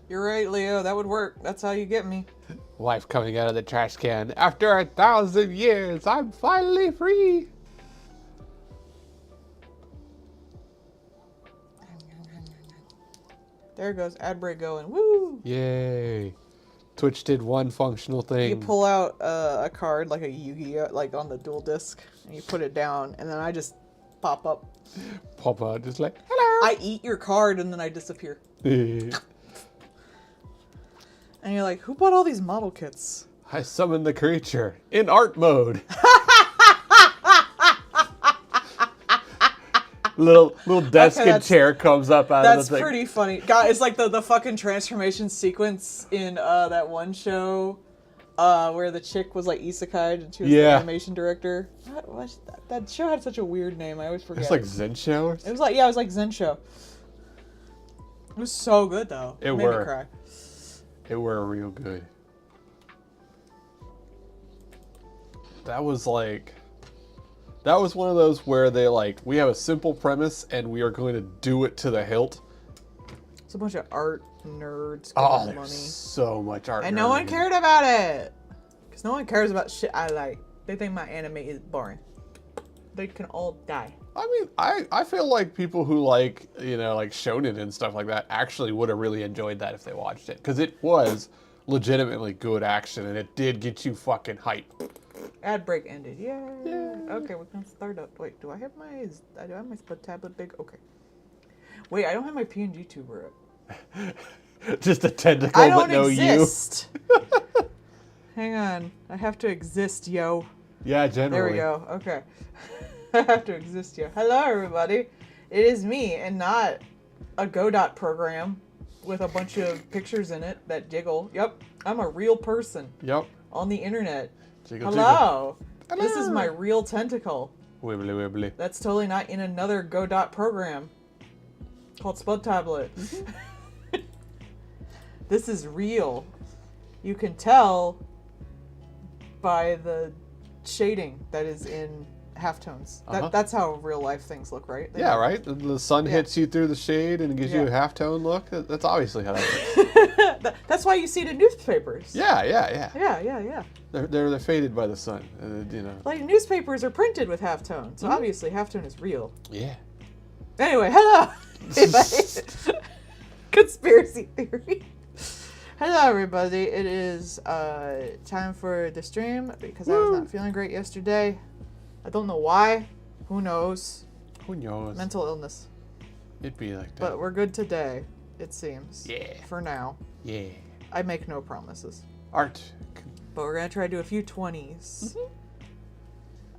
You're right, Leo. That would work. That's how you get me. Wife coming out of the trash can. After 1,000 years, I'm finally free. There goes ad break going. Woo! Yay. Twitch did one functional thing. You pull out a card like a Yu-Gi-Oh, like on the dual disc, and you put it down, and then I just pop up. Pop out just like, hello. I eat your card, and then I disappear. And you're like, who bought all these model kits? I summon the creature in art mode. little desk Okay, and chair comes up out of That's the thing. pretty funny. God, it's like the fucking transformation sequence in that one show where the chick was like isekai and she was the animation director. That show had such a weird name. I always forget. It's like Zen Show? It was like Zen Show. It was so good though. It made me cry. It were real good. That was one of those where they like, we have a simple premise and we are going to do it to the hilt. It's a bunch of art nerds Oh, giving there's money. so much art. And no one cared about it. Because no one cares about shit I like. They think my anime is boring. They can all die. I mean, I feel like people who like, like shonen and stuff like that actually would have really enjoyed that if they watched it. Because it was legitimately good action and it did get you fucking hype. Ad break ended. Yay. Okay, we can start up. Wait, do I have my split tablet big? Okay. Wait, I don't have my PNG tuber up. Just a tentacle, I don't but no exist. Hang on. I have to exist, yo. you. Yeah, generally. There we go. Okay. I have to exist, yo. Hello, everybody. It is me, and not a Godot program with a bunch of pictures in it that jiggle. Yep, I'm a real person. Yep. On the internet. Jiggle, Hello. Hello. This is my real tentacle. Wibbly wibbly. That's totally not in another Godot program called Spud Tablet. This is real. You can tell by the shading that is in halftones. That's how real life things look, right? Yeah, right? The sun hits you through the shade and it gives you a halftone look. That's obviously how that works. That's why you see it in newspapers. Yeah. Yeah. They're faded by the sun, Like newspapers are printed with halftone, so obviously halftone is real. Yeah. Anyway, hello. Conspiracy theory. Hello, everybody. It is time for the stream because I was not feeling great yesterday. I don't know why. Who knows? Who knows? Mental illness. It'd be like that. But we're good today, it seems. Yeah. For now. Yeah. I make no promises. Art. But we're going to try to do a few 20s.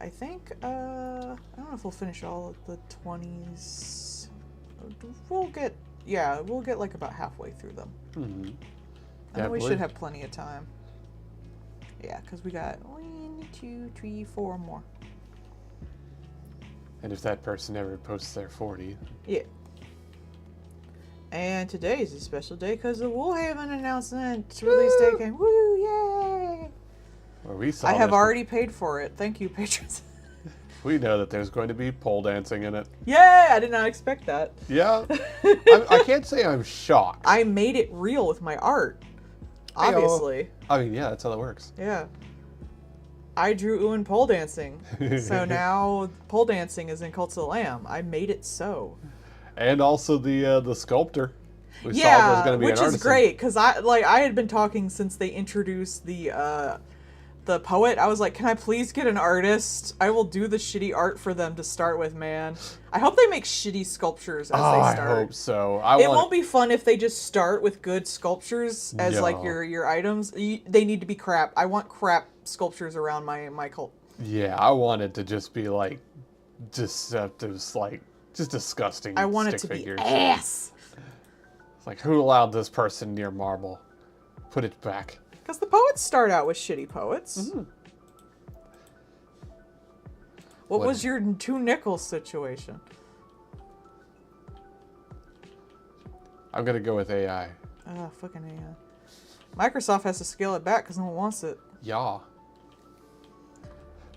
I think, I don't know if we'll finish all of the 20s. We'll get like about halfway through them. Mm-hmm. And then we should have plenty of time. Yeah, because we got 1, 2, 3, 4 more. And if that person ever posts their 40. Yeah. And today is a special day because the Woolhaven announcement release day came. Woo, yay! Where we saw I have this, already paid for it. Thank you, patrons. We know that there's going to be pole dancing in it. Yay! I did not expect that. Yeah. I can't say I'm shocked. I made it real with my art. Obviously. I mean, yeah, that's how that works. Yeah. I drew Ewan pole dancing. So now pole dancing is in Cult of the Lamb. I made it so. And also the sculptor. We saw Yeah, was going to be which an is artisan. great because I had been talking since they introduced the poet. I was like, can I please get an artist? I will do the shitty art for them to start with, man. I hope they make shitty sculptures as they start. I hope so. It won't be fun if they just start with good sculptures as like your items. They need to be crap. I want crap sculptures around my cult. Yeah, I want it to just be like deceptive, like just disgusting. I want it stick to figures. be ass. It's like, who allowed this person near marble? Put it back. Because the poets start out with shitty poets. Mm-hmm. What was your 2 nickels situation? I'm gonna go with AI. Ah, fucking AI. Microsoft has to scale it back because no one wants it. Yeah.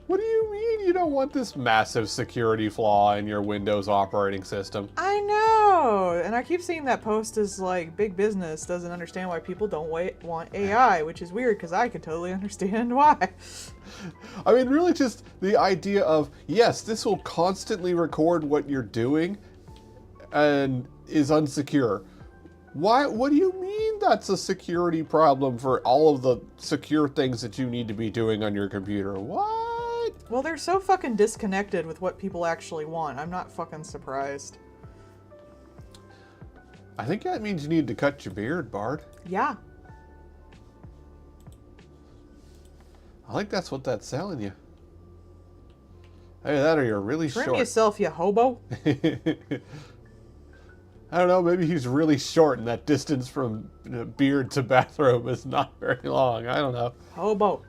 What do you mean you don't want this massive security flaw in your Windows operating system? I know, and I keep seeing that post as like big business doesn't understand why people don't want AI, which is weird because I can totally understand why. I mean, really just the idea of, yes, this will constantly record what you're doing and is unsecure. Why? What do you mean that's a security problem for all of the secure things that you need to be doing on your computer? What? Well, they're so fucking disconnected with what people actually want. I'm not fucking surprised. I think that means you need to cut your beard, Bard. Yeah. I think that's what that's selling you. Hey, that or you're really Trim short. yourself, you hobo. I don't know, maybe he's really short and that distance from beard to bathrobe is not very long. I don't know. Hobo.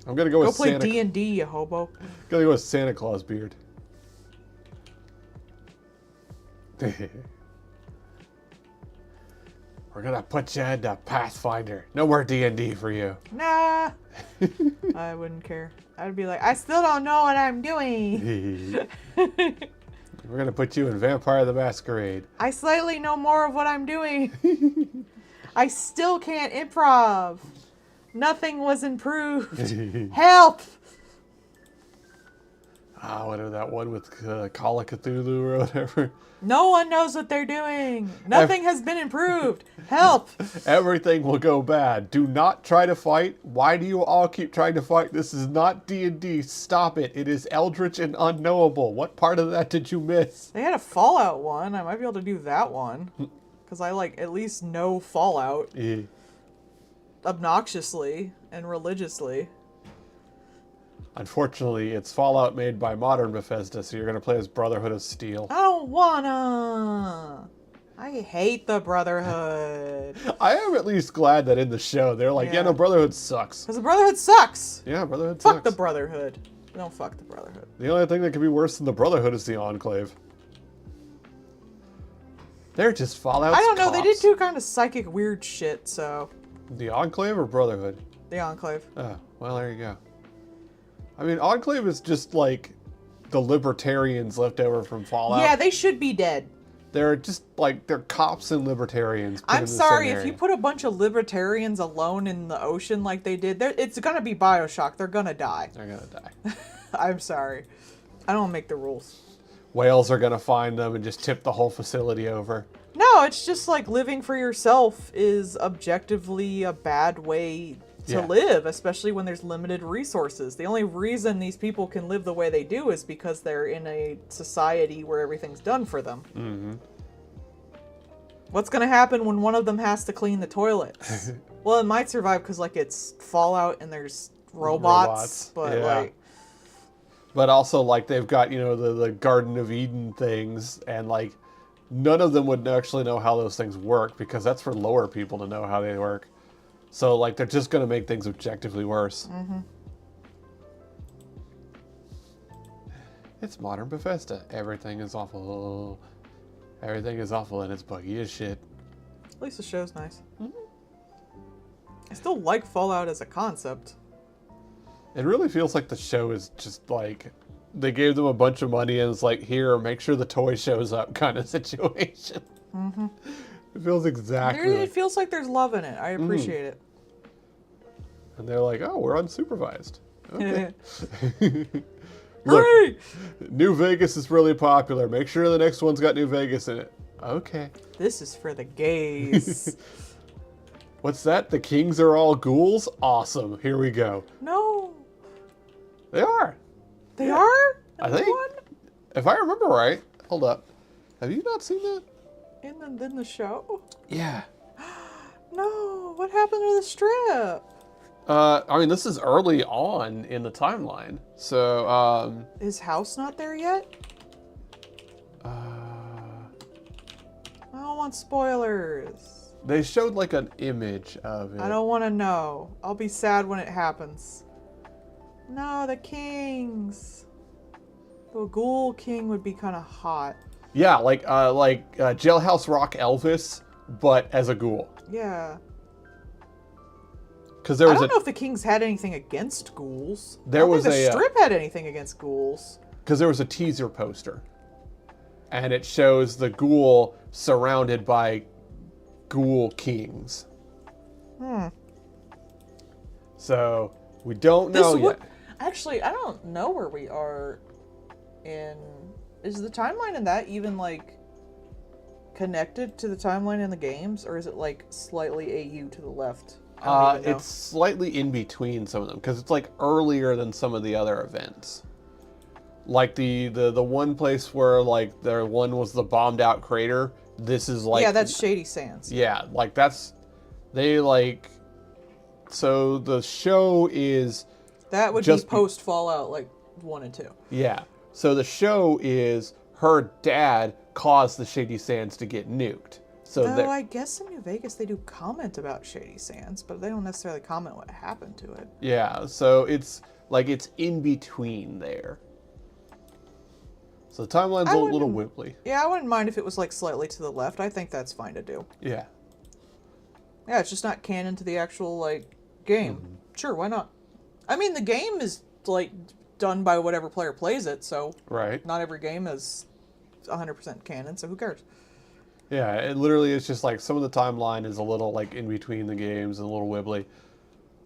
I'm gonna go Go with play Santa. D&D, you hobo. Gonna go with Santa Claus beard. We're gonna put you into Pathfinder. No more D&D for you. Nah. I wouldn't care. I'd be like, I still don't know what I'm doing. We're gonna put you in Vampire the Masquerade. I slightly know more of what I'm doing. I still can't improv. Nothing was improved. Help! Whatever that one with Call of Cthulhu or whatever. No one knows what they're doing. Nothing has been improved. Help! Everything will go bad. Do not try to fight. Why do you all keep trying to fight? This is not D&D. Stop it. It is eldritch and unknowable. What part of that did you miss? They had a Fallout one. I might be able to do that one. Because I like at least know Fallout obnoxiously and religiously. Unfortunately, it's Fallout made by modern Bethesda, so you're going to play as Brotherhood of Steel. I don't wanna. I hate the Brotherhood. I am at least glad that in the show they're like, yeah, no, Brotherhood sucks. Because the Brotherhood sucks. Yeah, Brotherhood sucks. Fuck the Brotherhood. Don't fuck the Brotherhood. The only thing that could be worse than the Brotherhood is the Enclave. They're just Fallout's I don't know. cops. They did do kind of psychic weird shit, so. The Enclave or Brotherhood? The Enclave. Oh, well, there you go. I mean, Enclave is just like the libertarians left over from Fallout. Yeah, they should be dead. They're just like, they're cops and libertarians. put in I'm the same sorry, if area. you put a bunch of libertarians alone in the ocean like they did, it's gonna be Bioshock. They're gonna die. They're gonna die. I'm sorry. I don't make the rules. Whales are gonna find them and just tip the whole facility over. No, it's just like living for yourself is objectively a bad way to live, especially when there's limited resources. The only reason these people can live the way they do is because they're in a society where everything's done for them. Mm-hmm. What's gonna happen when one of them has to clean the toilets? Well, it might survive because like it's Fallout and there's robots. But like... But also, like, they've got, you know, the Garden of Eden things, and, like, none of them would actually know how those things work, because that's for lower people to know how they work. So, like, they're just going to make things objectively worse. Mm-hmm. It's modern Bethesda. Everything is awful. Everything is awful, and it's buggy as shit. At least the show's nice. Mm-hmm. I still like Fallout as a concept. It really feels like the show is just, like, they gave them a bunch of money, and it's like, here, make sure the toy shows up kind of situation. Mm-hmm. It feels exactly It feels like there's love in it. I appreciate it. And they're like, oh, we're unsupervised. Okay. Hooray! Look, New Vegas is really popular. Make sure the next one's got New Vegas in it. Okay. This is for the gays. What's that? The kings are all ghouls? Awesome. Here we go. No. They are. They are? I think. One? If I remember right. Hold up. Have you not seen that? In the show? Yeah. No. What happened to the strip? I mean, this is early on in the timeline. So, Is House not there yet? uh, I don't want spoilers. they showed like an image of it. I don't want to know. I'll be sad when it happens. No, the kings. The ghoul king would be kind of hot. Yeah, like Jailhouse Rock Elvis, but as a ghoul. Yeah. Because there I was don't know if the kings had anything against ghouls. There I don't was think the a, strip had anything against ghouls. because there was a teaser poster, and it shows the ghoul surrounded by ghoul kings. So we don't know yet. Actually, I don't know where we are in... Is the timeline in that even, like, connected to the timeline in the games? Or is it, like, slightly AU to the left? I don't even know. It's slightly in between some of them, because it's, like, earlier than some of the other events. Like, the one place where, like, the one was the bombed-out crater, this is, like... Yeah, that's Shady Sands. Yeah, like, that's... They, like... So, the show is... That would be post-Fallout, like, 1 and 2. Yeah. So the show is her dad caused the Shady Sands to get nuked. So Though I guess in New Vegas they do comment about Shady Sands, but they don't necessarily comment what happened to it. yeah, so it's like it's in between there. So the timeline's a little wibbly. Yeah, I wouldn't mind if it was like slightly to the left. I think that's fine to do. Yeah. Yeah, it's just not canon to the actual like game. Sure, why not? I mean, the game is like done by whatever player plays it, so Right. not every game is 100% canon, so who cares? Yeah, it literally is just like some of the timeline is a little like in between the games and a little wibbly.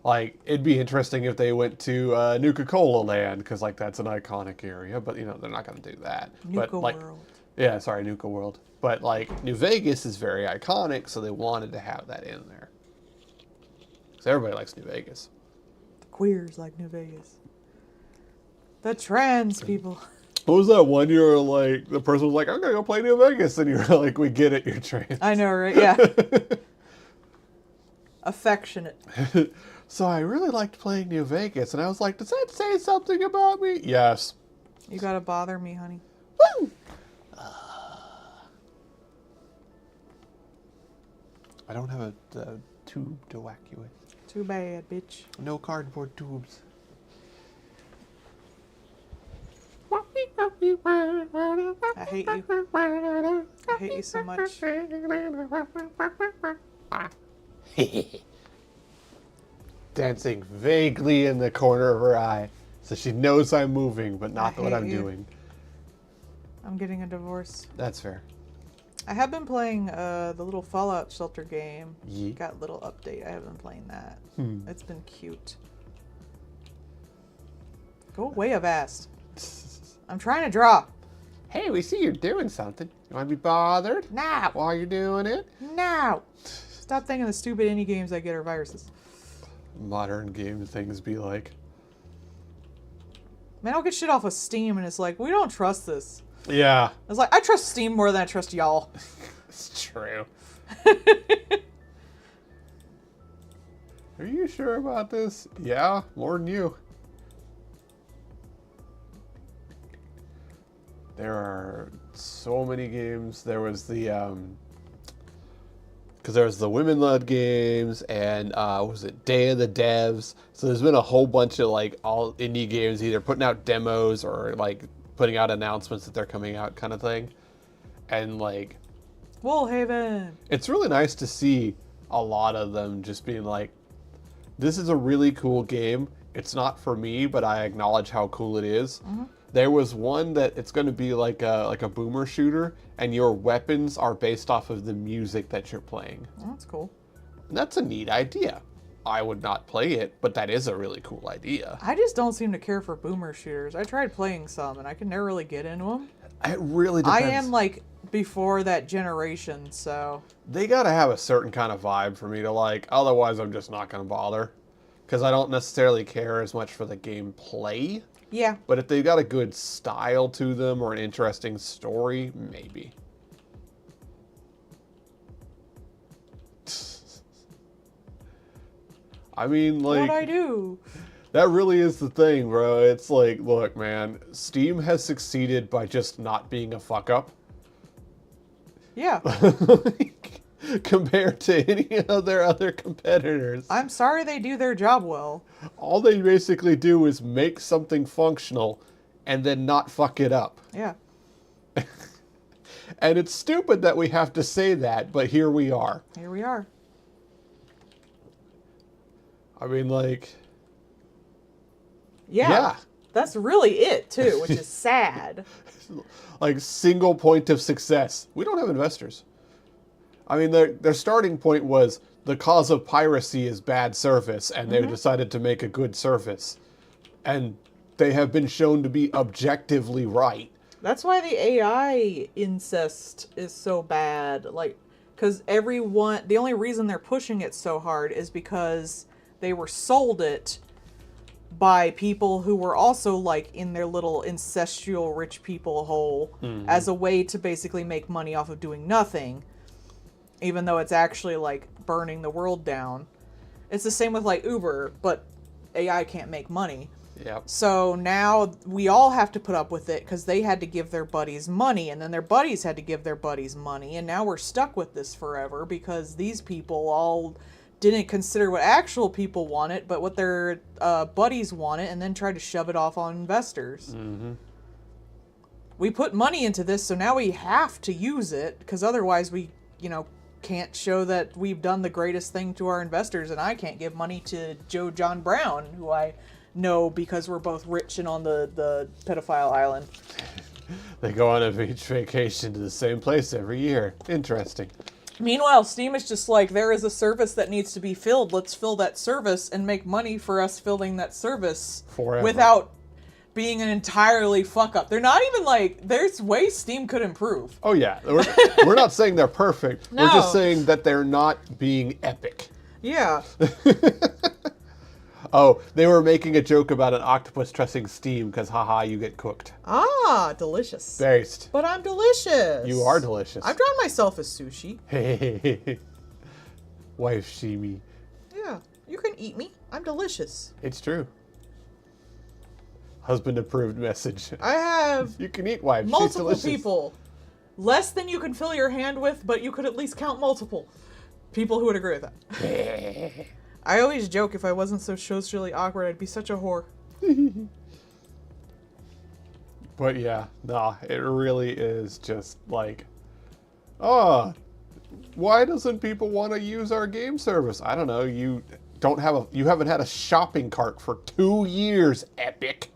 Like, it'd be interesting if they went to Nuka-Cola Land, because like that's an iconic area, but you know, they're not going to do that. Nuka but, like, World. Yeah, sorry, Nuka World. But like New Vegas is very iconic, so they wanted to have that in there. Because everybody likes New Vegas. The queers like New Vegas. The trans people. What was that one you were like, the person was like, I'm going to go play New Vegas, and you were like, we get it, you're trans. I know, right? Yeah. Affectionate. So I really liked playing New Vegas, and I was like, does that say something about me? Yes. You gotta bother me, honey. Woo! I don't have a tube to whack you with. Too bad, bitch. No cardboard tubes. I hate you. I hate you so much. Dancing vaguely in the corner of her eye, so she knows I'm moving, but not I what hate I'm you. doing. I'm getting a divorce. That's fair. I have been playing the little Fallout Shelter game. Yeet. Got a little update. I have been playing that. It's been cute. Go away, Avast. I'm trying to draw. Hey, we see you're doing something. You want to be bothered Now. while you're doing it? Now. Stop thinking the stupid indie games I get are viruses. Modern game things be like. Man, I'll get shit off of Steam and it's like, we don't trust this. Yeah, It's like, I trust Steam more than I trust y'all. it's true. Are you sure about this? Yeah, more than you. There are so many games. There was the because there was the women-led games, and was it Day of the Devs? So there's been a whole bunch of like all indie games either putting out demos or like putting out announcements that they're coming out, kind of thing. And like, Woolhaven. it's really nice to see a lot of them just being like, this is a really cool game. It's not for me, but I acknowledge how cool it is. There was one that it's going to be like a boomer shooter, and your weapons are based off of the music that you're playing. Oh, that's cool. And that's a neat idea. I would not play it, but that is a really cool idea. I just don't seem to care for boomer shooters. I tried playing some and I could never really get into them. It really I depends. am like before that generation, so They got to have a certain kind of vibe for me to like, otherwise I'm just not going to bother. Because I don't necessarily care as much for the gameplay. yeah. But if they've got a good style to them or an interesting story, maybe. I mean, like, What'd I do? that really is the thing, bro. It's like, look, man, Steam has succeeded by just not being a fuck up. Yeah. Compared to any of their other competitors. I'm sorry they do their job well. All they basically do is make something functional and then not fuck it up. Yeah. And it's stupid that we have to say that, but here we are. Here we are. I mean, like, Yeah. That's really it, too, which is sad. like single point of success. We don't have investors. I mean, their starting point was the cause of piracy is bad service, and they decided to make a good service. And they have been shown to be objectively right. That's why the AI incest is so bad. Like, because the only reason they're pushing it so hard is because they were sold it by people who were also, like, in their little incestual rich people hole as a way to basically make money off of doing nothing, even though it's actually, like, burning the world down. It's the same with, like, Uber, but AI can't make money. Yep. So now we all have to put up with it because they had to give their buddies money, and then their buddies had to give their buddies money, and now we're stuck with this forever because these people all didn't consider what actual people wanted, but what their buddies wanted, and then tried to shove it off on investors. Mm-hmm. We put money into this, so now we have to use it because otherwise we, can't show that we've done the greatest thing to our investors, and I can't give money to Joe John Brown, who I know because we're both rich and on the pedophile island. They go on a beach vacation to the same place every year. Interesting. Meanwhile, Steam is just like, there is a service that needs to be filled. Let's fill that service and make money for us filling that service Forever. without being an entirely fuck up. They're not even like, there's ways Steam could improve. Oh yeah, we're not saying they're perfect. No. We're just saying that they're not being epic. Yeah. Oh, they were making a joke about an octopus trusting Steam because haha, you get cooked. Ah, delicious. Based. But I'm delicious. You are delicious. I've drawn myself as sushi. Hey, wife Shimi. Yeah, you can eat me. I'm delicious. It's true. Husband approved message. I have You can eat wife. She's multiple delicious. people. Less than you can fill your hand with, but you could at least count multiple people who would agree with that. I always joke if I wasn't so socially awkward, I'd be such a whore. But yeah, nah, it really is just like, why doesn't people want to use our game service? I don't know. You haven't had a shopping cart for 2 years, Epic.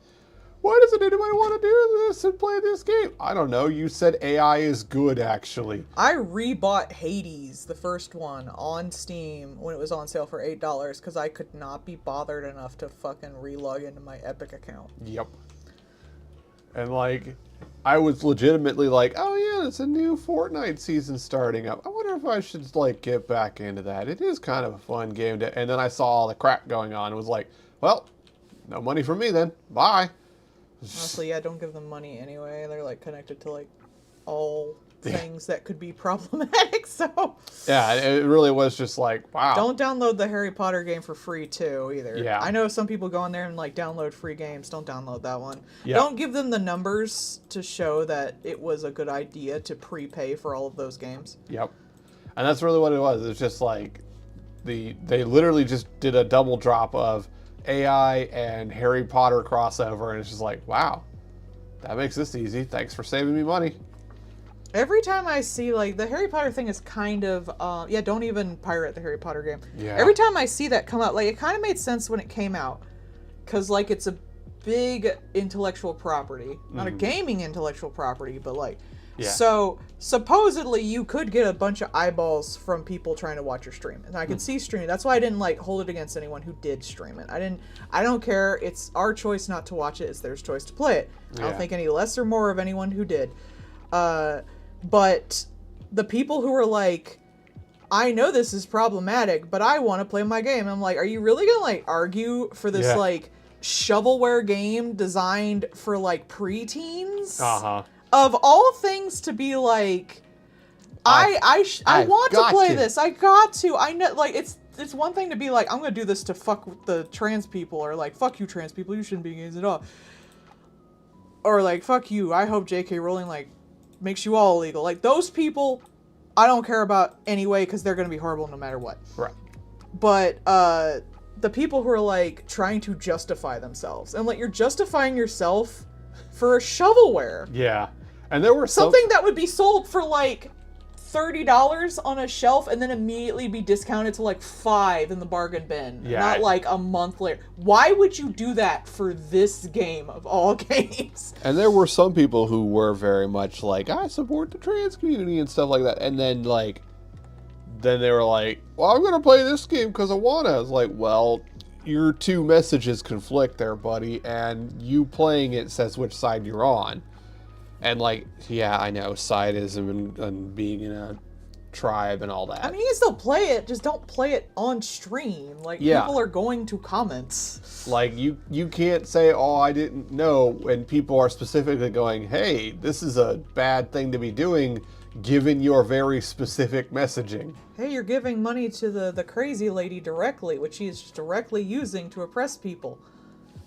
Why doesn't anybody want to do this and play this game? I don't know. You said AI is good, actually. I rebought Hades, the first one, on Steam when it was on sale for $8 because I could not be bothered enough to fucking re-log into my Epic account. Yep. And like, I was legitimately like, oh yeah, it's a new Fortnite season starting up. I wonder if I should like get back into that. It is kind of a fun game to, and then I saw all the crap going on and was like, well, no money for me then. Bye. Honestly, yeah, don't give them money anyway. They're like connected to like all things that could be problematic, so Yeah, it really was just like, wow. don't download the Harry Potter game for free too either. Yeah. I know some people go on there and like download free games. Don't download that one. Yeah. Don't give them the numbers to show that it was a good idea to prepay for all of those games. Yep. And that's really what it was. It was just like they literally just did a double drop of AI and Harry Potter crossover, and it's just like, wow, that makes this easy. Thanks for saving me money. Every time I see, like, the Harry Potter thing is kind of, don't even pirate the Harry Potter game. Yeah. Every time I see that come out, like, it kind of made sense when it came out. Because, like, it's a big intellectual property. Not a gaming intellectual property, but, like... Yeah. So, supposedly, you could get a bunch of eyeballs from people trying to watch your stream. And I could see streaming. That's why I didn't, like, hold it against anyone who did stream it. I don't care. It's our choice not to watch it. It's theirs choice to play it. I don't think any less or more of anyone who did. But the people who were like, I know this is problematic, but I want to play my game. I'm like, are you really gonna like argue for this like shovelware game designed for like preteens? Of all things to be like, I want to play this. I got to. I know, like it's one thing to be like, I'm gonna do this to fuck with the trans people, or like, fuck you trans people, you shouldn't be gays at all. Or like, fuck you, I hope J.K. Rowling like makes you all illegal. Like those people, I don't care about anyway because they're gonna be horrible no matter what. Right. But the people who are like trying to justify themselves, and like you're justifying yourself for a shovelware. Yeah. And there were something that would be sold for like $30 on a shelf and then immediately be discounted to like $5 in the bargain bin. Yeah. Not like a month later. Why would you do that for this game of all games? And there were some people who were very much like, I support the trans community and stuff like that. And then like then they were like, well, I'm going to play this game because I want to. I was like, well, your two messages conflict there, buddy, and you playing it says which side you're on. And like, yeah, I know, sideism and being in a tribe and all that. I mean, you can still play it, just don't play it on stream. Like, Yeah. people are going to comment. Like, you can't say, oh, I didn't know, when people are specifically going, hey, this is a bad thing to be doing, given your very specific messaging. Hey, you're giving money to the crazy lady directly, which she is just directly using to oppress people.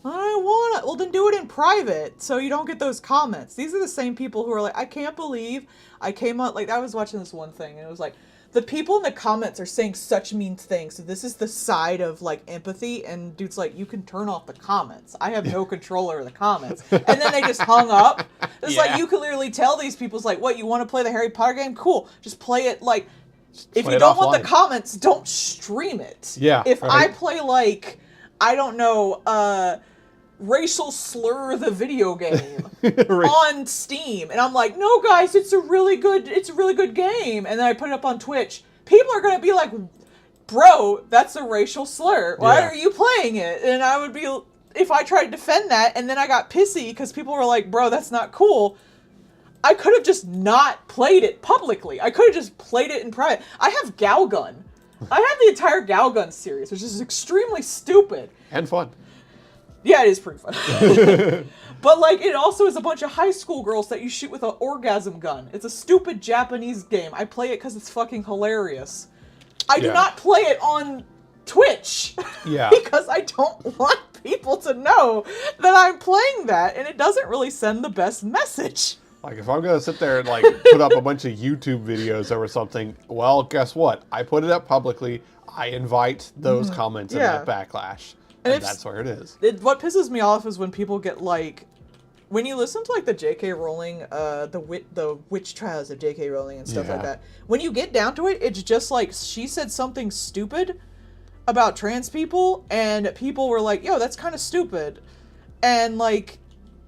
I don't want it. Well, then do it in private, so you don't get those comments. These are the same people who are like, I can't believe I came on, like, I was watching this one thing, and it was like, the people in the comments are saying such mean things, so this is the side of, like, empathy, and dude's like, you can turn off the comments. I have no control over the comments. And then they just hung up. It's like, you can literally tell these people's like, what, you want to play the Harry Potter game? Cool. Just play it, like, if play you it don't want offline. the comments, don't stream it. Yeah, If right. I play, like, I don't know, Racial Slur the video game on Steam, and I'm like, no guys, it's a really good game, and then I put it up on Twitch, people are gonna be like, bro, that's a racial slur, why Yeah. are you playing it? And I would be, if I tried to defend that, and then I got pissy because people were like, bro, that's not cool, I could have just not played it publicly. I could have just played it in private. I have Galgun. I have the entire Galgun series, which is extremely stupid. And fun. Yeah, it is pretty fun. But, like, it also is a bunch of high school girls that you shoot with an orgasm gun. It's a stupid Japanese game. I play it because it's fucking hilarious. I do Yeah. not play it on Twitch. Yeah. Because I don't want people to know that I'm playing that, and it doesn't really send the best message. Like, if I'm going to sit there and, like, put up a bunch of YouTube videos over something, well, guess what? I put it up publicly. I invite those comments and Yeah. that backlash. And And it's- that's where it is. What pisses me off is when people get, like, when you listen to, like, the J.K. Rowling, the witch trials of J.K. Rowling and stuff like Yeah. that, when you get down to it, it's just like, she said something stupid about trans people, and people were like, yo, that's kind of stupid, and, like,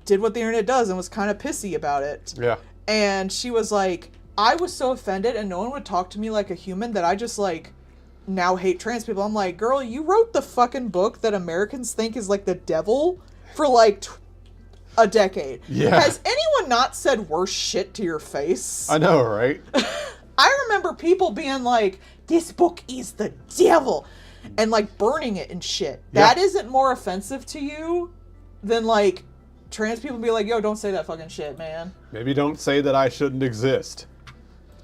did what the internet does and was kind of pissy about it. Yeah. And she was like, I was so offended and no one would talk to me like a human that I just, like, now hate trans people. I'm like, girl, you wrote the fucking book that Americans think is, like, the devil for, like, a decade. Yeah. Has anyone not said worse shit to your face? I know, right? I remember people being like, this book is the devil, and, like, burning it and shit. Yeah. That isn't more offensive to you than, like, trans people be like, yo, don't say that fucking shit, man. Maybe don't say that I shouldn't exist.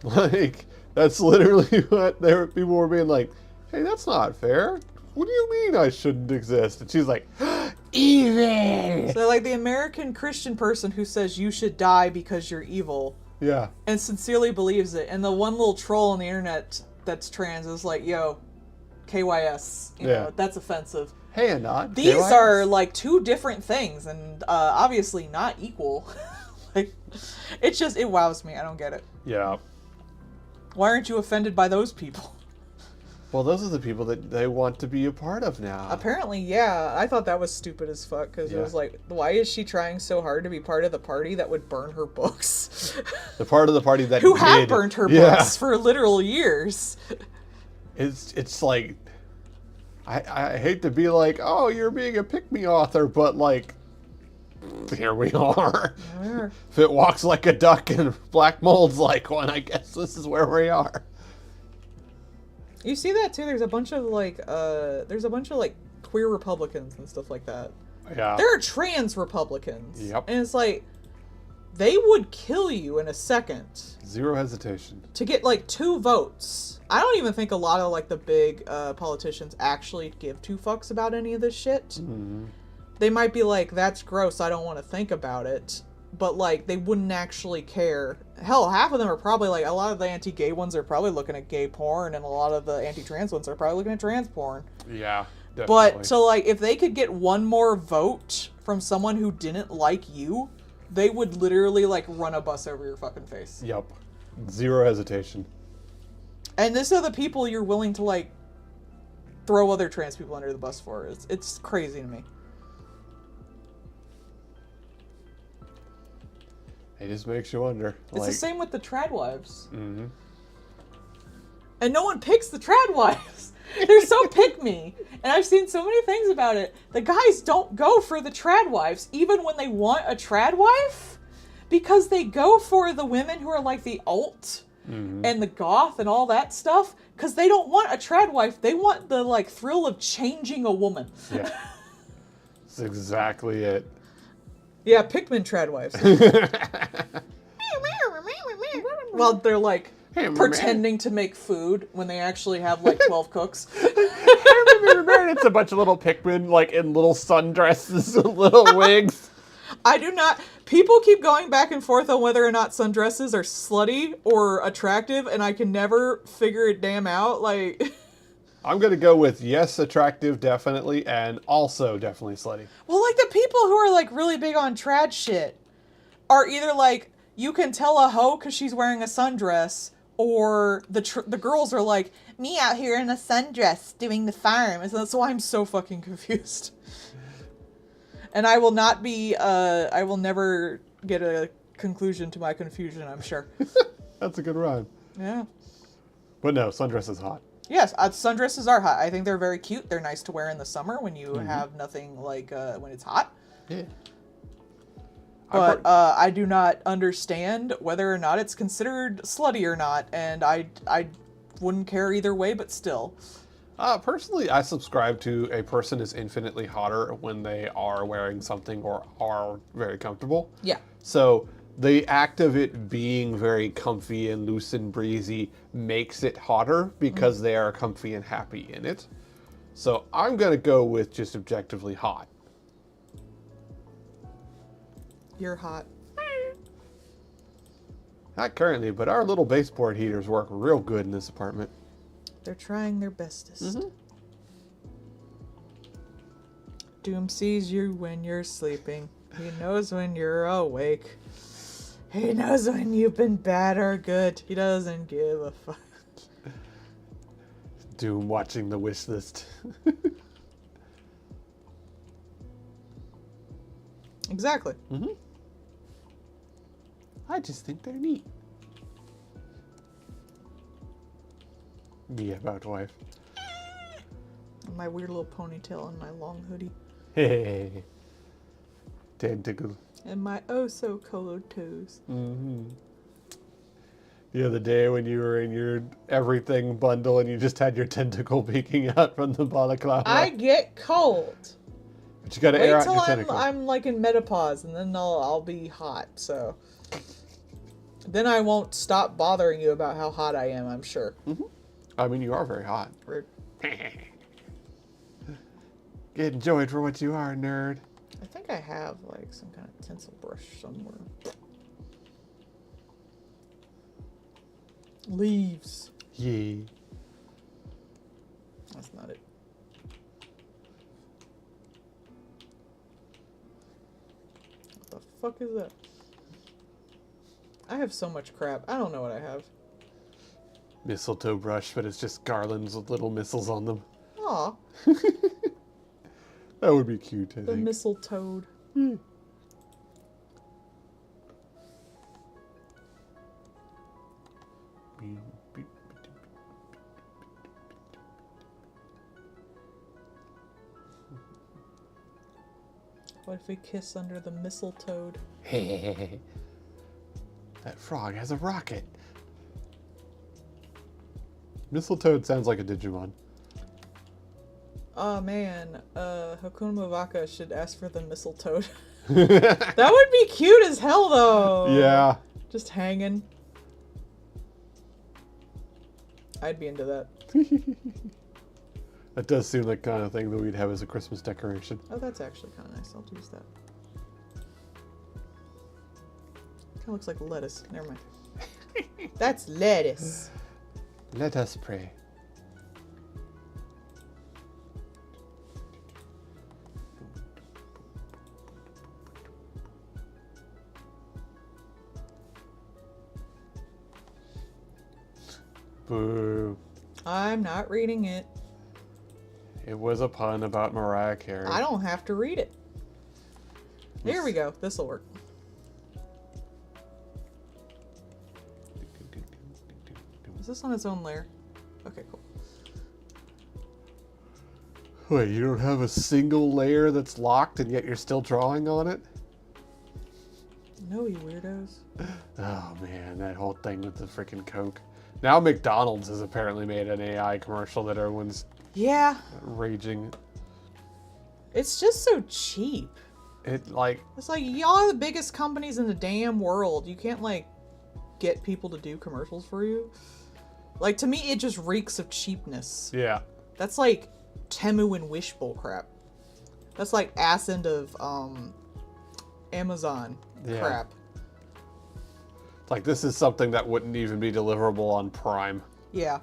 Like, that's literally what people were being like, hey, that's not fair. What do you mean I shouldn't exist? And she's like, evil. So, like, the American Christian person who says you should die because you're evil Yeah. and sincerely believes it, and the one little troll on the internet that's trans is like, yo, KYS, you Yeah. know, that's offensive. Hey, Anand. These KYS. are, like, two different things, and obviously not equal. Like, it's just, it wows me. I don't get it. Yeah. Why aren't you offended by those people? Well, those are the people that they want to be a part of now. Apparently, yeah. I thought that was stupid as fuck, because it Yeah. was like, why is she trying so hard to be part of the party that would burn her books? The part of the party that Who did. have burned her Yeah. books for literal years. It's like, I hate to be like, oh, you're being a pick-me author, but like, here we are. Yeah. If it walks like a duck and black mold's like one, I guess this is where we are. You see that too? There's a bunch of like queer Republicans and stuff like that. Yeah. There are trans Republicans. Yep. And it's like, they would kill you in a second Zero hesitation. to get like 2 votes. I don't even think a lot of like the big politicians actually give 2 fucks about any of this shit. Mm-hmm. They might be like, that's gross, I don't want to think about it. But like, they wouldn't actually care. Hell, half of them are probably like, a lot of the anti-gay ones are probably looking at gay porn, and a lot of the anti-trans ones are probably looking at trans porn. Yeah, definitely. But, so like, if they could get one more vote from someone who didn't like you, they would literally like run a bus over your fucking face. Yep. Zero hesitation. And these are the people you're willing to like throw other trans people under the bus for. It's crazy to me. It just makes you wonder. It's the same with the trad wives. Mm-hmm. And no one picks the trad wives. They're so pick me. And I've seen so many things about it. The guys don't go for the trad wives, even when they want a trad wife, because they go for the women who are like the alt and the goth and all that stuff, because they don't want a trad wife. They want the like thrill of changing a woman. Yeah. That's exactly it. Yeah, Pikmin trad wives. Well, they're like pretending to make food when they actually have like 12 cooks. It's a bunch of little Pikmin, like in little sundresses and little wigs. I do not. People keep going back and forth on whether or not sundresses are slutty or attractive, and I can never figure it damn out. Like, I'm gonna go with yes, attractive, definitely, and also definitely slutty. well, like the people who are like really big on trad shit are either like you can tell a hoe because she's wearing a sundress, or the girls are like me out here in a sundress doing the farm, and so that's why I'm so fucking confused. And I will not be. I will never get a conclusion to my confusion, I'm sure. That's a good rhyme. Yeah. But no, sundress is hot. Yes, sundresses are hot. I think they're very cute. They're nice to wear in the summer when you have nothing like when it's hot. Yeah. But I do not understand whether or not it's considered slutty or not, and I wouldn't care either way, but still. Personally, I subscribe to a person is infinitely hotter when they are wearing something or are very comfortable. Yeah. So the act of it being very comfy and loose and breezy makes it hotter because they are comfy and happy in it. So I'm going to go with just objectively hot. You're hot. Not currently, but our little baseboard heaters work real good in this apartment. They're trying their bestest. Doom sees you when you're sleeping. He knows when you're awake. He knows when you've been bad or good. He doesn't give a fuck. Doom watching the wish list. Exactly. I just think they're neat. Me about wife. My weird little ponytail and my long hoodie. Hey. Tentacle. And my oh so colored toes. The other day when you were in your everything bundle and you just had your tentacle peeking out from the balaclava. I get cold. But you gotta Wait air out till your tentacle. I'm like in menopause, and then I'll be hot. So then I won't stop bothering you about how hot I am. I'm sure. I mean, you are very hot. Rude. Get enjoyed for what you are, nerd. I think I have like some kind of tinsel brush somewhere. Leaves. Yay. That's not it. What the fuck is that? I have so much crap. I don't know what I have. Mistletoe brush, but it's just garlands with little missiles on them. Aw, That would be cute, I the think. mistletoe. What if we kiss under the mistletoe? Hey, that frog has a rocket. Mistletoe sounds like a Digimon. Oh man, Hakuna Mavaka should ask for the mistletoe. That would be cute as hell though. Yeah. Just hanging. I'd be into that. That does seem like the kind of thing that we'd have as a Christmas decoration. Oh, that's actually kind of nice. I'll use that. Kind of looks like lettuce. Never mind. That's lettuce. Let us pray. Boo. I'm not reading it. It was a pun about Mariah Carey. I don't have to read it. Here we go. This'll work. Is this on its own layer? Okay, cool. Wait, you don't have a single layer that's locked and yet you're still drawing on it? No, you weirdos. Oh man, that whole thing with the freaking Coke. Now McDonald's has apparently made an AI commercial that everyone's Yeah. raging. It's just so cheap. It like It's like, y'all are the biggest companies in the damn world. You can't, like, get people to do commercials for you. Like, to me, it just reeks of cheapness. yeah. That's like Temu and Wish bull crap. That's like ass end of Amazon Yeah. crap. Like this is something that wouldn't even be deliverable on Prime. Yeah.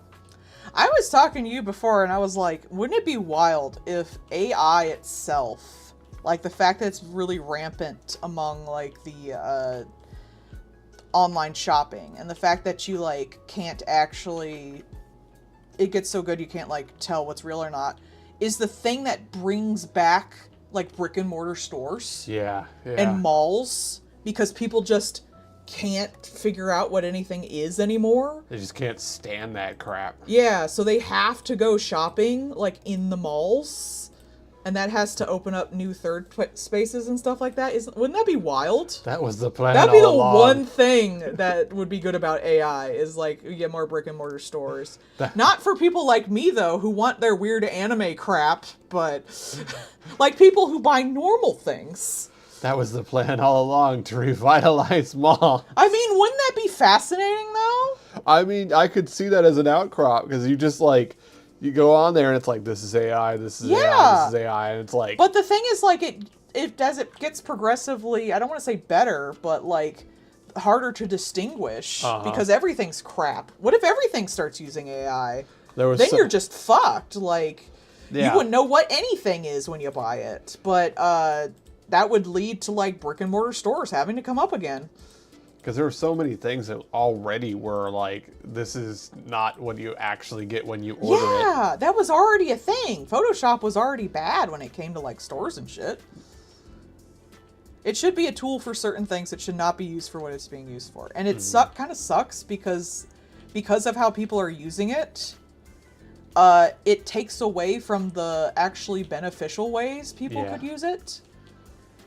I was talking to you before and I was like, wouldn't it be wild if AI itself, like the fact that it's really rampant among like the online shopping and the fact that you like can't actually, it gets so good you can't like tell what's real or not, is the thing that brings back like brick and mortar stores Yeah. Yeah. and malls because people just can't figure out what anything is anymore. They just can't stand that crap. Yeah, so they have to go shopping like in the malls, and that has to open up new spaces and stuff like that. Wouldn't that be wild? That was the plan. That'd be the all along. one thing that would be good about AI is like you get more brick and mortar stores. Not for people like me though, who want their weird anime crap, but like people who buy normal things. That was the plan all along, to revitalize mall. I mean, wouldn't that be fascinating though? I mean, I could see that as an outcrop because you just like you go on there and it's like this is AI, this is AI, Yeah. this is AI, and it's like But the thing is, like, it as it gets progressively, I don't want to say better, but like harder to distinguish because everything's crap. What if everything starts using AI? there was Then some- you're just fucked. Like, Yeah. you wouldn't know what anything is when you buy it. But that would lead to like brick and mortar stores having to come up again. Because there were so many things that already were like, this is not what you actually get when you order it. Yeah, that was already a thing. Photoshop was already bad when it came to like stores and shit. It should be a tool for certain things. It should not be used for what it's being used for. And it kind of sucks because of how people are using it. It takes away from the actually beneficial ways people Yeah. could use it.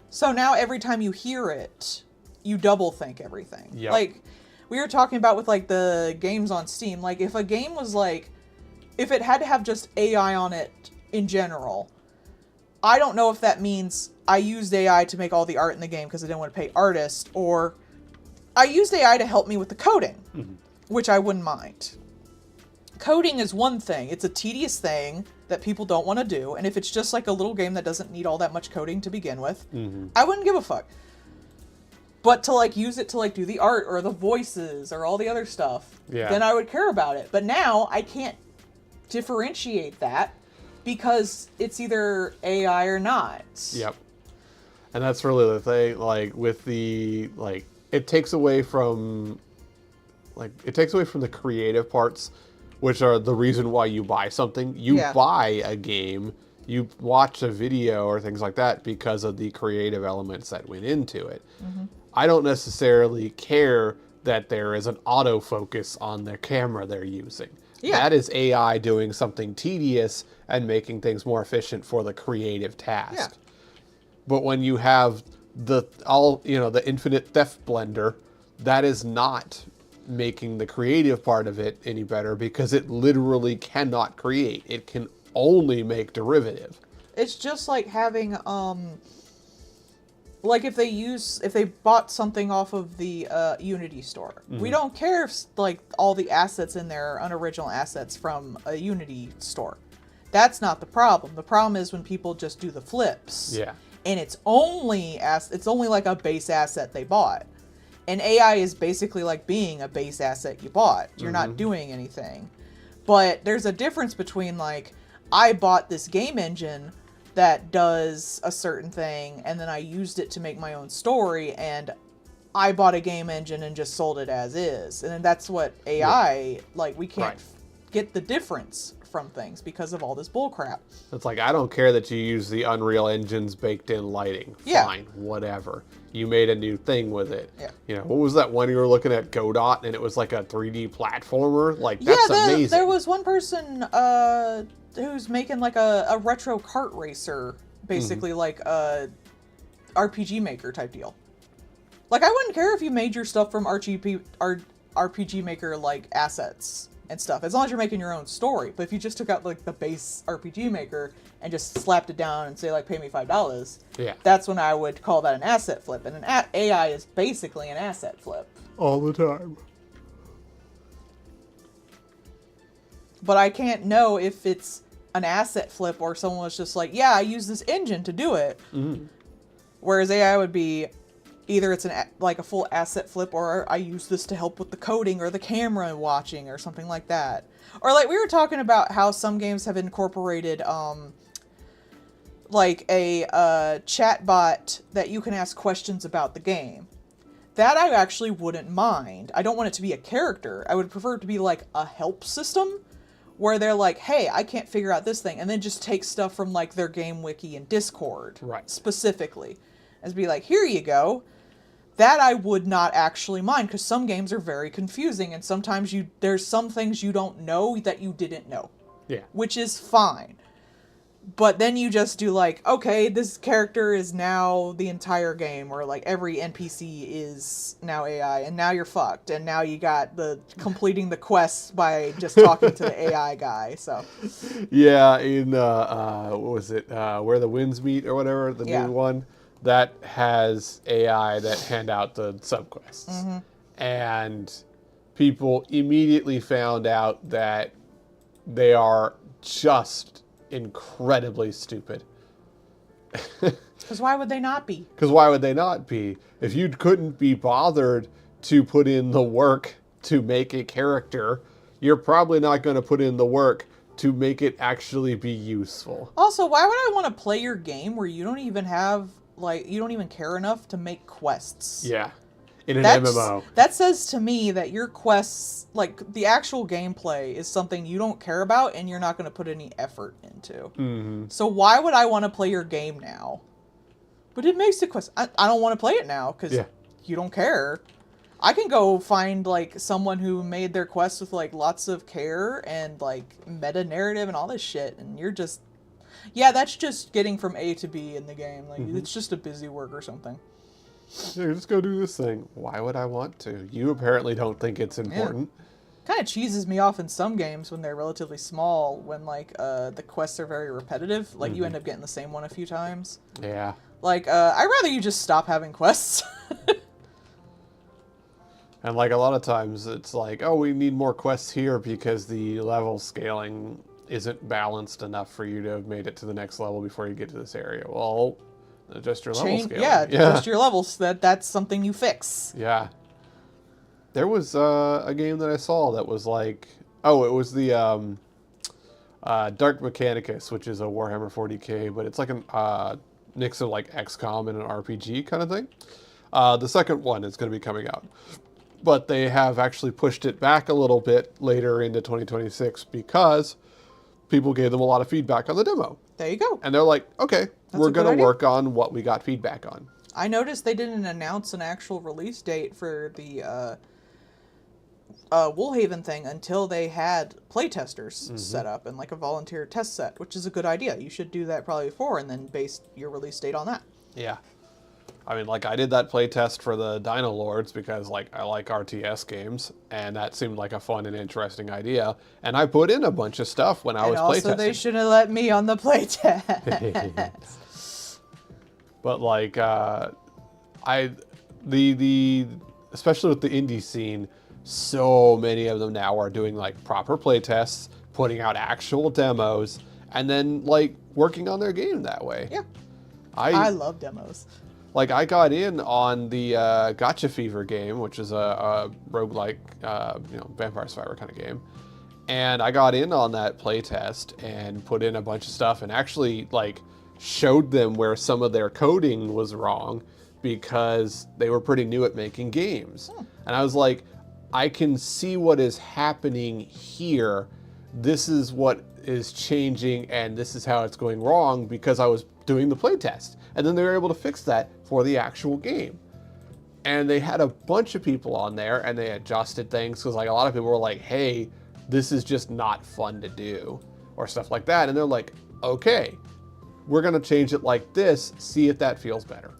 So now every time you hear it, you double think everything. Yep. Like we were talking about with like the games on Steam, like if a game was like, if it had to have just AI on it in general, I don't know if that means I used AI to make all the art in the game because I didn't want to pay artists, or I used AI to help me with the coding, which I wouldn't mind. Coding is one thing. It's a tedious thing that people don't want to do, and if it's just like a little game that doesn't need all that much coding to begin with, I wouldn't give a fuck. But to like use it to like do the art or the voices or all the other stuff, Yeah. then I would care about it. But now I can't differentiate that because it's either AI or not. Yep. And that's really the thing, like with the like it takes away from the creative parts, which are the reason why you buy something. You Yeah. buy a game, you watch a video or things like that because of the creative elements that went into it. I don't necessarily care that there is an autofocus on the camera they're using. Yeah. That is AI doing something tedious and making things more efficient for the creative task. Yeah. But when you have the infinite theft blender, that is not making the creative part of it any better because it literally cannot create. It can only make derivative. It's just like having like if they bought something off of the Unity store. We don't care if like all the assets in there are unoriginal assets from a Unity store. That's not the problem. The problem is when people just do the flips. Yeah. And it's only like a base asset they bought. And AI is basically like being a base asset you bought. You're not doing anything. But there's a difference between like, I bought this game engine that does a certain thing, and then I used it to make my own story, and I bought a game engine and just sold it as is. And then that's what AI, like, we can't get the difference from things because of all this bullcrap. It's like, I don't care that you use the Unreal Engine's baked-in lighting. Yeah. Fine, whatever. You made a new thing with it. Yeah. You know, what was that one you were looking at, Godot, and it was like a 3D platformer? Like, that's amazing. There was one person who's making like a retro kart racer, basically like a RPG Maker type deal. Like, I wouldn't care if you made your stuff from RPG Maker like assets and stuff, as long as you're making your own story. But if you just took out like the base RPG Maker and just slapped it down and say like, pay me $5, that's when I would call that an asset flip. And an AI is basically an asset flip. All the time. But I can't know if it's an asset flip or someone was just like, yeah, I use this engine to do it. Mm-hmm. Whereas AI would be either it's like a full asset flip, or I use this to help with the coding or the camera watching or something like that. Or like we were talking about how some games have incorporated like a chat bot that you can ask questions about the game. That I actually wouldn't mind. I don't want it to be a character. I would prefer it to be like a help system where they're like, hey, I can't figure out this thing, and then just take stuff from like their game wiki and Discord specifically. And be like, here you go. That I would not actually mind, because some games are very confusing, and sometimes there's some things you don't know that you didn't know. Yeah. Which is fine. But then you just do like, okay, this character is now the entire game, or like every NPC is now AI, and now you're fucked, and now you got the completing the quests by just talking to the AI guy. So yeah, in what was it, Where the Winds Meet or whatever, the new one, that has AI that hand out the subquests. Mm-hmm. And people immediately found out that they are just incredibly stupid. Because why would they not be? Because why would they not be? If you couldn't be bothered to put in the work to make a character, you're probably not going to put in the work to make it actually be useful. Also, why would I want to play your game where you don't even have, like, you don't even care enough to make quests? Yeah. In an MMO. That says to me that your quests, like, the actual gameplay is something you don't care about and you're not going to put any effort into. Mm-hmm. So why would I want to play your game now? But it makes the quest... I don't want to play it now because you don't care. I can go find, like, someone who made their quests with, like, lots of care and, like, meta-narrative and all this shit, and you're just... Yeah, that's just getting from A to B in the game. Like, it's just a busy work or something. Yeah, just go do this thing. Why would I want to? You apparently don't think it's important. Kind of cheeses me off in some games when they're relatively small, when, like, the quests are very repetitive. Like, you end up getting the same one a few times. Yeah. Like, I'd rather you just stop having quests. And, like, a lot of times it's like, oh, we need more quests here because the level scaling isn't balanced enough for you to have made it to the next level before you get to this area. Well, adjust your level scaling. Yeah, adjust your levels. That's something you fix. Yeah. There was a game that I saw that was like, it was the Dark Mechanicus, which is a Warhammer 40k, but it's like a mix of like XCOM and an RPG kind of thing. The second one is going to be coming out, but they have actually pushed it back a little bit later into 2026 because people gave them a lot of feedback on the demo. There you go. And they're like, okay, we're going to work on what we got feedback on. I noticed they didn't announce an actual release date for the Woolhaven thing until they had playtesters set up and like a volunteer test set, which is a good idea. You should do that probably before and then base your release date on that. Yeah. I mean, like, I did that playtest for the Dino Lords because, like, I like RTS games, and that seemed like a fun and interesting idea. And I put in a bunch of stuff when I was playtesting. And also, they should have let me on the playtest. But, like, especially with the indie scene, so many of them now are doing, like, proper playtests, putting out actual demos, and then, like, working on their game that way. Yeah. I love demos. Like, I got in on the Gacha Fever game, which is a roguelike, Vampire Survivor kind of game. And I got in on that playtest and put in a bunch of stuff and actually, like, showed them where some of their coding was wrong because they were pretty new at making games. And I was like, I can see what is happening here this is what is changing and this is how it's going wrong because I was doing the playtest. And then they were able to fix that for the actual game. And they had a bunch of people on there and they adjusted things because like a lot of people were like, hey, this is just not fun to do or stuff like that. And they're like, okay, we're going to change it like this. See if that feels better.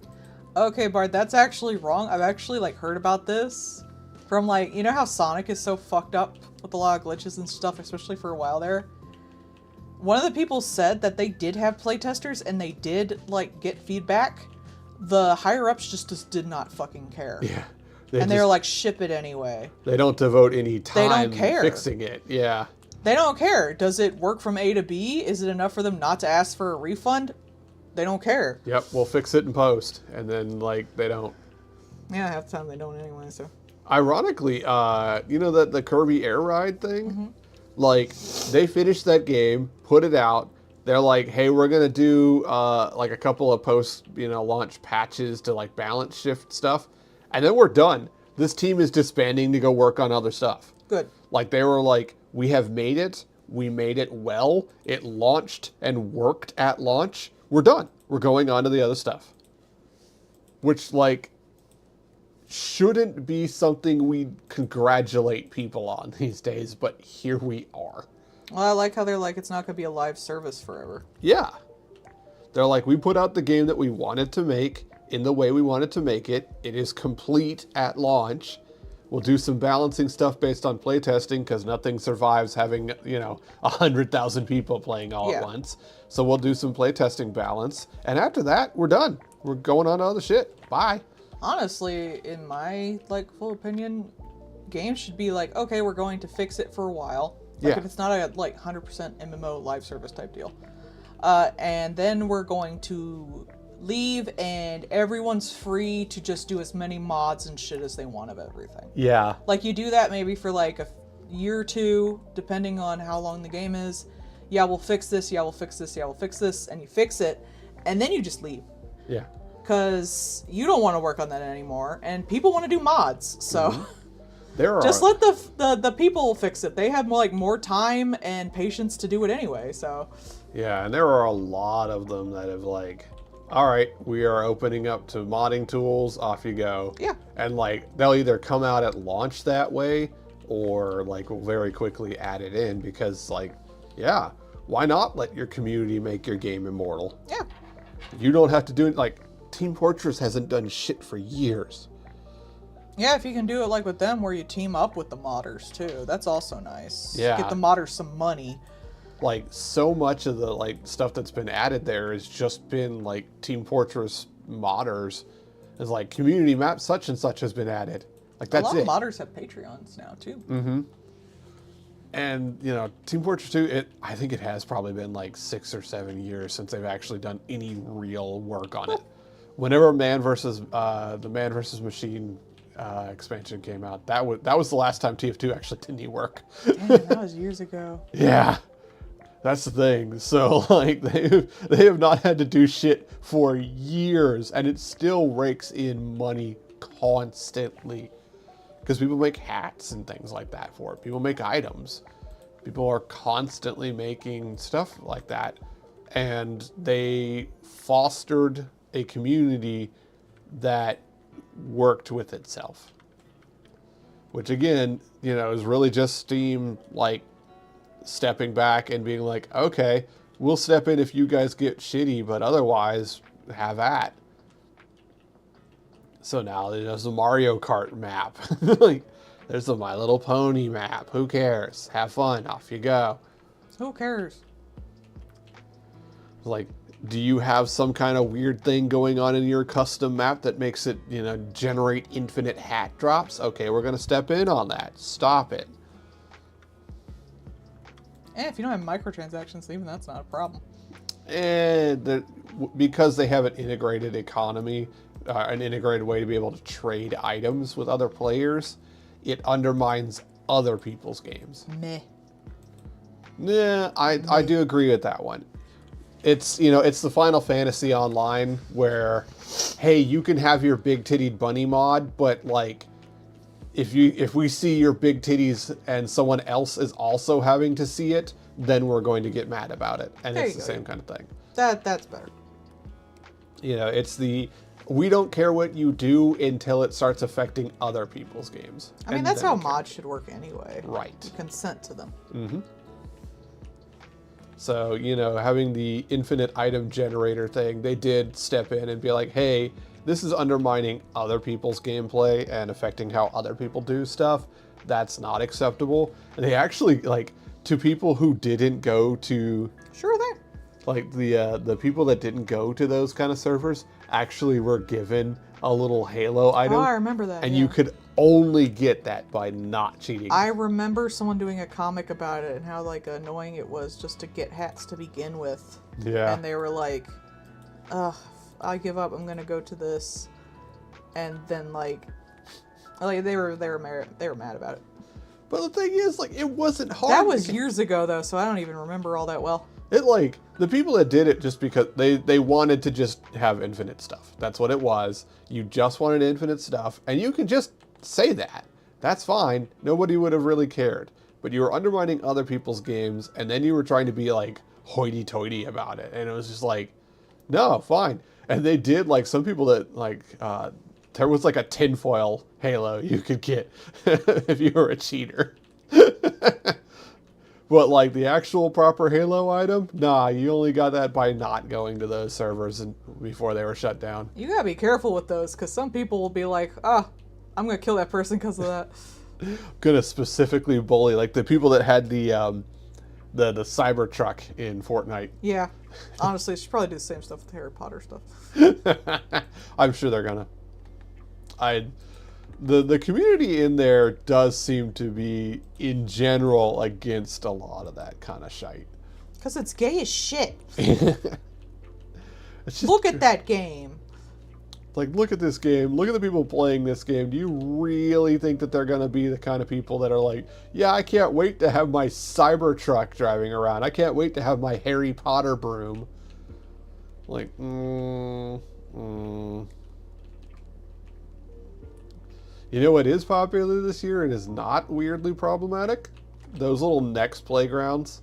Okay, Bart, that's actually wrong. I've actually like heard about this from like, you know how Sonic is so fucked up with a lot of glitches and stuff, especially for a while there? One of the people said that they did have playtesters and they did like get feedback. The higher ups just did not fucking care. Yeah. They were like, ship it anyway. They don't devote any time They don't care. fixing it. Yeah. They don't care. Does it work from A to B? Is it enough for them not to ask for a refund? They don't care. Yep, we'll fix it in post. And then, like, they don't. Yeah, half the time they don't anyway, so. Ironically, you know the Kirby Air Ride thing? Mm-hmm. Like, they finished that game, put it out. They're like, hey, we're going to do, like, a couple of post-launch patches to, like, balance shift stuff. And then we're done. This team is disbanding to go work on other stuff. Good. Like, they were like, we have made it. We made it well. It launched and worked at launch. We're done. We're going on to the other stuff. Which, like, shouldn't be something we congratulate people on these days, but here we are. Well, I like how they're like, it's not going to be a live service forever. Yeah. They're like, we put out the game that we wanted to make in the way we wanted to make it. It is complete at launch. We'll do some balancing stuff based on playtesting because nothing survives having, 100,000 people playing all at once. So we'll do some playtesting balance. And after that, we're done. We're going on to other shit. Bye. Honestly, in my, like, full opinion, games should be like, okay, we're going to fix it for a while. Like, if it's not a, like, 100% MMO live service type deal. And then we're going to leave and everyone's free to just do as many mods and shit as they want of everything. Yeah. Like, you do that maybe for, like, a year or two, depending on how long the game is. Yeah, we'll fix this. Yeah, we'll fix this. Yeah, we'll fix this. And you fix it. And then you just leave. Yeah. Because you don't want to work on that anymore. And people want to do mods. So... Mm-hmm. Just let the people fix it. They have more time and patience to do it anyway. So yeah, and there are a lot of them that have like, all right, we are opening up to modding tools. Off you go. Yeah. And like they'll either come out at launch that way, or like very quickly add it in because like, yeah, why not let your community make your game immortal? Yeah. You don't have to do it. Like Team Fortress hasn't done shit for years. Yeah, if you can do it like with them where you team up with the modders too. That's also nice. Yeah. Get the modders some money. Like so much of the like stuff that's been added there has just been like Team Fortress modders. It's like community map such and such has been added. Like that's it. A lot of modders have Patreons now too. Mm-hmm. And Team Fortress 2, I think it has probably been like 6 or 7 years since they've actually done any real work on it. Whenever the Man vs. Machine expansion came out, that was the last time TF2 actually did any work. Damn, that was years ago. Yeah, that's the thing. So like they have not had to do shit for years, and it still rakes in money constantly because people make hats and things like that for it. People make items. People are constantly making stuff like that, and they fostered a community that worked with itself, which again is really just Steam like stepping back and being like, okay, we'll step in if you guys get shitty, but otherwise have at. So now there's a Mario Kart map. Like there's a My Little Pony map. Who cares? Have fun. Off you go. Who cares? Like, do you have some kind of weird thing going on in your custom map that makes it, generate infinite hat drops? Okay, we're going to step in on that. Stop it. And if you don't have microtransactions, even that's not a problem. And because they have an integrated economy, an integrated way to be able to trade items with other players, it undermines other people's games. Meh. Yeah, I do agree with that one. It's it's the Final Fantasy Online where, hey, you can have your big tittied bunny mod, but like if we see your big titties and someone else is also having to see it, then we're going to get mad about it. And There it's you the go. same kind of thing. That's better. You know, it's we don't care what you do until it starts affecting other people's games. I mean, And that's then how we care. mods should work anyway. Right. You consent to them. So, you know, having the infinite item generator thing, they did step in and be like, hey, this is undermining other people's gameplay and affecting how other people do stuff. That's not acceptable. And they actually, like, to people who didn't go to, Sure thing. like, the people that didn't go to those kind of servers actually were given a little Halo item. Oh, I remember that. And yeah. you could only get that by not cheating. I remember someone doing a comic about it and how like annoying it was just to get hats to begin with. Yeah. And they were like, "Ugh, I give up. I'm gonna go to this," and then like they were mad about it. But the thing is, like, it wasn't hard. That was because- years ago though, so I don't even remember all that well. It, like, the people that did it just because they wanted to just have infinite stuff. That's what it was. You just wanted infinite stuff, and you can just say that. That's fine. Nobody would have really cared. But you were undermining other people's games, and then you were trying to be, like, hoity-toity about it. And it was just like, no, fine. And they did, like, some people that, like, there was, like, a tinfoil Halo you could get if you were a cheater. But, like, the actual proper Halo item, nah, you only got that by not going to those servers before they were shut down. You gotta be careful with those, because some people will be like, "Oh, I'm gonna kill that person because of that." Gonna specifically bully, like, the people that had the Cybertruck in Fortnite. Yeah. Honestly, I should probably do the same stuff with Harry Potter stuff. I'm sure they're gonna. The community in there does seem to be, in general, against a lot of that kind of shite. Because it's gay as shit. It's just, Look at that game. like, look at this game. Look at the people playing this game. Do you really think that they're gonna be the kind of people that are like, yeah, I can't wait to have my Cybertruck driving around. I can't wait to have my Harry Potter broom. Like, You know what is popular this year and is not weirdly problematic? Those little Next playgrounds.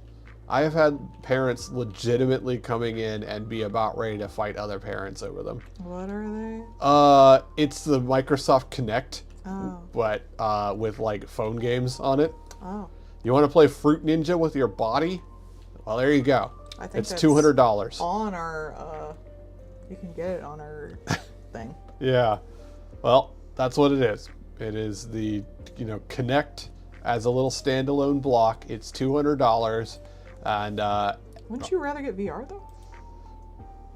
I have had parents legitimately coming in and be about ready to fight other parents over them. What are they? It's the Microsoft Kinect, Oh. but with like phone games on it. Oh. You want to play Fruit Ninja with your body? Well, there you go. I think It's that's $200. on our, you can get it on our thing. Yeah. Well, that's what it is. It is the, Kinect as a little standalone block. It's $200. And Wouldn't you rather get VR though?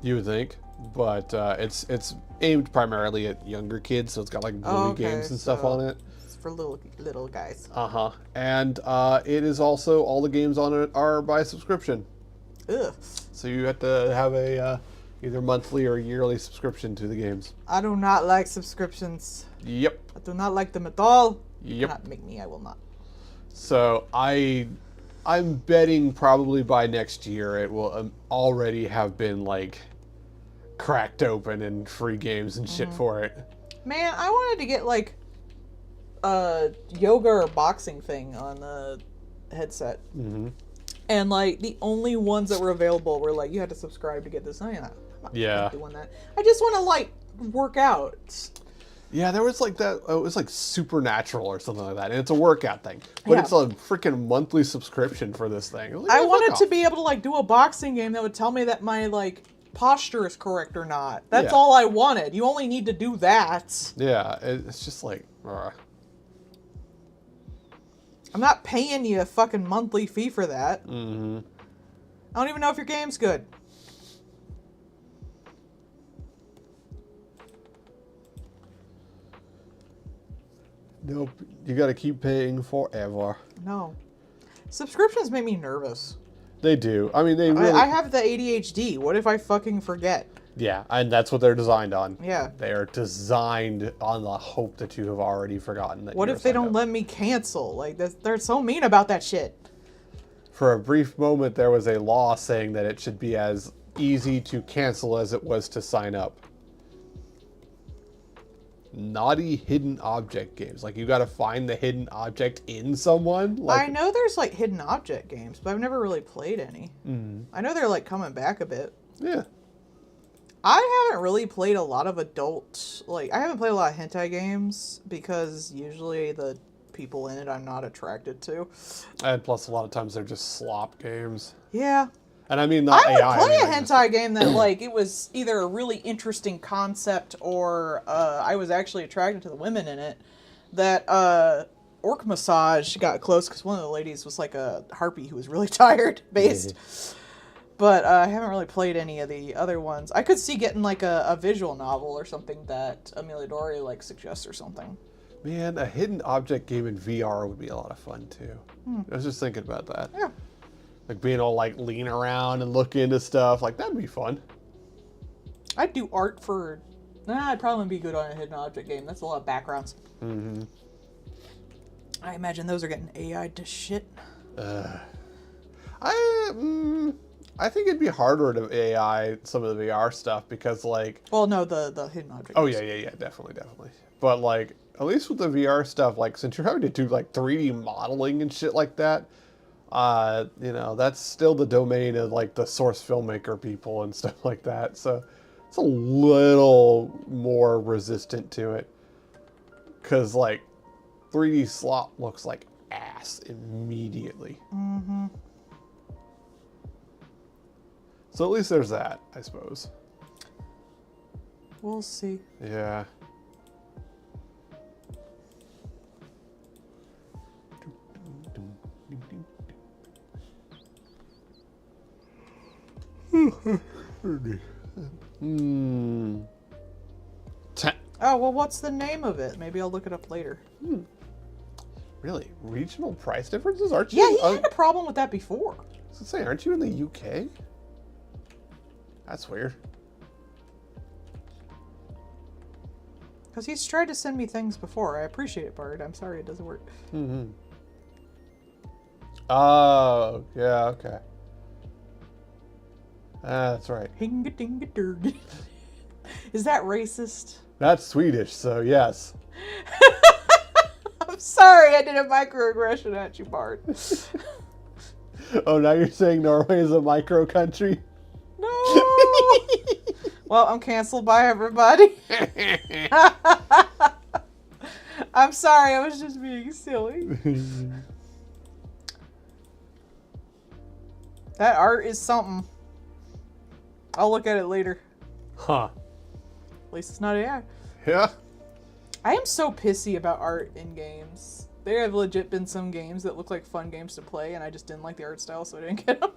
you would think, but it's aimed primarily at younger kids, so it's got like movie Oh, okay, games and stuff so- on it. It's for little guys. Uh-huh. And it is also, all the games on it are by subscription. Ugh. So you have to have a either monthly or yearly subscription to the games. I do not like subscriptions. Yep. I do not like them at all. Yep. Not make me. I will not. So I'm betting probably by next year it will already have been like cracked open and free games and shit for it. Man, I wanted to get like a yoga or boxing thing on the headset. Mm-hmm. And like the only ones that were available were like you had to subscribe to get this. I'm not Yeah. doing that. I just want to like work out. Yeah, there was like that. It was like Supernatural or something like that, and it's a workout thing, but Yeah. it's a freaking monthly subscription for this thing. Like, I fuck wanted off. to be able to like do a boxing game that would tell me that my like posture is correct or not. That's Yeah. all I wanted. You only need to do that. Yeah, it's just like. I'm not paying you a fucking monthly fee for that. Mm-hmm. I don't even know if your game's good. Nope, you got to keep paying forever. No. Subscriptions make me nervous. They do. I mean, they really. I have the ADHD. What if I fucking forget? Yeah, and that's what they're designed on. Yeah. They are designed on the hope that you have already forgotten that. What you're if they signed don't up. let me cancel? Like, they're so mean about that shit. For a brief moment, there was a law saying that it should be as easy to cancel as it was to sign up. naughty hidden object games. Like, you got to find the hidden object in someone. Like, I know there's like hidden object games, but I've never really played any. I know they're like coming back a bit. yeah. I haven't really played a lot of adult, like, I haven't played a lot of hentai games because usually the people in it I'm not attracted to. And plus, a lot of times they're just slop games. Yeah. And I mean, not I would AI. play I mean, a like, hentai game that, like, it was either a really interesting concept or I was actually attracted to the women in it. That Orc Massage got close because one of the ladies was like a harpy who was really tired based. But I haven't really played any of the other ones. I could see getting like a visual novel or something that Amelia Dory like suggests or something. Man, a hidden object game in VR would be a lot of fun too. I was just thinking about that. Yeah. Like being able to like lean around and look into stuff. Like, that'd be fun. I'd do art for... I'd probably be good on a hidden object game. That's a lot of backgrounds. Mm-hmm. I imagine those are getting AI'd to shit. I think it'd be harder to AI some of the VR stuff because, like... Well, no, the hidden object Oh, games. yeah, definitely. But, like, at least with the VR stuff, like, since you're having to do, like, 3D modeling and shit like that, you know, that's still the domain of, like, the source filmmaker people and stuff like that. So it's a little more resistant to it. Because, like, 3D slop looks like ass immediately. Mm-hmm. So at least there's that, I suppose. We'll see. Yeah. Oh, well, what's the name of it? Maybe I'll look it up later. Really? Regional price differences? Aren't you? Yeah, he had a problem with that before. I was gonna say, aren't you in the UK? That's weird. Because he's tried to send me things before. I appreciate it, Bard. I'm sorry it doesn't work. Mm-hmm. Oh, yeah, okay. That's right. Hinga-dinga-durg. Is that racist? That's Swedish, so yes. I'm sorry I did a microaggression at you, Bard. Oh, now you're saying Norway is a micro country? No! Well, I'm canceled by everybody. I'm sorry, I was just being silly. That art is something. I'll look at it later. Huh. At least it's not AI. Yeah. I am so pissy about art in games. There have legit been some games that look like fun games to play, and I just didn't like the art style, so I didn't get them.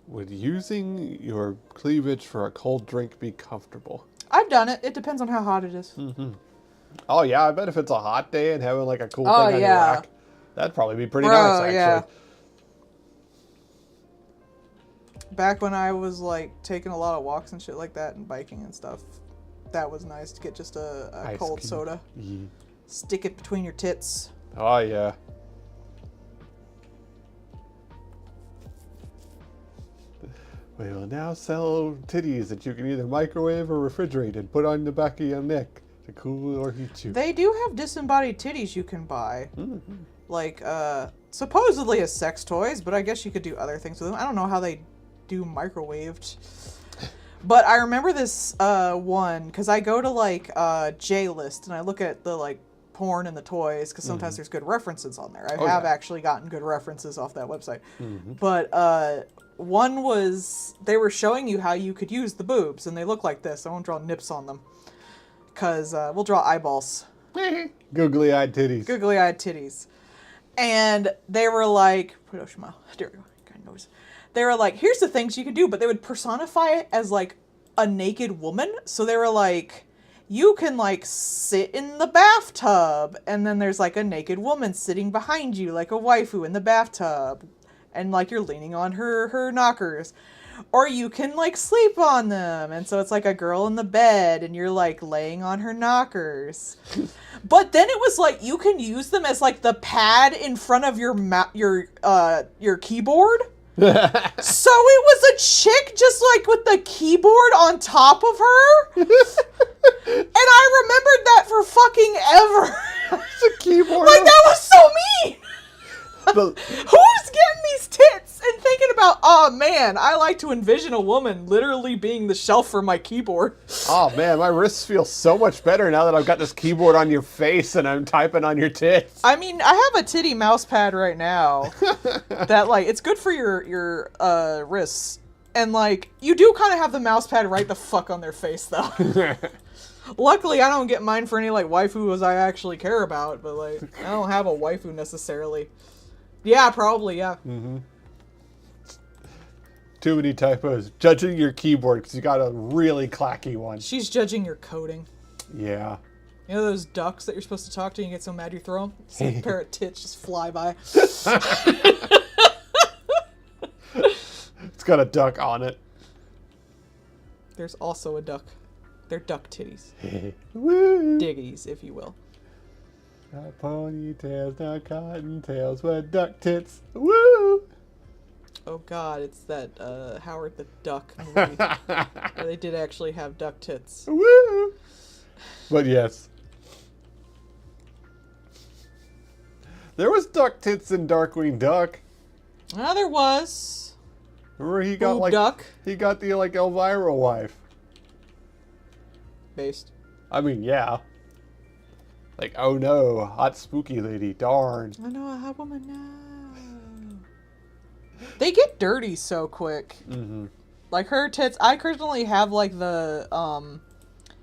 Would using your cleavage for a cold drink be comfortable? I've done it. It depends on how hot it is. Mm-hmm. Oh, yeah, I bet if it's a hot day and having like a cool Oh, thing on yeah. your rack, that'd probably be pretty Bro, nice, actually. yeah. Back when I was like taking a lot of walks and shit like that and biking and stuff, that was nice to get just a Ice cold cube. soda. Yeah. Stick it between your tits. Oh, yeah. We will now sell titties that you can either microwave or refrigerate and put on the back of your neck to cool or heat you. They do have disembodied titties you can buy. Mm-hmm. Like, supposedly as sex toys, but I guess you could do other things with them. I don't know how they do microwaved. But I remember this one, because I go to, like, J-List, and I look at the, like, porn and the toys, because sometimes there's good references on there. I have yeah. actually gotten good references off that website. Mm-hmm. But, one was, they were showing you how you could use the boobs, and they look like this. I won't draw nips on them, because we'll draw eyeballs. Googly-eyed titties. Googly-eyed titties. And they were like, there we go. Kind of noise. They were like, here's the things you can do, but they would personify it as like a naked woman. So they were like, you can like sit in the bathtub, and then there's like a naked woman sitting behind you, like a waifu in the bathtub, and like you're leaning on her knockers. Or you can like sleep on them, and so it's like a girl in the bed, and you're like laying on her knockers. But then it was like you can use them as like the pad in front of your keyboard. So it was a chick just like with the keyboard on top of her. And I remembered that for fucking ever. It's a keyboard. Like, that was so mean. The- Who's getting these tits and thinking about, oh man, I like to envision a woman literally being the shelf for my keyboard. Oh man, my wrists feel so much better now that I've got this keyboard on your face and I'm typing on your tits. I mean, I have a titty mouse pad right now that, like, it's good for your wrists. And, like, you do kind of have the mouse pad right the fuck on their face, though. Luckily, I don't get mine for any, like, waifus I actually care about, but, like, I don't have a waifu necessarily. Yeah, probably, yeah. Too many typos. Judging your keyboard because you got a really clacky one. She's judging your coding. Yeah. You know those ducks that you're supposed to talk to and you get so mad you throw them? Just like a pair of tits just fly by. It's got a duck on it. There's also a duck. They're duck titties. Woo! Diggities, if you will. Not ponytails, not cottontails, but duck tits. Woo! Oh god, it's that Howard the Duck movie where they did actually have duck tits. Woo! But yes. There was duck tits in Darkwing Duck. Ah, there was. Remember he got Boob like duck. he got the like Elvira wife. Based. I mean, yeah. Like, oh no, hot spooky lady, darn. I know a hot woman now. They get dirty so quick. Mm-hmm. Like her tits, I currently have like the,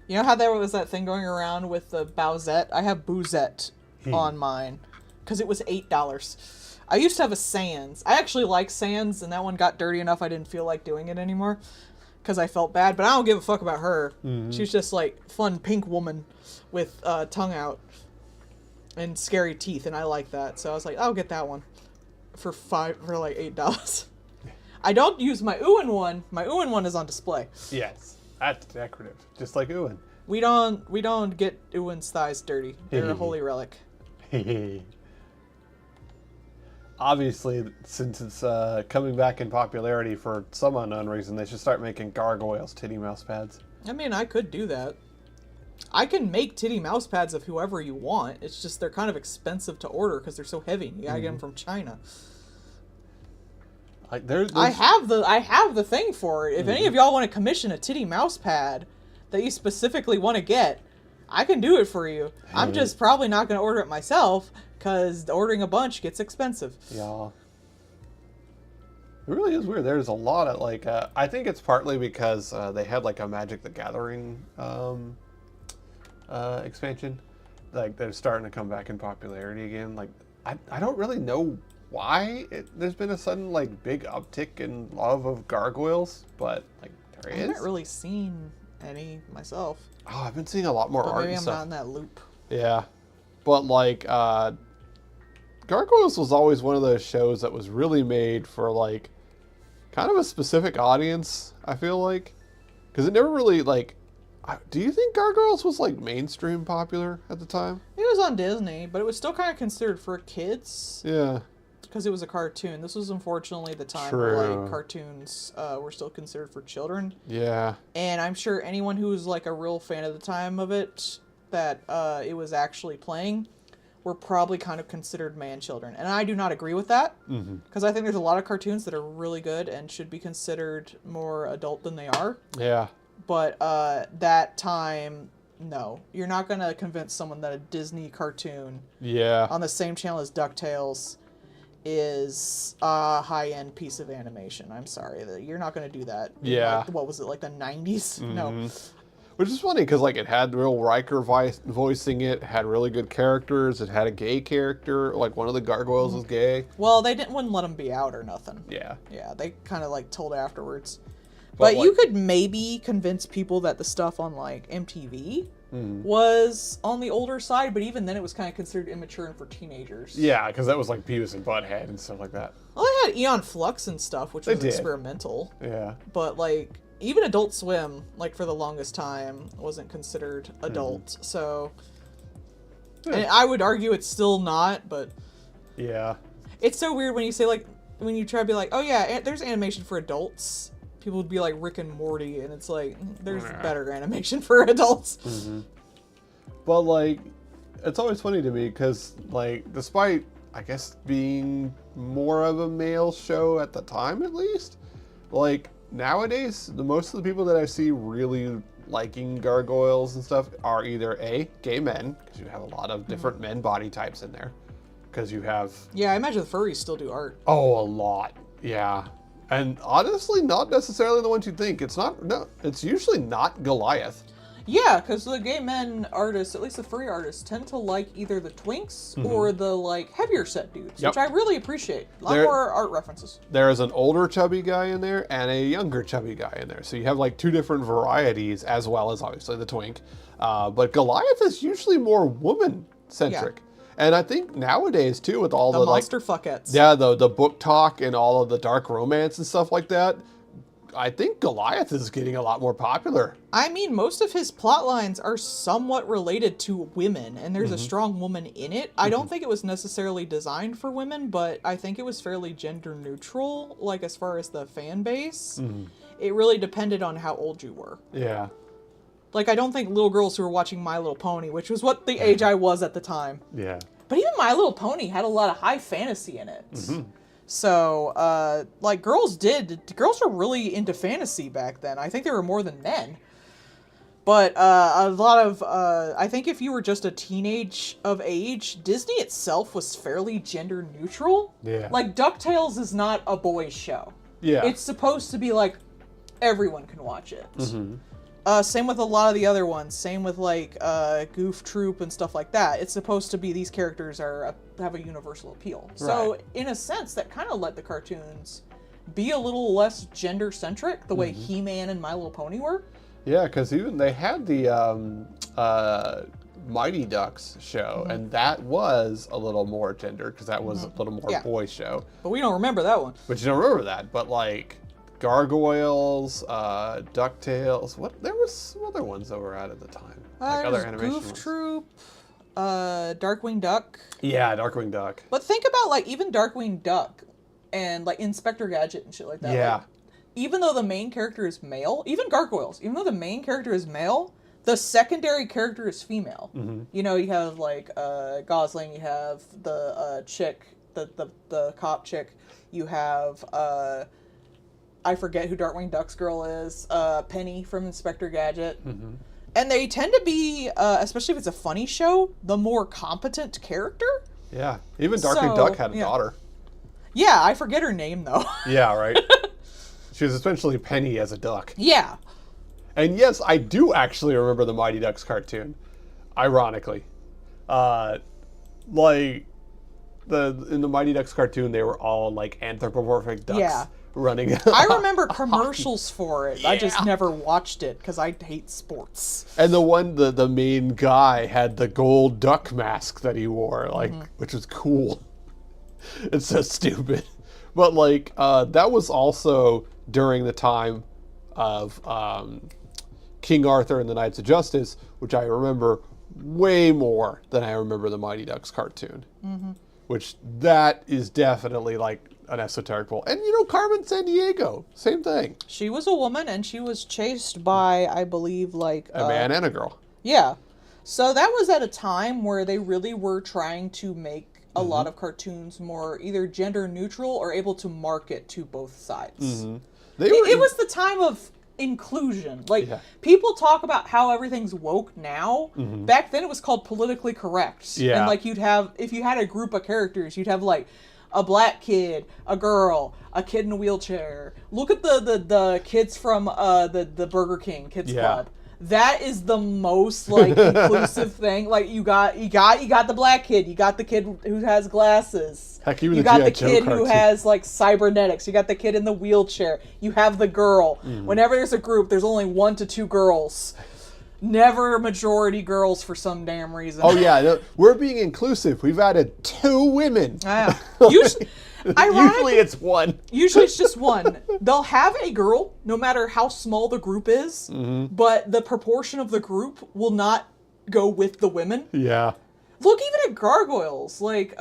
you know how there was that thing going around with the Bowsette? I have Boozette on mine. Because it was $8. I used to have a Sans. I actually like Sans, and that one got dirty enough I didn't feel like doing it anymore. Because I felt bad, but I don't give a fuck about her. Mm-hmm. She was just like fun pink woman with tongue out and scary teeth, and I like that. So I was like, I'll get that one for like $8. I don't use my Uin one. My Uin one is on display. Yes, that's decorative, just like Uin. We don't get Uin's thighs dirty. They're a holy relic. Obviously, since it's coming back in popularity for some unknown reason, they should start making gargoyles titty mouse pads. I mean, I could do that. I can make titty mouse pads of whoever you want. It's just they're kind of expensive to order because they're so heavy. You gotta get them from China. Like there's I have the thing for it. If any of y'all want to commission a titty mouse pad that you specifically want to get, I can do it for you. I'm just probably not going to order it myself because ordering a bunch gets expensive. Yeah. It really is weird. There's a lot of like I think it's partly because they had like a Magic the Gathering expansion. Like they're starting to come back in popularity again. Like I don't really know why there's been a sudden like big uptick in love of gargoyles, but like there I is. haven't really seen any myself. Oh, I've been seeing a lot more But art maybe and I'm stuff. not in that loop. Yeah, but like Gargoyles was always one of those shows that was really made for like kind of a specific audience. I feel like because it never really like. Do you think Gargoyles was like mainstream popular at the time? It was on Disney, but it was still kind of considered for kids Yeah. because it was a cartoon. This was unfortunately the time where True. like cartoons were still considered for children. Yeah. And I'm sure anyone who was like a real fan at the time of it, that it was actually playing, were probably kind of considered man-children. And I do not agree with that, because I think there's a lot of cartoons that are really good and should be considered more adult than they are. Yeah. But that time, no. You're not going to convince someone that a Disney cartoon Yeah. on the same channel as DuckTales is a high-end piece of animation. I'm sorry. You're not going to do that. in, Yeah. like, what was it, like the 90s? No. Which is funny because like it had Will Riker voicing it, had really good characters. It had a gay character, like one of the gargoyles was gay. Well, wouldn't let him be out or nothing. Yeah. Yeah, they kind of like told afterwards. But, But you like- could maybe convince people that the stuff on like MTV was on the older side, but even then it was kind of considered immature and for teenagers. Yeah, because that was like Beavis and Butthead and stuff like that. Well, they had Eon Flux and stuff, which They was did. experimental. Yeah. But like even Adult Swim, like for the longest time, wasn't considered adult. So, and I would argue it's still not, but Yeah. it's so weird when you say like when you try to be like, oh yeah, there's animation for adults, people would be like Rick and Morty, and it's like, there's better animation for adults. But, like, it's always funny to me because, like, despite, I guess, being more of a male show at the time, at least, like, nowadays, most of the people that I see really liking Gargoyles and stuff are either A, gay men, because you have a lot of different men body types in there, because you have... Yeah, I imagine the furries still do art. Oh, a lot. Yeah. And honestly, not necessarily the ones you think. It's usually not Goliath. Yeah, because the gay men artists, at least the furry artists, tend to like either the twinks or the, like, heavier set dudes, which I really appreciate. A lot more art references. There is an older chubby guy in there and a younger chubby guy in there. So you have, like, two different varieties, as well as, obviously, the twink. But Goliath is usually more woman-centric. Yeah. And I think nowadays, too, with all the monster fuckettes. Yeah, the book talk and all of the dark romance and stuff like that, I think Goliath is getting a lot more popular. I mean, most of his plot lines are somewhat related to women, and there's a strong woman in it. I don't think it was necessarily designed for women, but I think it was fairly gender neutral, like, as far as the fan base. It really depended on how old you were. Yeah. Like, I don't think little girls who were watching My Little Pony, which was what the age I was at the time. Yeah. But even My Little Pony had a lot of high fantasy in it. So, like, girls were really into fantasy back then. I think there were more than men. But a lot of, I think if you were just a teenage of age, Disney itself was fairly gender neutral. Yeah. Like, DuckTales is not a boys' show. Yeah. It's supposed to be like, everyone can watch it. Same with a lot of the other ones. Same with, like, Goof Troop and stuff like that. It's supposed to be these characters have a universal appeal. So, in a sense, that kind of let the cartoons be a little less gender-centric, the way He-Man and My Little Pony were. Yeah, because even they had the Mighty Ducks show, and that was a little more gender, because that was a little more boy show. But we don't remember that one. But you don't remember that. But, like... Gargoyles, DuckTales. There was some other ones that were out at the time. Like other animation Goof ones. Troop, Darkwing Duck. Yeah, Darkwing Duck. But think about, like, even Darkwing Duck and, like, Inspector Gadget and shit like that. Yeah. Like, even though the main character is male, even Gargoyles, even though the main character is male, the secondary character is female. You know, you have, like, Gosling, you have the chick, the cop chick, you have, I forget who Darkwing Duck's girl is. Penny from Inspector Gadget. And they tend to be, especially if it's a funny show, the more competent character. Yeah. Even Darkwing Duck had a daughter. Yeah, I forget her name, though. Yeah, right? She was essentially Penny as a duck. Yeah. And yes, I do actually remember the Mighty Ducks cartoon. Ironically. Like, in the Mighty Ducks cartoon, they were all, like, anthropomorphic ducks. Yeah. Running. I remember commercials for it. I just never watched it because I hate sports. And the main guy had the gold duck mask that he wore, like, which was cool. It's so stupid. But, like, that was also during the time of King Arthur and the Knights of Justice, which I remember way more than I remember the Mighty Ducks cartoon. Which that is definitely, like, an esoteric role. And, you know, Carmen Sandiego, same thing. She was a woman, and she was chased by, I believe, like... a man and a girl. Yeah. So that was at a time where they really were trying to make a lot of cartoons more either gender neutral or able to market to both sides. It was the time of inclusion. Like, people talk about how everything's woke now. Back then it was called politically correct. Yeah. And, like, you'd have... If you had a group of characters, you'd have, like... a black kid, a girl, a kid in a wheelchair. Look at the kids from the Burger King Kids Club. That is the most, like, inclusive thing. Like, you got the black kid, you got the kid who has glasses. Heck, even you the got the G.I. Joe kid cartoon. who has, like, cybernetics. You got the kid in the wheelchair. You have the girl. Whenever there's a group, there's only 1 to 2 girls. Never majority girls for some damn reason. Oh yeah, no, we're being inclusive. We've added 2 women. Yeah. Usually it's 1. Usually it's just 1. They'll have a girl, no matter how small the group is, but the proportion of the group will not go with the women. Yeah. Look even at Gargoyles. Like,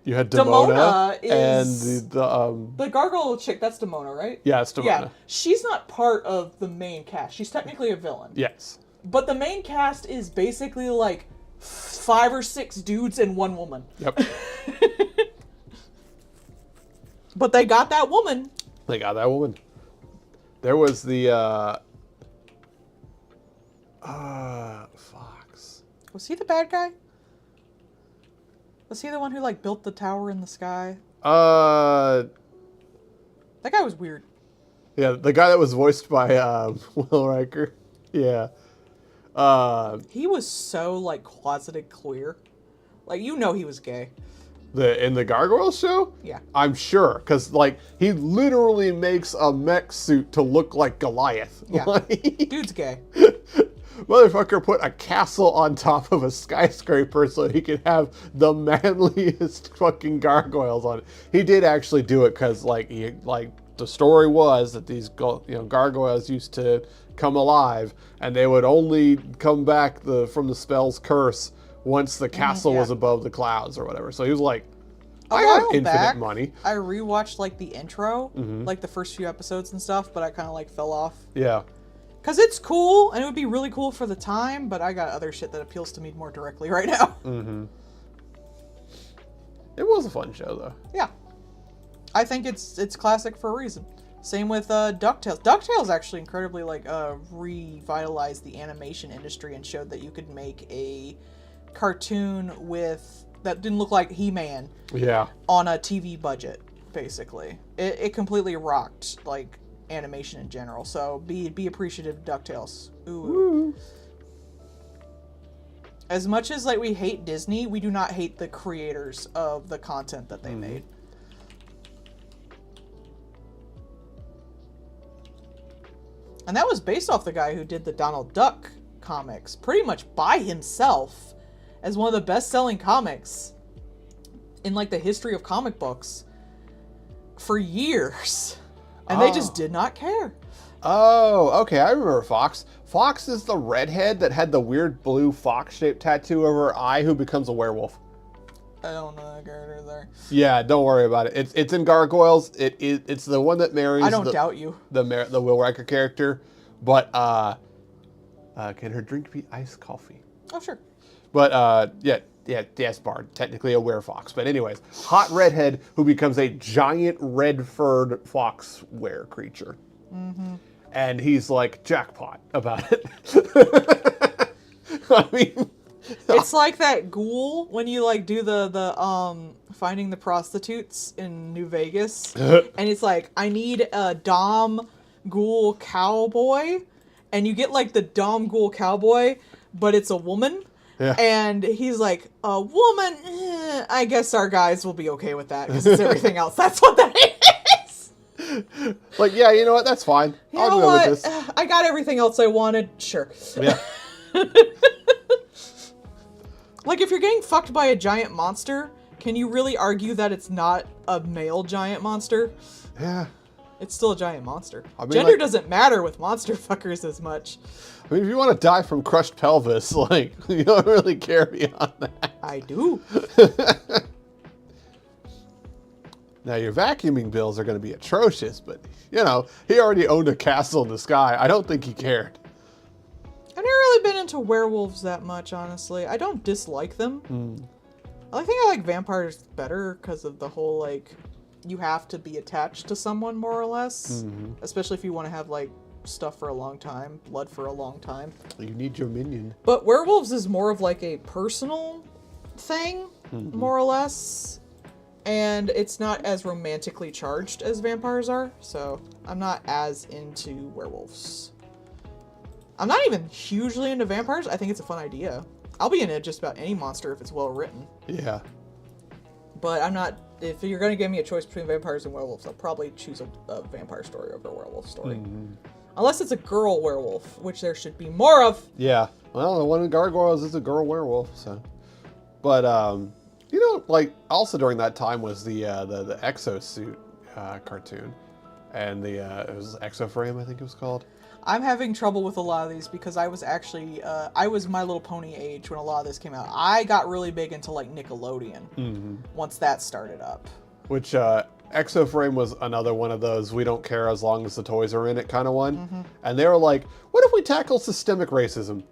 You had Demona, Demona is and the the gargoyle chick. That's Demona, right? yeah, it's Demona. Yeah, she's not part of the main cast. She's technically a villain. Yes. But the main cast is basically like 5 or 6 dudes and 1 woman. Yep. But they got that woman. They got that woman. There was the Fox. Was he the bad guy? Was he the one who like built the tower in the sky? That guy was weird. Yeah, the guy that was voiced by Will Riker. Yeah. He was so like closeted queer. Like you know he was gay. In the Gargoyle show? Yeah. I'm sure, because like he literally makes a mech suit to look like Goliath. Yeah. Like, Dude's gay. motherfucker put a castle on top of a skyscraper so he could have the manliest fucking gargoyles on it. He did actually do it because like the story was that these gargoyles used to come alive and they would only come back from the spell's curse once the castle was above the clouds or whatever. So he was like, I have infinite money. I rewatched like the intro, like the first few episodes and stuff, but I kind of like fell off. Yeah. Because it's cool, and it would be really cool for the time, but I got other shit that appeals to me more directly right now. Mm-hmm. It was a fun show, though. Yeah. I think it's classic for a reason. Same with DuckTales. DuckTales actually incredibly revitalized the animation industry and showed that you could make a cartoon that didn't look like He-Man. Yeah. On a TV budget, basically. It completely rocked, like, animation in general, so be appreciative of DuckTales. Ooh. Woo. As much as like we hate Disney, we do not hate the creators of the content that they made. And that was based off the guy who did the Donald Duck comics, pretty much by himself, as one of the best-selling comics in like the history of comic books for years. And they just did not care. Oh, okay. I remember Fox. Fox is the redhead that had the weird blue fox-shaped tattoo over her eye who becomes a werewolf. I don't know that character there. Yeah, don't worry about it. It's in Gargoyles. It's the one that marries. I don't doubt you. The Will Riker character, but can her drink be iced coffee? Oh sure. But yes, Bard, technically a werefox. But anyways, hot redhead who becomes a giant red-furred fox were creature. Mm-hmm. And he's like jackpot about it. I mean, it's like that ghoul when you like do the finding the prostitutes in New Vegas, and it's like I need a Dom ghoul cowboy, and you get like the Dom ghoul cowboy, but it's a woman. Yeah. And he's like, a woman, I guess our guys will be okay with that because it's everything else. That's what that is. Like, yeah, you know what? That's fine. I'll go with this. I got everything else I wanted. Sure. Yeah. Like, if you're getting fucked by a giant monster, can you really argue that it's not a male giant monster? Yeah. It's still a giant monster. I mean, Gender like, doesn't matter with monster fuckers as much. I mean, if you want to die from crushed pelvis, like, you don't really care beyond that. I do. Now, your vacuuming bills are going to be atrocious, but, you know, he already owned a castle in the sky. I don't think he cared. I've never really been into werewolves that much, honestly. I don't dislike them. I think I like vampires better because of the whole, like, you have to be attached to someone, more or less. Especially if you want to have, like, stuff for a long time, blood for a long time. You need your minion. But werewolves is more of, like, a personal thing, more or less. And it's not as romantically charged as vampires are, so I'm not as into werewolves. I'm not even hugely into vampires. I think it's a fun idea. I'll be into just about any monster if it's well written. Yeah. But I'm not... If you're going to give me a choice between vampires and werewolves, I'll probably choose a vampire story over a werewolf story. Unless it's a girl werewolf, which there should be more of. Yeah. Well, the one in Gargoyles is a girl werewolf, so... But, you know, like, also during that time was the Exosuit cartoon. and the it was Exoframe, I think it was called. I'm having trouble with a lot of these because I was actually I was My Little Pony age when a lot of this came out. I got really big into like Nickelodeon once that started up. Which Exoframe was another one of those we don't care as long as the toys are in it kind of one. And they were like, what if we tackle systemic racism?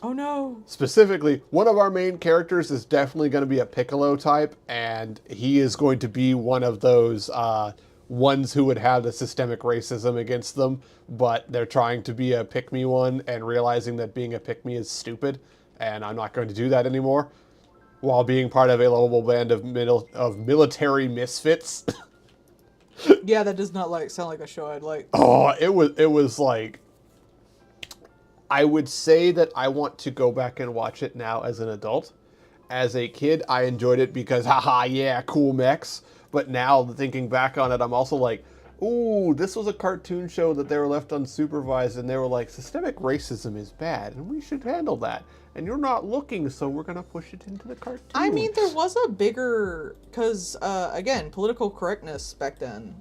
Oh no. Specifically, one of our main characters is definitely going to be a Piccolo type, and he is going to be one of those ones who would have the systemic racism against them, but they're trying to be a pick-me one and realizing that being a pick-me is stupid, and I'm not going to do that anymore, while being part of a lovable band of military misfits. Yeah, that does not sound like a show I'd like. Oh, it was like, I would say that I want to go back and watch it now as an adult. As a kid, I enjoyed it because, haha, yeah, cool mechs. But now, thinking back on it, I'm also like, ooh, this was a cartoon show that they were left unsupervised, and they were like, systemic racism is bad, and we should handle that. And you're not looking, so we're going to push it into the cartoon. I mean, there was a bigger, because, again, political correctness back then.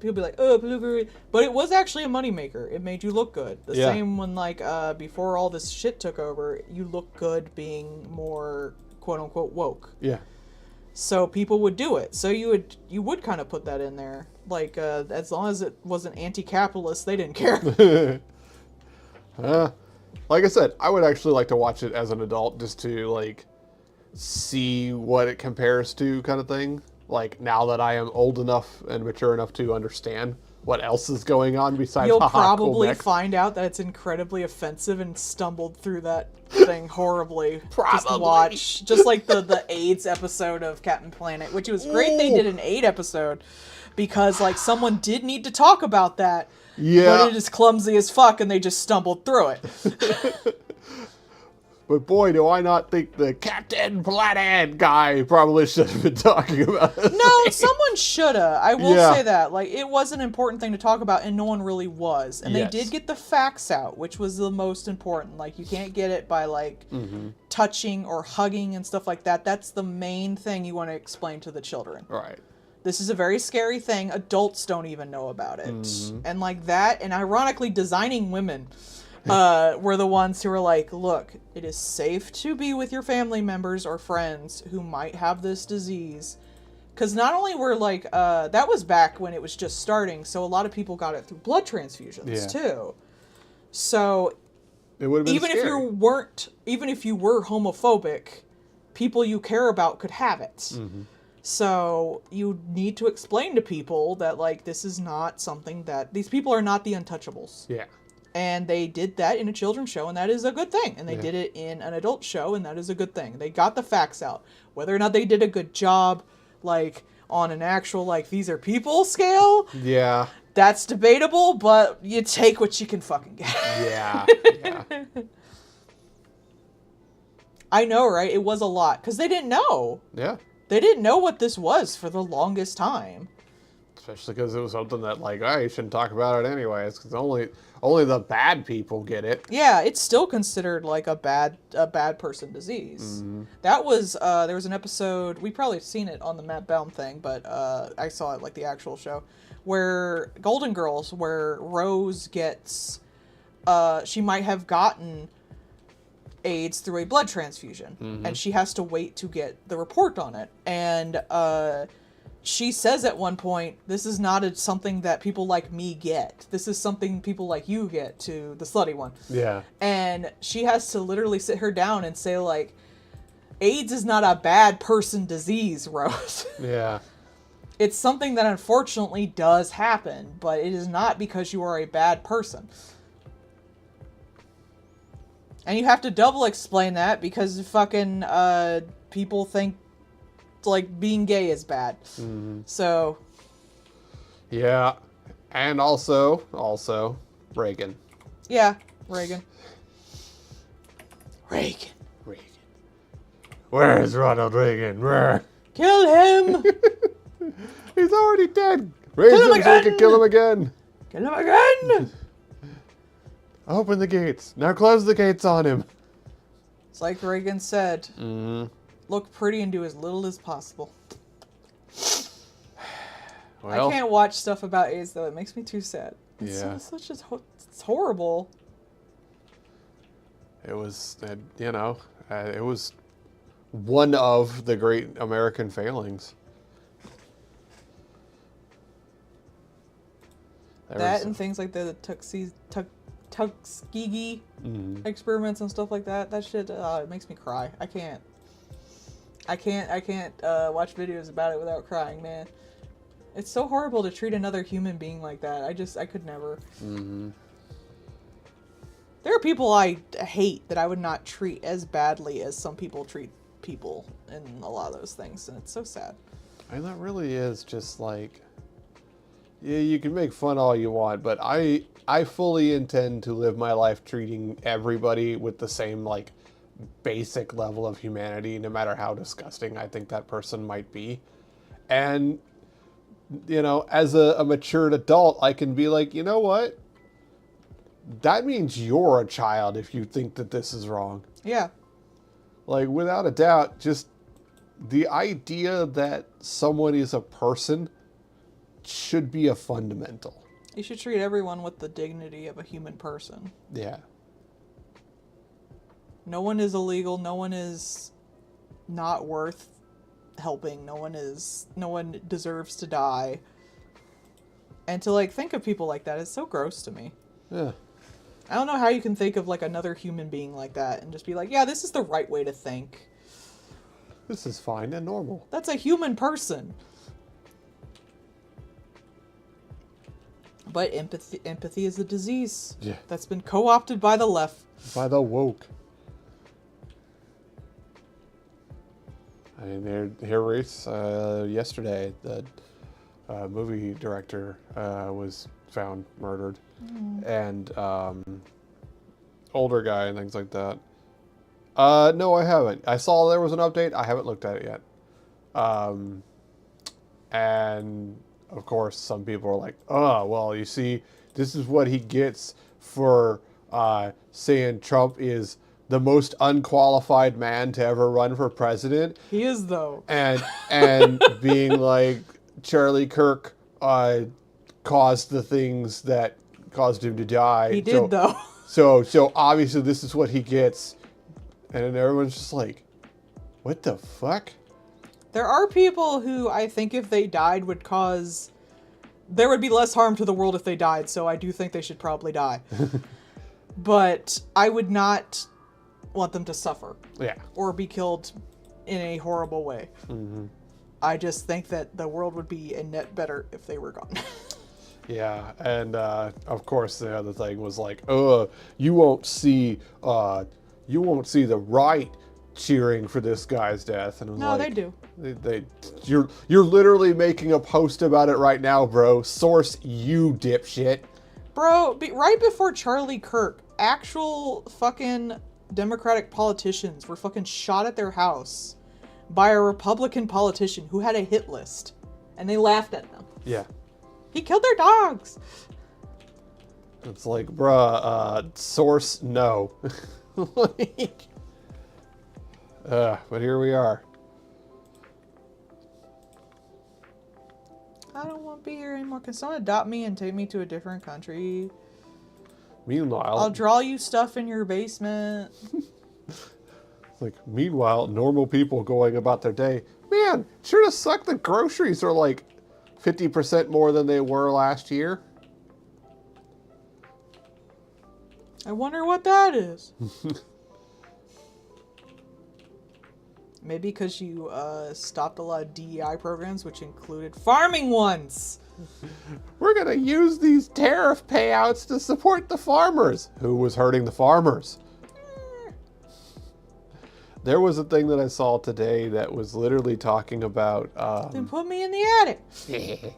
People be like, oh, political, but it was actually a moneymaker. It made you look good. The same when, like, before all this shit took over, you look good being more, quote-unquote, woke. Yeah. So people would do it. So you would kind of put that in there. Like, as long as it wasn't anti-capitalist, they didn't care. Like I said, I would actually like to watch it as an adult just to, like, see what it compares to kind of thing. Like, now that I am old enough and mature enough to understand what else is going on besides You'll haha, probably cool mech. find out that it's incredibly offensive and stumbled through that thing horribly. Just Probably. watch. Just like the AIDS episode of Captain Planet, which was great they did an AIDS episode because, like, someone did need to talk about that. Yeah. But it is clumsy as fuck and they just stumbled through it. But boy, do I not think the Captain Planet guy probably should have been talking about this. No, someone shoulda. I will Yeah. say that. Like, it was an important thing to talk about, and no one really was. And Yes. they did get the facts out, which was the most important. Like, you can't get it by, like, touching or hugging and stuff like that. That's the main thing you want to explain to the children. Right. This is a very scary thing. Adults don't even know about it. And, like, that, and ironically, designing women were the ones who were like, look, it is safe to be with your family members or friends who might have this disease. Because not only were, like, that was back when it was just starting, so a lot of people got it through blood transfusions, too. So, It would have been even scary. even if you were homophobic, people you care about could have it. So, you need to explain to people that, like, this is not something that... These people are not the untouchables. Yeah. And they did that in a children's show, and that is a good thing. And they did it in an adult show, and that is a good thing. They got the facts out. Whether or not they did a good job, like, on an actual, like, these are people scale, Yeah. that's debatable, but you take what you can fucking get. Yeah. Yeah. I know, right? It was a lot. Because they didn't know. Yeah. They didn't know what this was for the longest time. Especially because it was something that, like, oh, you shouldn't talk about it anyways, because only the bad people get it. Yeah, it's still considered like a bad person disease. That was there was an episode, we probably seen it on the Matt Baum thing, but I saw it like the actual show, where Golden Girls, where Rose gets she might have gotten AIDS through a blood transfusion, and she has to wait to get the report on it, and she says at one point, this is not something that people like me get. This is something people like you get, to the slutty one. Yeah. And she has to literally sit her down and say, like, AIDS is not a bad person disease, Rose. Yeah. It's something that unfortunately does happen, but it is not because you are a bad person. And you have to double explain that because fucking people think like being gay is bad. So Yeah. And also Reagan. yeah, Reagan. Where is Ronald Reagan? Where? Kill him! He's already dead. Raise Kill him him so we can again! kill him again. Kill him again! Open the gates. Now close the gates on him. It's like Reagan said. Look pretty and do as little as possible. Well, I can't watch stuff about AIDS though. It makes me too sad. Yeah. It's horrible. it was, it was one of the great American failings. That and things like the Tuskegee experiments and stuff like that. That shit, it makes me cry. I can't watch videos about it without crying, man. It's so horrible to treat another human being like that. I could never. Mm-hmm. There are people I hate that I would not treat as badly as some people treat people in a lot of those things, and it's so sad. And that really is just like, yeah, you can make fun all you want, but I fully intend to live my life treating everybody with the same, like, basic level of humanity, no matter how disgusting I think that person might be. And, as a matured adult, I can be like, you know what? That means you're a child if you think that this is wrong. Yeah. Like, without a doubt, just the idea that someone is a person should be a fundamental. You should treat everyone with the dignity of a human person. Yeah. No one is illegal. No one is not worth helping. No one deserves to die. And to, like, think of people like that is so gross to me. Yeah. I don't know how you can think of, like, another human being like that and just be like, yeah, this is the right way to think. This is fine and normal. That's a human person. But empathy is a disease. Yeah. That's been co-opted by the left. By the woke. I mean, here race yesterday, the movie director was found murdered, and older guy and things like that. No, I haven't. I saw there was an update. I haven't looked at it yet. And of course, some people are like, "Oh, well, you see, this is what he gets for saying Trump is the most unqualified man to ever run for president." He is, though. And being like Charlie Kirk caused the things that caused him to die. He did, though. So obviously this is what he gets, and then everyone's just like, "What the fuck?" There are people who I think if they died there would be less harm to the world if they died, so I do think they should probably die. But I would not want them to suffer. Yeah. Or be killed in a horrible way. Mm-hmm. I just think that the world would be a net better if they were gone. Yeah, and of course the other thing was like, you won't see the right cheering for this guy's death, and it was No, they do. You're literally making a post about it right now, bro. Source, you dipshit. Bro, right before Charlie Kirk, actual fucking Democratic politicians were fucking shot at their house by a Republican politician who had a hit list, and they laughed at them. Yeah. He killed their dogs. It's like, bruh, source, no. Like, but here we are. I don't want to be here anymore. Can someone adopt me and take me to a different country? Meanwhile, I'll draw you stuff in your basement. meanwhile, normal people going about their day. Man, sure to suck the groceries are like 50% more than they were last year. I wonder what that is. Maybe because you stopped a lot of DEI programs, which included farming ones. We're going to use these tariff payouts to support the farmers. Who was hurting the farmers? There was a thing that I saw today that was literally talking about... Then put me in the attic.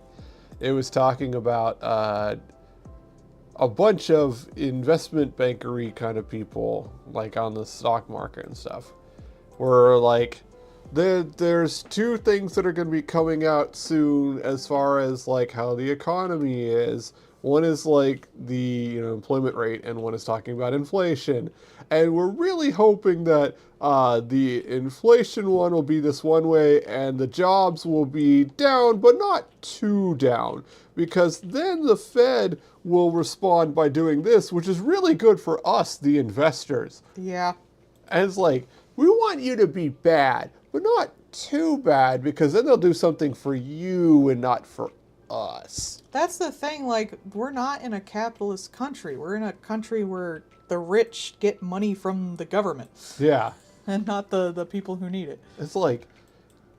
It was talking about a bunch of investment bankery kind of people, like on the stock market and stuff, were like, There's two things that are going to be coming out soon as far as like how the economy is. One is like the employment rate, and one is talking about inflation. And we're really hoping that the inflation one will be this one way, and the jobs will be down, but not too down, because then the Fed will respond by doing this, which is really good for us, the investors. Yeah. And it's like, we want you to be bad, but not too bad, because then they'll do something for you and not for us. That's the thing, like, we're not in a capitalist country. We're in a country where the rich get money from the government Yeah. and not the people who need it. It's like,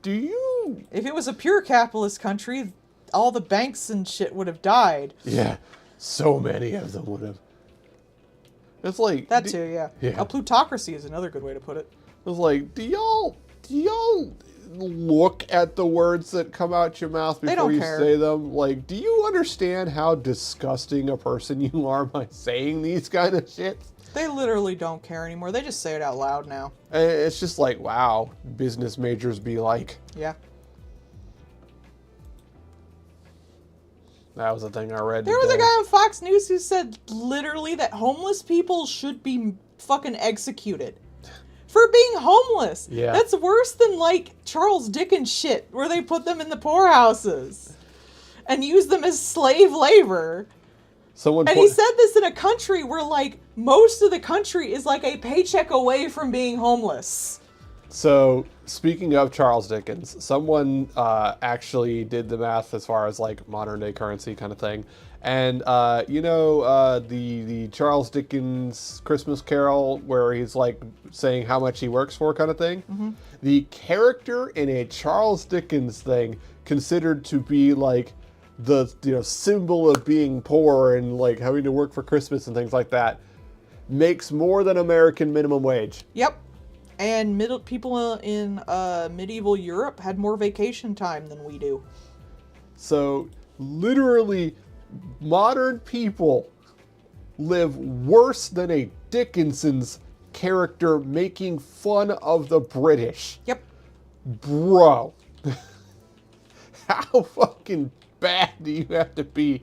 do you... If it was a pure capitalist country, all the banks and shit would have died. Yeah, so many of them would have. It's like... That too, yeah. Yeah. A plutocracy is another good way to put it. It's like, do y'all look at the words that come out your mouth They before don't you care. say them? Like, do you understand how disgusting a person you are by saying these kind of shit? They literally don't care anymore. They just say it out loud now. And it's just like, wow, business majors be like. Yeah. That was the thing I read There was a today. guy on Fox News who said literally that homeless people should be fucking executed for being homeless. Yeah. That's worse than like Charles Dickens shit where they put them in the poorhouses and use them as slave labor. Someone And he said this in a country where like most of the country is like a paycheck away from being homeless. So, speaking of Charles Dickens, someone actually did the math as far as like modern day currency kind of thing. And the Charles Dickens Christmas Carol where he's like saying how much he works for kind of thing. Mm-hmm. The character in a Charles Dickens thing considered to be like the symbol of being poor and like having to work for Christmas and things like that makes more than American minimum wage. Yep. And people in medieval Europe had more vacation time than we do. So, literally, modern people live worse than a Dickinson's character making fun of the British. Yep. Bro. How fucking bad do you have to be?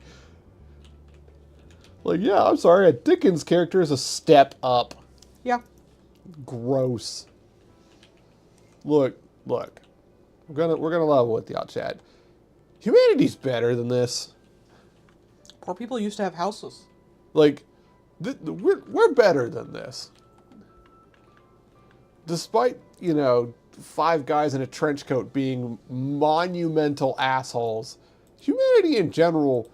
Like, yeah, I'm sorry, a Dickens character is a step up. Yeah. Gross. Look. We're gonna level with y'all, Chad. Humanity's better than this. Poor people used to have houses. Like, we're better than this. Despite, 5 guys in a trench coat being monumental assholes, humanity in general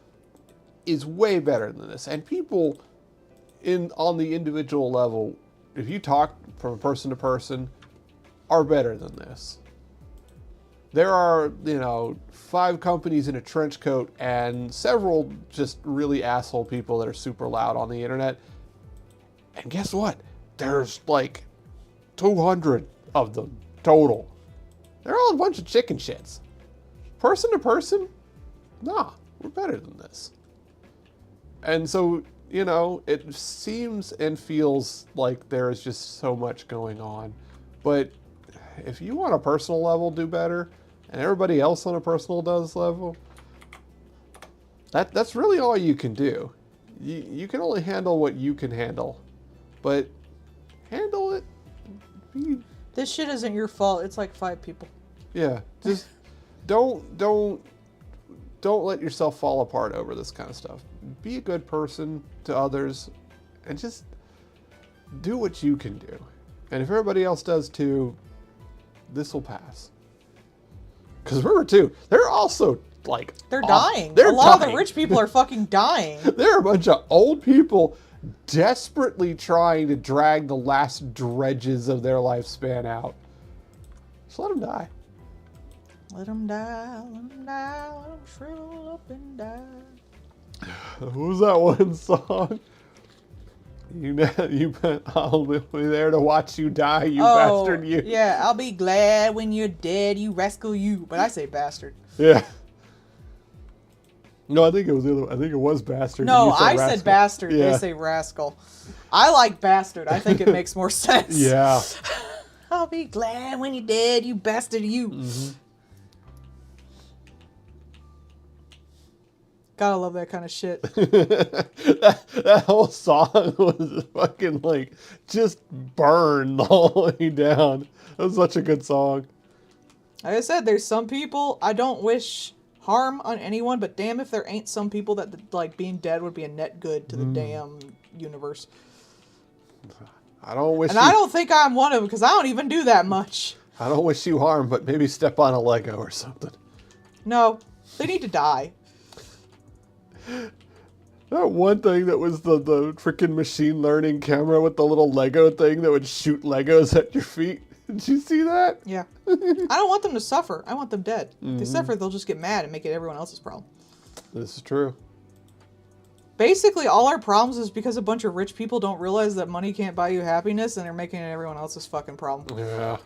is way better than this. And people on the individual level, if you talk from person to person, are better than this. There are, 5 companies in a trench coat and several just really asshole people that are super loud on the internet. And guess what? There's like 200 of them total. They're all a bunch of chicken shits. Person to person, nah, we're better than this. And so, it seems and feels like there is just so much going on. But if you on a personal level do better, and everybody else on a personal level, that's really all you can do. You can only handle what you can handle. But handle it. This shit isn't your fault. It's like 5 people. Yeah, just don't let yourself fall apart over this kind of stuff. Be a good person to others and just do what you can do. And if everybody else does too, this will pass. Because remember too, they're also like... They're dying. They're a lot of dying. the rich people are fucking dying. There are a bunch of old people desperately trying to drag the last dredges of their lifespan out. Just let them die. Let them die, let them die, let them shrivel up and die. What was that one song? I'll be there to watch you die, you bastard, you. Yeah, I'll be glad when you're dead, you rascal, you. But I say bastard. Yeah. No, I think it was the other. I think it was bastard. No, You I rascal. said bastard. Yeah. They say rascal. I like bastard. I think it makes more sense. Yeah. I'll be glad when you're dead, you bastard, you. Mm-hmm. Gotta love that kind of shit. that whole song was fucking like just burned the whole way down. It was such a good song. Like I said, there's some people, I don't wish harm on anyone, but damn if there ain't some people that like being dead would be a net good to the damn universe. I don't wish. And I don't think I'm one of them because I don't even do that much. I don't wish you harm, but maybe step on a Lego or something. No, they need to die. That one thing that was the freaking machine learning camera with the little Lego thing that would shoot Legos at your feet. Did you see that? Yeah. I don't want them to suffer. I want them dead. If they suffer, they'll just get mad and make it everyone else's problem. This is true. Basically, all our problems is because a bunch of rich people don't realize that money can't buy you happiness and they're making it everyone else's fucking problem. Yeah.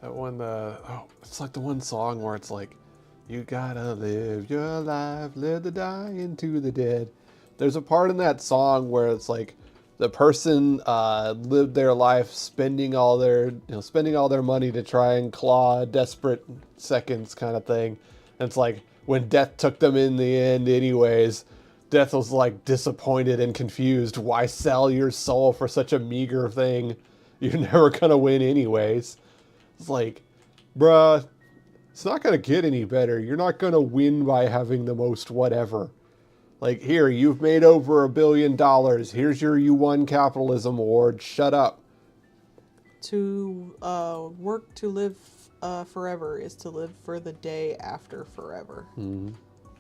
That one, it's like the one song where it's like, you gotta live your life, live the dying to the dead. There's a part in that song where it's like the person lived their life spending all their money to try and claw desperate seconds kind of thing. And it's like when death took them in the end anyways, death was like disappointed and confused. Why sell your soul for such a meager thing? You're never gonna win anyways. It's like, bruh, it's not gonna get any better. You're not gonna win by having the most whatever. Like, here, you've made over $1 billion. Here's your You Won Capitalism Award. Shut up. To work to live forever is to live for the day after forever. Mm-hmm.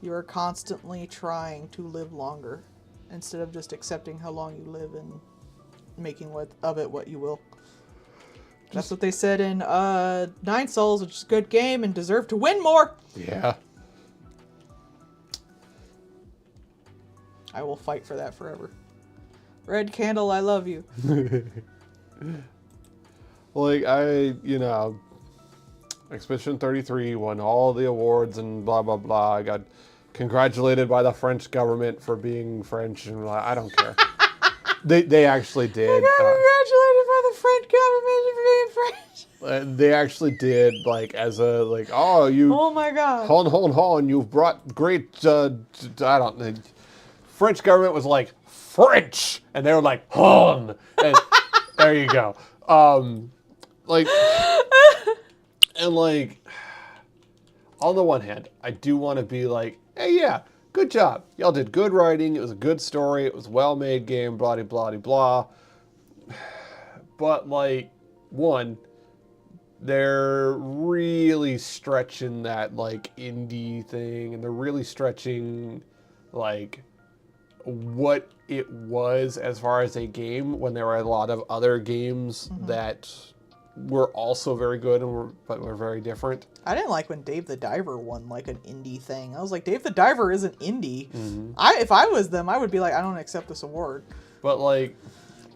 You are constantly trying to live longer instead of just accepting how long you live and making of it what you will. That's what they said in Nine Souls, which is a good game and deserve to win more. Yeah. I will fight for that forever. Red Candle, I love you. Like, Expedition 33 won all the awards and blah, blah, blah. I got congratulated by the French government for being French, and I don't care. They actually did. I got congratulated by the French government for being French. They actually did, like, as a, like, oh, you... Oh my god. Hon, you've brought great, I don't know. French government was like, French! And they were like, Hon! And there you go. Like, and like, on the one hand, I do want to be like, hey, yeah, good job. Y'all did good writing. It was a good story. It was a well-made game, blah, blah, blah. But, like, one, they're really stretching that, like, indie thing, and they're really stretching, like, what it was as far as a game when there were a lot of other games that were also very good but were very different. I didn't like when Dave the Diver won like an indie thing. I was like, Dave the Diver isn't indie. Mm-hmm. If I was them, I would be like, I don't accept this award. But like,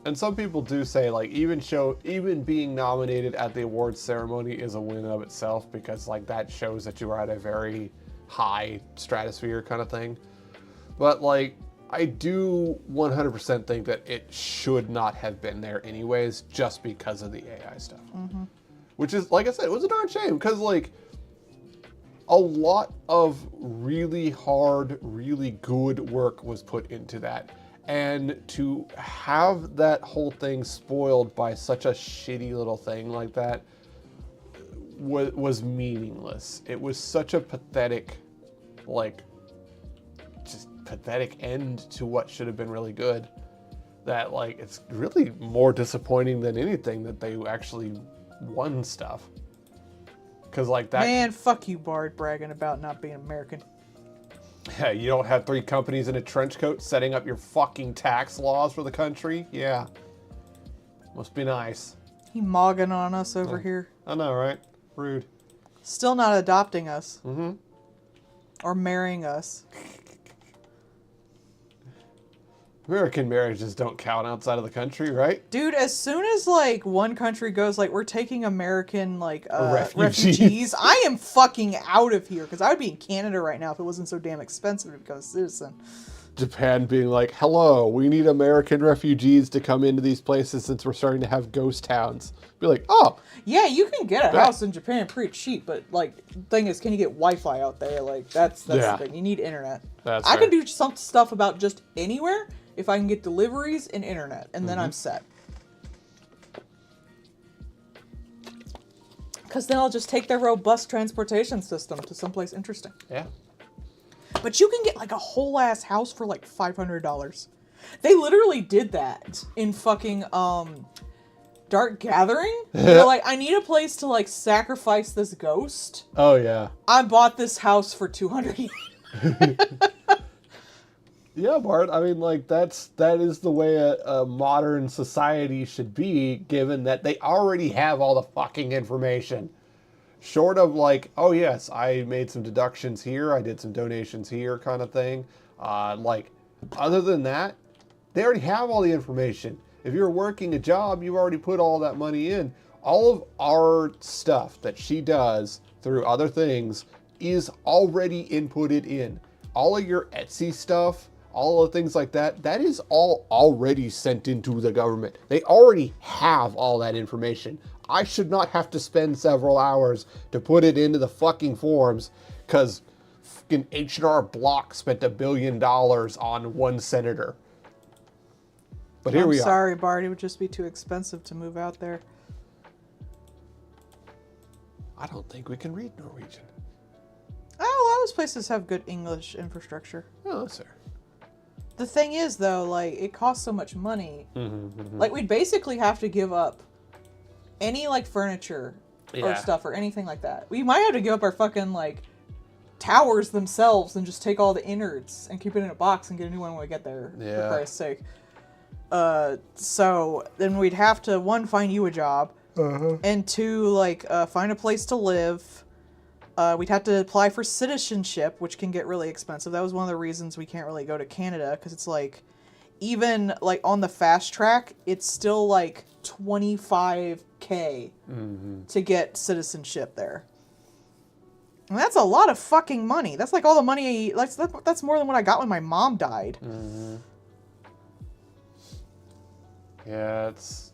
and some people do say like even being nominated at the awards ceremony is a win of itself, because like that shows that you are at a very high stratosphere kind of thing. But like, I do 100% think that it should not have been there anyways, just because of the AI stuff. Mm-hmm. Which is, like I said, it was a darn shame, because like a lot of really hard, really good work was put into that. And to have that whole thing spoiled by such a shitty little thing like that was meaningless. It was such a pathetic, like, just pathetic end to what should have been really good, that like it's really more disappointing than anything that they actually won stuff. Because like that, man, fuck you, Bard, bragging about not being American. Yeah, you don't have 3 companies in a trench coat setting up your fucking tax laws for the country. Yeah, must be nice. He mogging on us over here. I know, right? Rude. Still not adopting us. Mm-hmm. Or marrying us. American marriages don't count outside of the country, right? Dude, as soon as like one country goes like, we're taking American like refugees, I am fucking out of here, because I would be in Canada right now if it wasn't so damn expensive to become a citizen. Japan being like, hello, we need American refugees to come into these places since we're starting to have ghost towns. Be like, oh. Yeah, you can get a house in Japan pretty cheap, but like the thing is, can you get Wi-Fi out there? Like that's the thing. You need internet. That's I fair. can do some stuff about just anywhere if I can get deliveries and internet, and then I'm set. Because then I'll just take their robust transportation system to someplace interesting. Yeah. But you can get like a whole ass house for like $500. They literally did that in fucking Dark Gathering. They're like, I need a place to like sacrifice this ghost. Oh, yeah. I bought this house for 200 yen. Yeah, Bart. I mean, like, that is the way a modern society should be, given that they already have all the fucking information. Short of, like, oh, yes, I made some deductions here, I did some donations here kind of thing. Like, other than that, they already have all the information. If you're working a job, you've already put all that money in. All of our stuff that she does through other things is already inputted in. All of your Etsy stuff, all of things like that, that is all already sent into the government. They already have all that information. I should not have to spend several hours to put it into the fucking forms because fucking H&R Block spent $1 billion on one senator. But here we are. I'm sorry, Bart. It would just be too expensive to move out there. I don't think we can read Norwegian. Oh, a lot of those places have good English infrastructure. Oh, that's fair. The thing is, though, like, it costs so much money. Like, we'd basically have to give up any, like, furniture or stuff or anything like that. We might have to give up our fucking, like, towers themselves and just take all the innards and keep it in a box and get a new one when we get there, for Christ's sake. So then we'd have to, one, find you a job, and two, like, find a place to live. We'd have to apply for citizenship, which can get really expensive. That was one of the reasons we can't really go to Canada, because it's like, even like on the fast track, it's still like $25,000 to get citizenship there. And that's a lot of fucking money. That's like all the money. That's more than what I got when my mom died. Yeah, it's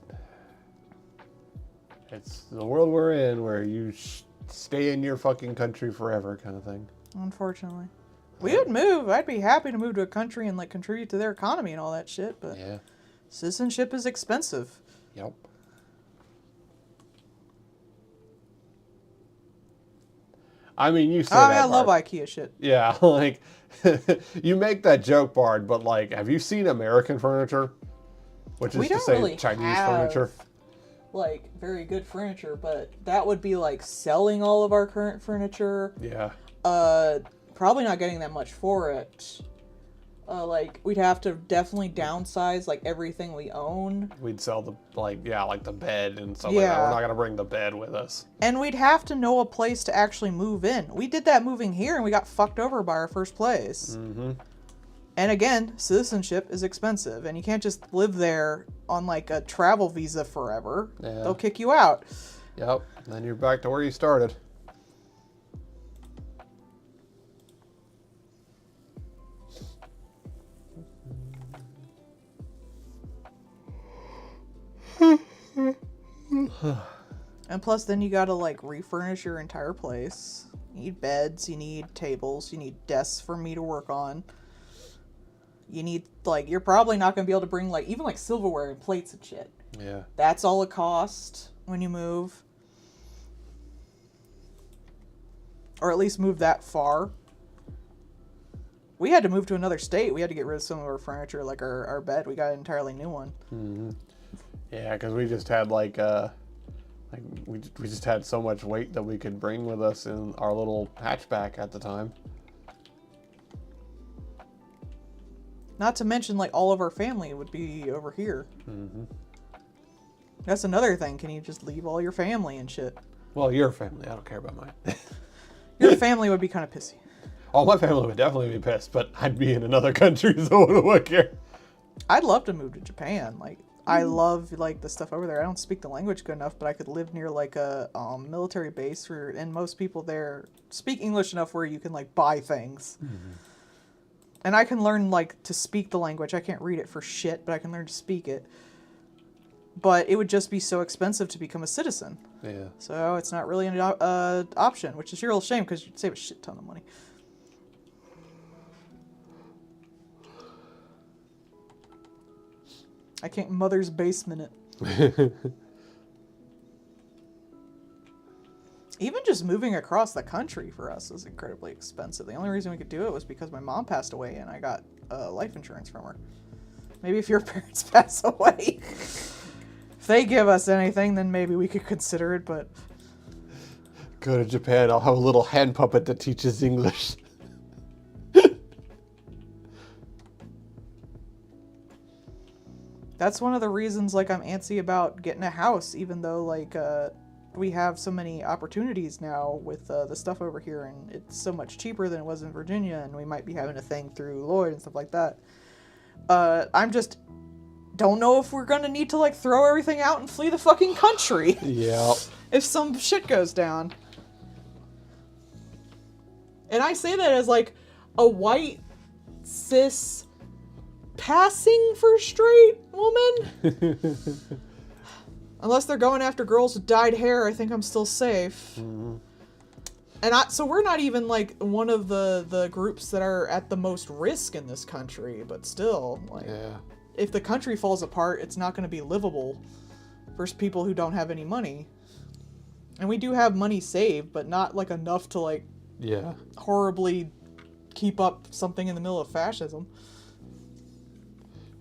the world we're in, where you stay in your fucking country forever, kind of thing. Unfortunately, we would move. I'd be happy to move to a country and like contribute to their economy and all that shit. But citizenship is expensive. Yep. I mean, you say that. I love IKEA shit. Yeah, like you make that joke, Bard, but like, have you seen American furniture? Which is to say, really Chinese furniture. Like very good furniture, but that would be like selling all of our current furniture. Yeah. Probably not getting that much for it. Like we'd have to definitely downsize like everything we own. We'd sell the the bed and stuff like that. We're not gonna bring the bed with us. And we'd have to know a place to actually move in. We did that moving here and we got fucked over by our first place. And again, citizenship is expensive, and you can't just live there on like a travel visa forever. Yeah. They'll kick you out. Yep. And then you're back to where you started. And plus, then you gotta like refurnish your entire place. You need beds, you need tables, you need desks for me to work on. You need, like, you're probably not going to be able to bring, like, even, like, silverware and plates and shit. Yeah. That's all a cost when you move. Or at least move that far. We had to move to another state. We had to get rid of some of our furniture, like our bed. We got an entirely new one. Yeah, because we just had, we just had so much weight that we could bring with us in our little hatchback at the time. Not to mention, like, all of our family would be over here. That's another thing. Can you just leave all your family and shit? Well, your family. I don't care about mine. Your family would be kind of pissy. Oh, my family would definitely be pissed, but I'd be in another country, so what do I care? I'd love to move to Japan. Like, I love, like, the stuff over there. I don't speak the language good enough, but I could live near, like, a military base, and most people there speak English enough where you can, like, buy things. And I can learn, like, to speak the language. I can't read it for shit, but I can learn to speak it. But it would just be so expensive to become a citizen. Yeah. So it's not really an option, which is a real shame because you'd save a shit ton of money. I can't mother's basement it. Even just moving across the country for us is incredibly expensive. The only reason we could do it was because my mom passed away and I got life insurance from her. Maybe if your parents pass away, if they give us anything, then maybe we could consider it, but... Go to Japan, I'll have a little hand puppet that teaches English. That's one of the reasons, like, I'm antsy about getting a house, even though, like, we have so many opportunities now with the stuff over here, and it's so much cheaper than it was in Virginia, and we might be having a thing through Lloyd and stuff like that. I'm just don't know if we're gonna need to, like, throw everything out and flee the fucking country. Yeah. If some shit goes down. And I say that as, like, a white, cis, passing for straight woman. Unless they're going after girls with dyed hair, I think I'm still safe. Mm-hmm. And so we're not even, like, one of the groups that are at the most risk in this country, but still, like, yeah. If the country falls apart, it's not going to be livable for people who don't have any money. And we do have money saved, but not, like, enough to, like, yeah, horribly keep up something in the middle of fascism.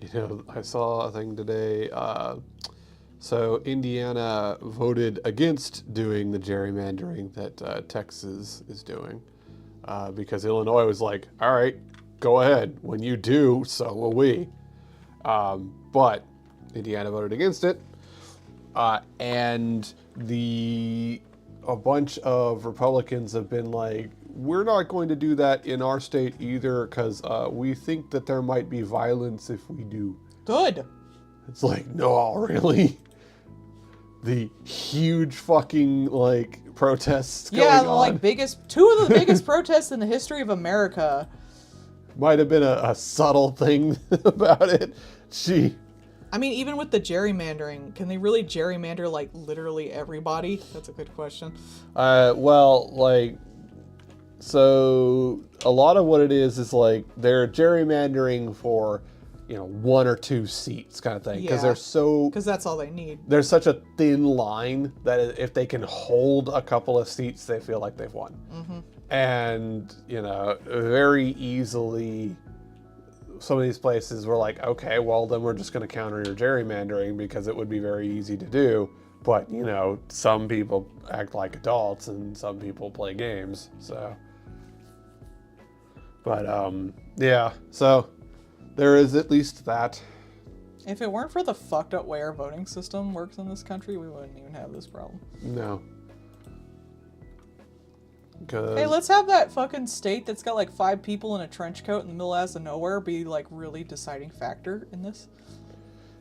You know, I saw a thing today. So Indiana voted against doing the gerrymandering that Texas is doing because Illinois was like, all right, go ahead. When you do, so will we. But Indiana voted against it. And a bunch of Republicans have been like, we're not going to do that in our state either because we think that there might be violence if we do. Good. It's like, no, really? The huge fucking, like, protests going on. Yeah, like, two of the biggest protests in the history of America. Might have been a subtle thing about it. I mean, even with the gerrymandering, can they really gerrymander, like, literally everybody? That's a good question. Well, like, so a lot of what it is like they're gerrymandering for, you know, 1 or 2 seats kind of thing. Because Because that's all they need. There's such a thin line that if they can hold a couple of seats, they feel like they've won. Mm-hmm. And, you know, very easily, some of these places were like, okay, well, then we're just going to counter your gerrymandering because it would be very easy to do. But, you know, some people act like adults and some people play games, so. But, yeah, so there is at least that. If it weren't for the fucked up way our voting system works in this country, we wouldn't even have this problem. No. Hey, let's have that fucking state that's got like 5 people in a trench coat in the middle of nowhere be like really deciding factor in this.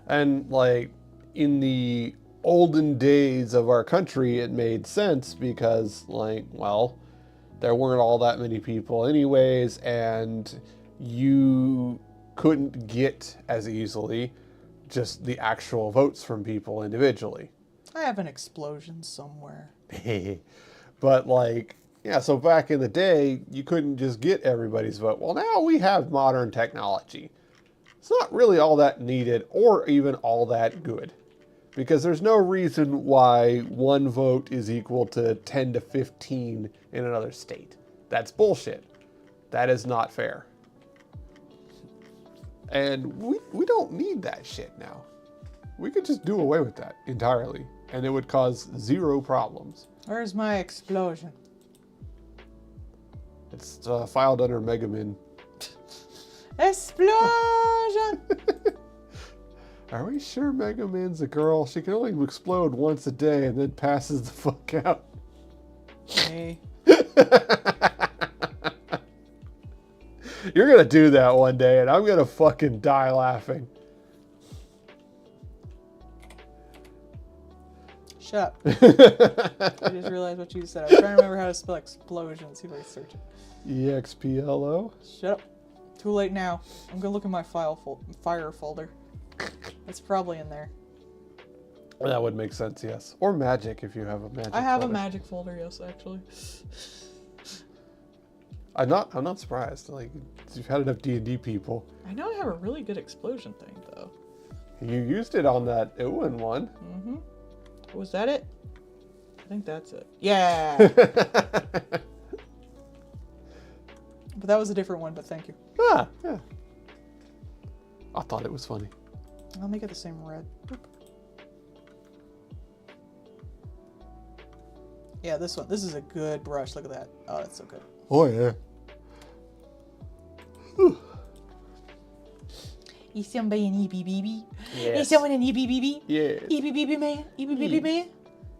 And like in the olden days of our country, it made sense because like, well, there weren't all that many people anyways, and you couldn't get as easily just the actual votes from people individually. I have an explosion somewhere. But like, yeah, so back in the day, you couldn't just get everybody's vote. Well, now we have modern technology. It's not really all that needed or even all that good. Because there's no reason why 1 vote is equal to 10 to 15 in another state. That's bullshit. That is not fair. And we don't need that shit now. We could just do away with that entirely, and it would cause 0 problems. Where's my explosion? It's filed under Megamin. Explosion! Are we sure Mega Man's a girl? She can only explode once a day and then passes the fuck out. Hey. You're gonna do that one day and I'm gonna fucking die laughing. Shut up. I just realized what you said. I was trying to remember how to spell explosion. See if I can search it. EXPLO? Shut up. Too late now. I'm gonna look in my fire folder. It's probably in there. That would make sense, yes. Or magic if you have a magic. I have folder. a magic folder, yes, actually. I'm not surprised. Like, you've had enough D&D people. I know I have a really good explosion thing, though. You used it on that Owen one. Mm-hmm. Was that it? I think that's it. Yeah! But that was a different one, but thank you. Ah, yeah. I thought it was funny. I'll make it the same red. Boop. Yeah, this one. This is a good brush. Look at that. Oh, that's so good. Oh, yeah. Is somebody an EBBB? Yes. Is someone an EBBB? Yeah. EBBB man? EBBB man?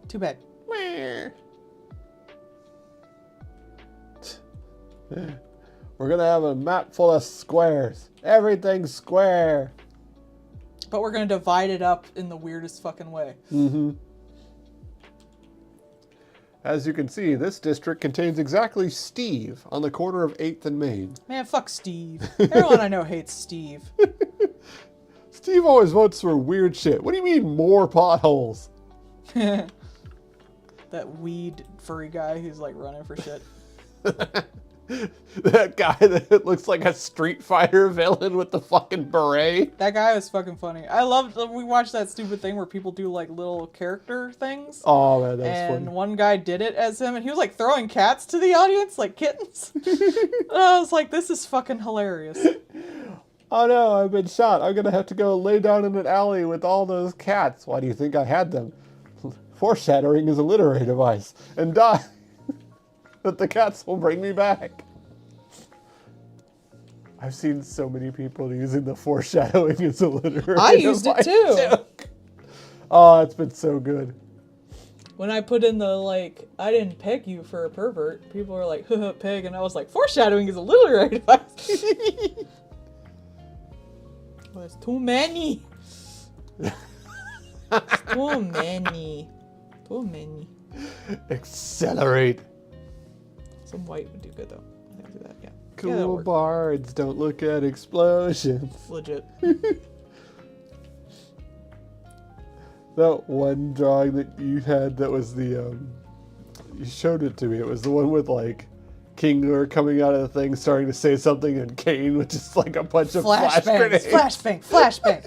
Too bad. We're gonna have a map full of squares. Everything's square. But we're gonna divide it up in the weirdest fucking way. Mm-hmm. As you can see, this district contains exactly Steve on the corner of 8th and Main. Man, fuck Steve. Everyone I know hates Steve. Steve always votes for weird shit. What do you mean more potholes? That weed furry guy who's like running for shit. That guy that looks like a Street Fighter villain with the fucking beret. That guy was fucking funny. I loved, we watched that stupid thing where people do like little character things. Oh man, that's And funny. one guy did it as him and he was like throwing cats to the audience like kittens. And I was like, this is fucking hilarious. Oh no, I've been shot. I'm gonna have to go lay down in an alley with all those cats. Why do you think I had them? Foreshadowing is a literary device. And die. But the cats will bring me back. I've seen so many people using the foreshadowing as a literary I used it device too. joke. Oh, it's been so good. When I put in the like, I didn't peg you for a pervert, people were like, haha, peg, and I was like, foreshadowing is a literary device. Well, it's too many. It's too many. Too many. Accelerate. Some white would do good though. I think do that, yeah. Yeah, Cool that'll work. bards don't look at explosions. Legit. That one drawing that you had that was the, you showed it to me. It was the one with like King Lear coming out of the thing starting to say something and Kane with just like a bunch of flash grenades. Flashbang, flashbang.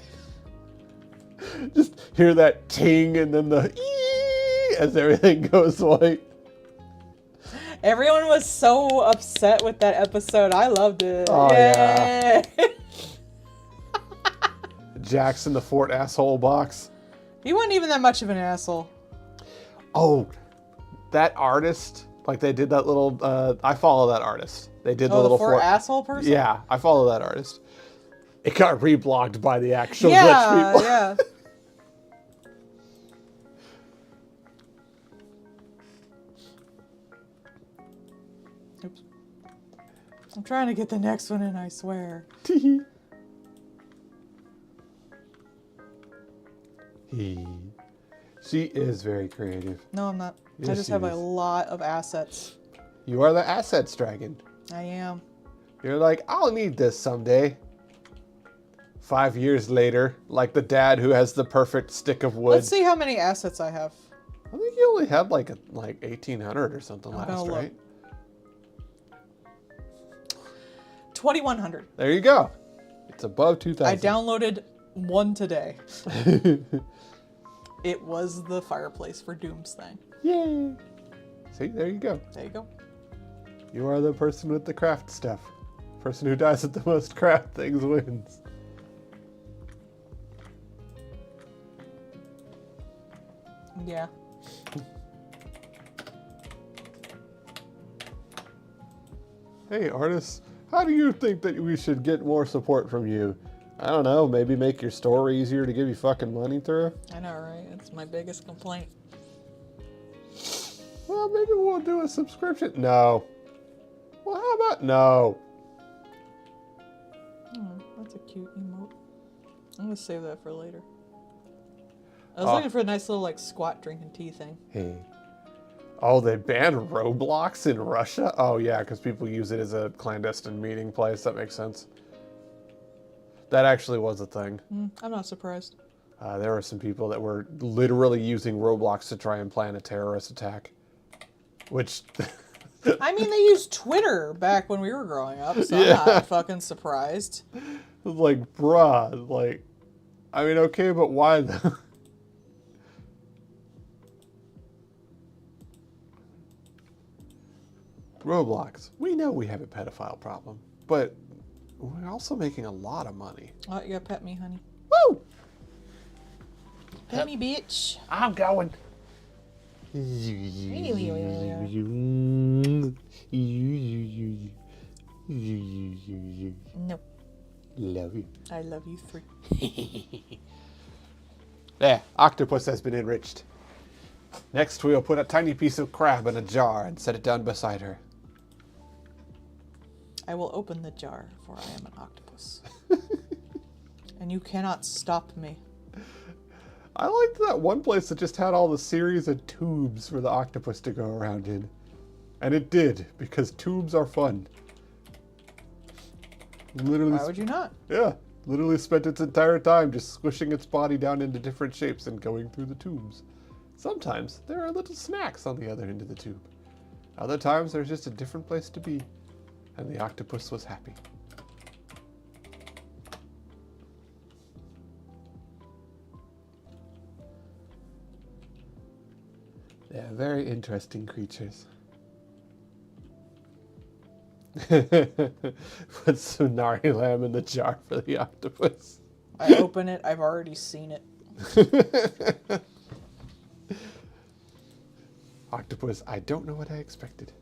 Just hear that ting and then the ee as everything goes white. Everyone was so upset with that episode. I loved it. Oh, Yay! Jackson the Fort asshole box. He wasn't even that much of an asshole. Oh, that artist, like they did that little, I follow that artist. They did the Oh, little the fort asshole person? Yeah, I follow that artist. It got reblocked by the actual rich people. Yeah. Oops. I'm trying to get the next one in, I swear. She is very creative. No, I'm not. I Yes, just she have a is. lot of assets. You are the assets dragon. I am. You're like, I'll need this someday. 5 years later, like the dad who has the perfect stick of wood. Let's see how many assets I have. I think you only had like 1,800 or something I'm last, gonna look. right? 2,100. There you go. It's above I 2,000. downloaded one today. It was the fireplace for Doom's thing. Yay! See, there you go. There you go. You are the person with the craft stuff. Person who dies at the most craft things wins. Yeah. Hey, artists, how do you think that we should get more support from you? I don't know, maybe make your store easier to give you fucking money through? I know, right? It's my biggest complaint. Well, maybe we'll do a subscription. No. Well, how about no? Oh, that's a cute emote. I'm gonna save that for later. I was Oh. looking for a nice little like squat drinking tea thing. Hey. Oh, they banned Roblox in Russia? Oh, yeah, because people use it as a clandestine meeting place. That makes sense. That actually was a thing. I'm not surprised. There were some people that were literally using Roblox to try and plan a terrorist attack. Which... I mean, they used Twitter back when we were growing up, so Yeah. I'm not fucking surprised. like, bruh, like... I mean, okay, but why though? Roblox. We know we have a pedophile problem, but we're also making a lot of money. Oh, you gotta pet me, honey. Woo! Pet me, bitch. I'm going. No, Love you. I love you 3. There, octopus has been enriched. Next, we'll put a tiny piece of crab in a jar and set it down beside her. I will open the jar, for I am an octopus. And you cannot stop me. I liked that one place that just had all the series of tubes for the octopus to go around in. And it did, because tubes are fun. Literally, Why would you not? yeah, literally spent its entire time just squishing its body down into different shapes and going through the tubes. Sometimes there are little snacks on the other end of the tube. Other times there's just a different place to be. And the octopus was happy. They are very interesting creatures. Put some nari lamb in the jar for the octopus. I open it, I've already seen it. Octopus, I don't know what I expected.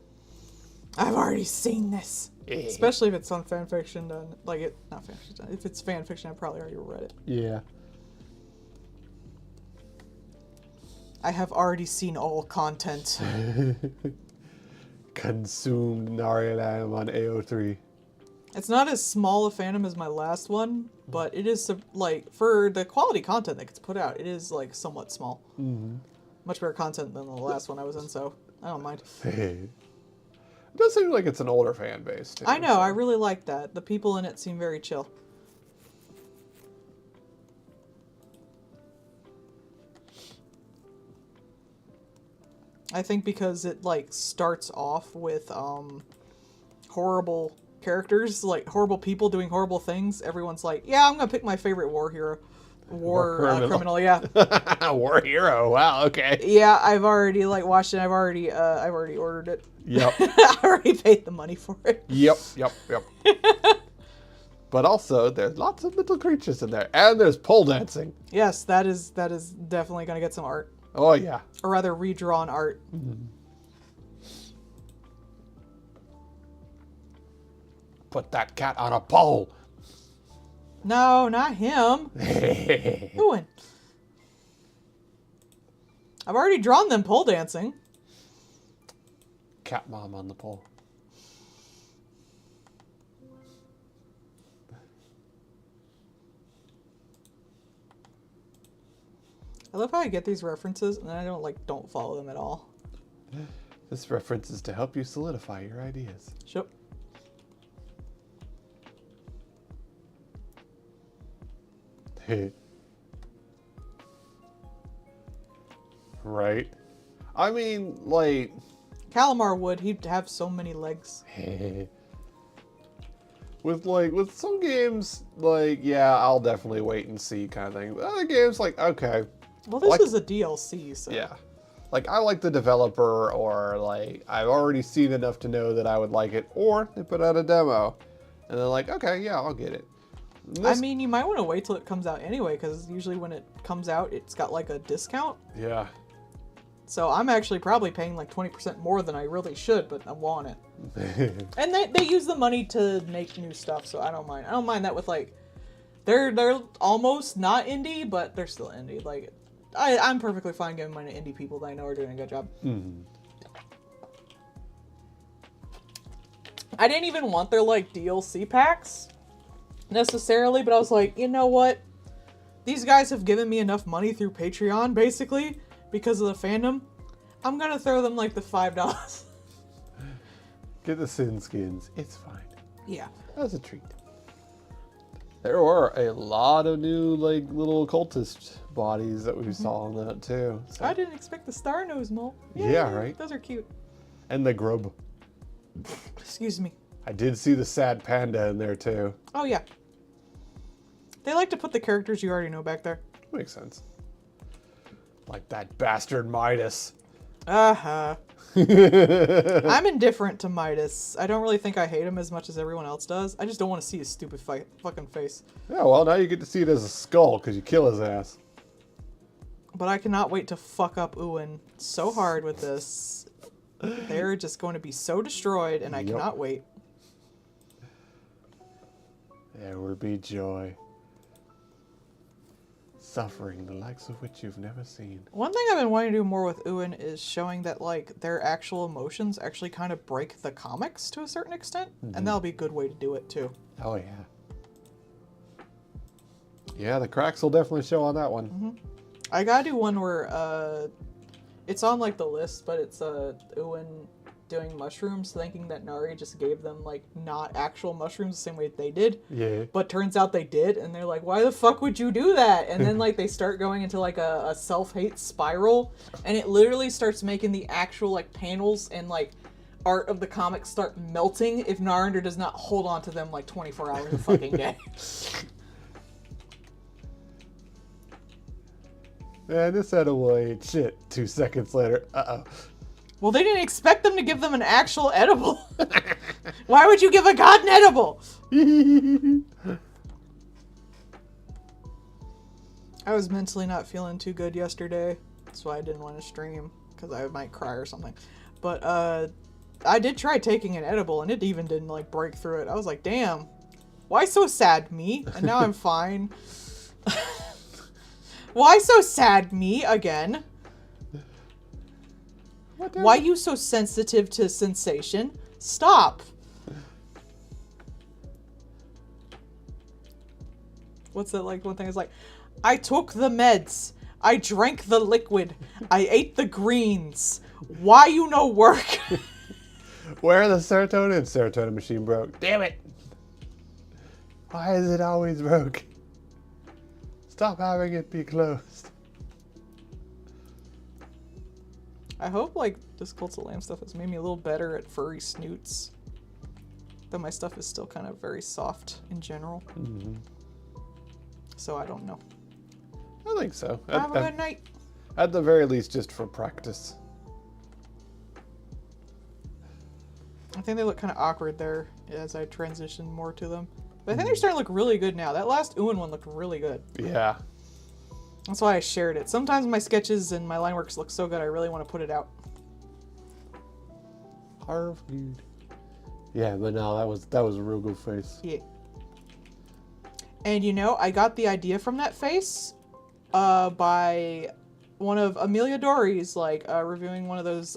I've already seen this. Especially if it's on fanfiction done. Like, not fanfiction done. If it's fanfiction, I probably already read it. Yeah. I have already seen all content. Consumed nari lamb on AO3. It's not as small a fandom as my last one, but it is, like, for the quality content that gets put out, it is, like, somewhat small. Mm-hmm. Much better content than the last one I was in, so I don't mind. It does seem like it's an older fan base, too. I know, so- I really like that. The people in it seem very chill. I think because it, like, starts off with, horrible characters, like, horrible people doing horrible things. Everyone's like, yeah, I'm gonna pick my favorite war hero. War criminal, yeah. War hero. Wow, okay. Yeah, I've already, like, watched it. I've already ordered it. Yep. I already paid the money for it. Yep. But also, there's lots of little creatures in there. And there's pole dancing. Yes, that is definitely gonna get some art. Oh, yeah. Or rather, redrawn art. Put that cat on a pole. No, not him. Doing. I've already drawn them pole dancing. Cat mom on the pole. I love how I get these references and then I don't follow them at all. This reference is to help you solidify your ideas. Sure. Right? I mean, like... Calamar would. He'd have so many legs. with some games, like, yeah, I'll definitely wait and see kind of thing. But other games, like, okay. Well, this Like- is a DLC, so. Yeah. Like, I like the developer, or, like, I've already seen enough to know that I would like it, or they put out a demo. And they're like, okay, yeah, I'll get it. And I this- mean, you might want to wait till it comes out anyway, because usually when it comes out, it's got like a discount. Yeah. So I'm actually probably paying like 20% more than I really should, but I want it. And they use the money to make new stuff, so I don't mind. I don't mind that with like, they're almost not indie, but they're still indie. Like, I'm perfectly fine giving money to indie people that I know are doing a good job. Mhm. I didn't even want their like DLC packs necessarily, but I was like, you know what? These guys have given me enough money through Patreon, basically, because of the fandom. I'm gonna throw them like the $5. Get the Sin Skins. It's fine. Yeah. That's a treat. There were a lot of new, like, little cultist bodies that we saw on that, too. So. I didn't expect the star nose mole. Yeah, right? Those are cute. And the grub. Excuse me. I did see the sad panda in there, too. Oh, yeah. They like to put the characters you already know back there. Makes sense. Like that bastard Midas. Uh-huh. I'm indifferent to Midas. I don't really think I hate him as much as everyone else does. I just don't want to see his stupid fucking face. Yeah, well, now you get to see it as a skull because you kill his ass. But I cannot wait to fuck up Uin so hard with this. They're just going to be so destroyed, and I cannot wait. There will be joy. Suffering, the likes of which you've never seen. One thing I've been wanting to do more with Uin is showing that, like, their actual emotions actually kind of break the comics to a certain extent. And that'll be a good way to do it, too. Oh, yeah. Yeah, the cracks will definitely show on that one. I gotta do one where, it's on, like, the list, but it's, Uin doing mushrooms, thinking that Nari just gave them, like, not actual mushrooms the same way they did. Yeah. But turns out they did, and they're like, why the fuck would you do that? And then, like, they start going into, like, a self-hate spiral, and it literally starts making the actual, like, panels and, like, art of the comics start melting if Narinder does not hold on to them, like, 24 hours a fucking day. Man, this edible ate shit 2 seconds later. Uh-oh. Well, they didn't expect them to give them an actual edible. Why would you give a god an edible? I was mentally not feeling too good yesterday. That's why I didn't want to stream, because I might cry or something. But I did try taking an edible, and it even didn't, like, break through it. I was like, damn, why so sad, me? And now I'm fine. Why so sad, me, again? Why you so sensitive to sensation? Stop. What's that, like, one thing is like, I took the meds. I drank the liquid. I ate the greens. Why you no work? Where are the serotonin? Serotonin machine broke. Damn it. Why is it always broke? Stop having it be closed. I hope, like, this Cult of Lamb stuff has made me a little better at furry snoots. Though my stuff is still kind of very soft in general. Mm-hmm. So I don't know. I think so. Have a good night. At the very least, just for practice. I think they look kind of awkward there as I transition more to them. But I think they're starting to look really good now. That last Uin one looked really good. Yeah. That's why I shared it. Sometimes my sketches and my line works look so good I really want to put it out. Harvard. Yeah, but no, that was a real good face. Yeah. And you know, I got the idea from that face by one of Amelia Dory's, like, reviewing one of those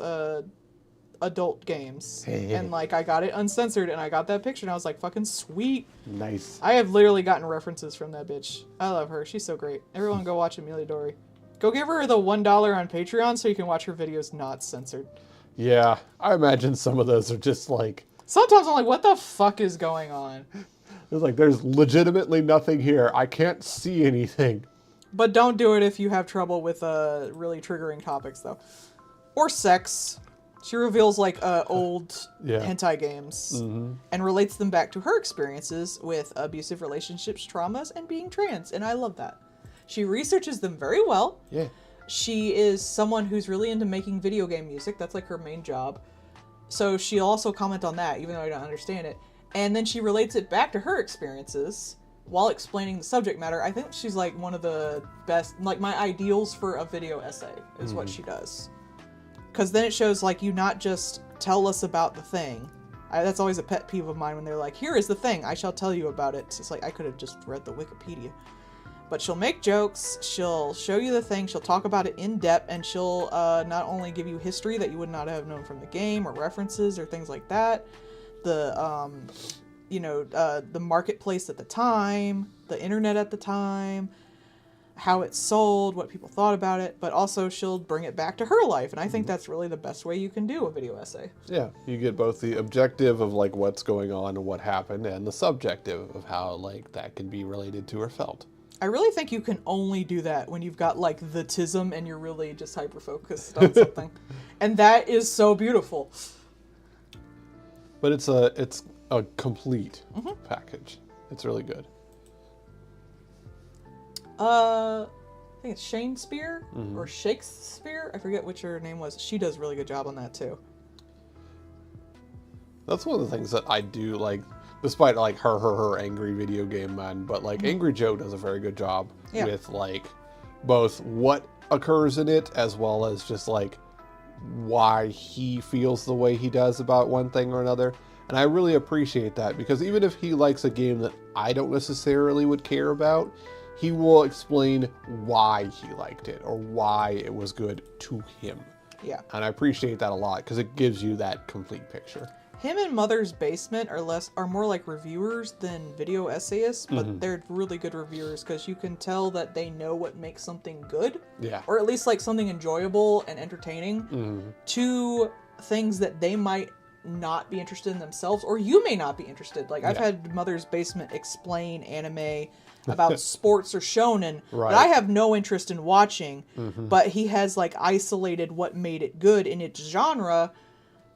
adult games. And, like, I got it uncensored and I got that picture and I was like, fucking sweet. Nice. I have literally gotten references from that bitch. I love her. She's so great. Everyone go watch Amelia Dory. Go give her the $1 on Patreon so you can watch her videos not censored. Yeah, I imagine some of those are just like... Sometimes I'm like, what the fuck is going on? It's like, there's legitimately nothing here. I can't see anything. But don't do it if you have trouble with really triggering topics, though. Or sex. She reveals, like, old hentai games and relates them back to her experiences with abusive relationships, traumas, and being trans. And I love that. She researches them very well. Yeah. She is someone who's really into making video game music. That's, like, her main job. So she'll also comment on that, even though I don't understand it. And then she relates it back to her experiences while explaining the subject matter. I think she's, like, one of the best, like, my ideals for a video essay is what she does. Because then it shows, like, you not just tell us about the thing. That's always a pet peeve of mine when they're like, here is the thing, I shall tell you about it. It's like, I could have just read the Wikipedia. But she'll make jokes, she'll show you the thing, she'll talk about it in depth, and she'll not only give you history that you would not have known from the game, or references, or things like that. The, the marketplace at the time, the internet at the time, how it's sold, what people thought about it, but also she'll bring it back to her life. And I think that's really the best way you can do a video essay. Yeah, you get both the objective of like what's going on and what happened, and the subjective of how like that can be related to or felt. I really think you can only do that when you've got like the tism and you're really just hyper focused on something. And that is so beautiful. But it's a complete package. It's really good. I think it's Shane Spear or Shakespeare. I forget which her name was. She does a really good job on that too. That's one of the things that I do like, despite like her angry video game man, but like Angry Joe does a very good job with like both what occurs in it as well as just like why he feels the way he does about one thing or another. And I really appreciate that, because even if he likes a game that I don't necessarily would care about, he will explain why he liked it or why it was good to him. Yeah. And I appreciate that a lot because it gives you that complete picture. Him and Mother's Basement are more like reviewers than video essayists, but they're really good reviewers because you can tell that they know what makes something good. Yeah. Or at least like something enjoyable and entertaining to things that they might not be interested in themselves, or you may not be interested. Like I've had Mother's Basement explain anime about sports or shonen that I have no interest in watching, but he has like isolated what made it good in its genre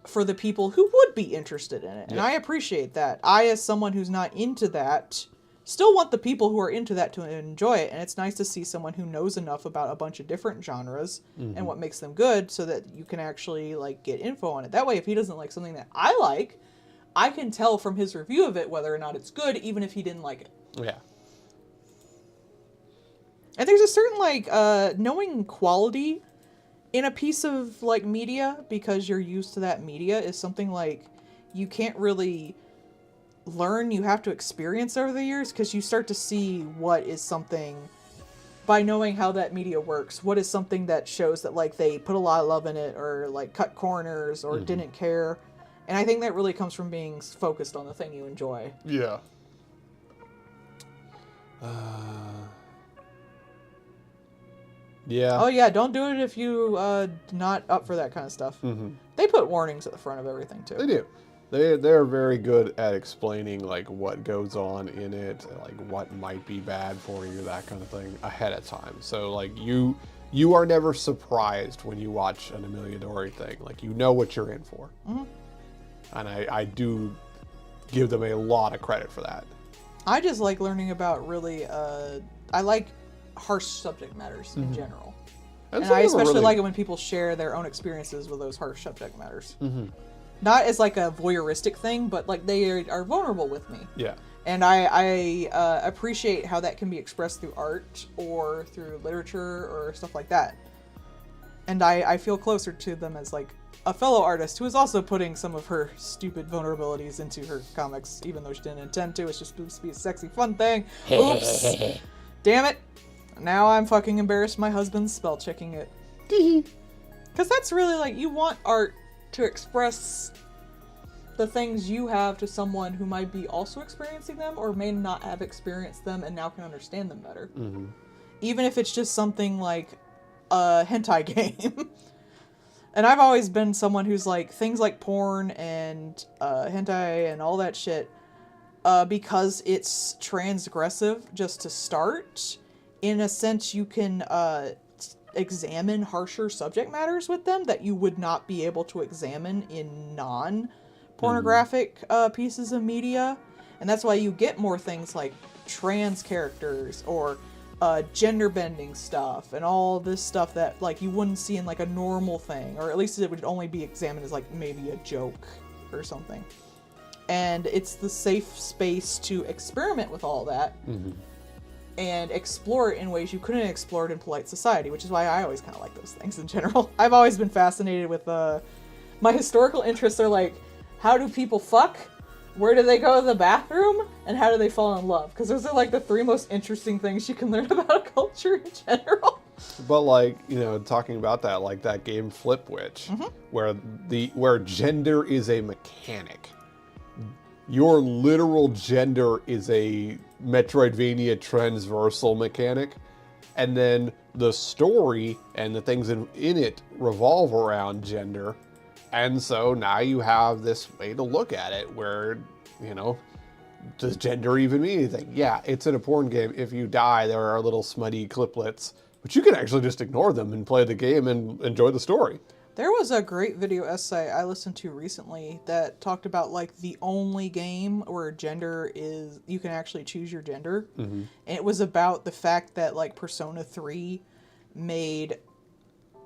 for the people who would be interested in it. And I appreciate that. I, as someone who's not into that, still want the people who are into that to enjoy it. And it's nice to see someone who knows enough about a bunch of different genres and what makes them good so that you can actually like get info on it. That way, if he doesn't like something that I like, I can tell from his review of it whether or not it's good, even if he didn't like it. Yeah. And there's a certain like knowing quality in a piece of like media because you're used to that media is something like you can't really learn. You have to experience over the years because you start to see what is something by knowing how that media works. What is something that shows that like they put a lot of love in it or like cut corners or didn't care. And I think that really comes from being focused on the thing you enjoy. Yeah. Yeah. Oh yeah, don't do it if you not up for that kind of stuff. They put warnings at the front of everything too. They do. They're very good at explaining like what goes on in it, like what might be bad for you, that kind of thing ahead of time. So like you are never surprised when you watch an Emilia Dori thing. Like you know what you're in for. And I do give them a lot of credit for that. I just like learning about really I like harsh subject matters in general. And I especially like it when people share their own experiences with those harsh subject matters. Not as like a voyeuristic thing, but like they are vulnerable with me. Yeah. And I appreciate how that can be expressed through art or through literature or stuff like that. And I feel closer to them as like a fellow artist who is also putting some of her stupid vulnerabilities into her comics, even though she didn't intend to. It's just supposed to be a sexy, fun thing. Oops. Damn it. Now I'm fucking embarrassed my husband's spell checking it. Because that's really like, you want art to express the things you have to someone who might be also experiencing them or may not have experienced them and now can understand them better. Even if it's just something like a hentai game. And I've always been someone who's like, things like porn and hentai and all that shit, because it's transgressive just to start, in a sense you can examine harsher subject matters with them that you would not be able to examine in non-pornographic pieces of media. And that's why you get more things like trans characters or gender bending stuff and all this stuff that like you wouldn't see in like a normal thing, or at least it would only be examined as like maybe a joke or something. And it's the safe space to experiment with all that and explore it in ways you couldn't explore it in polite society, which is why I always kind of like those things in general. I've always been fascinated with my historical interests are like, how do people fuck? Where do they go to the bathroom? And how do they fall in love? Because those are like the three most interesting things you can learn about culture in general. But like, you know, talking about that, like that game Flipwitch, where gender is a mechanic. Your literal gender is a Metroidvania transversal mechanic. and then the story and the things in it revolve around gender. And so now you have this way to look at it where, you know, does gender even mean anything? Yeah, it's in a porn game. If you die, there are little smutty cliplets, but you can actually just ignore them and play the game and enjoy the story. There was a great video essay I listened to recently that talked about like the only game where gender is, you can actually choose your gender. Mm-hmm. And it was about the fact that like Persona 3 made,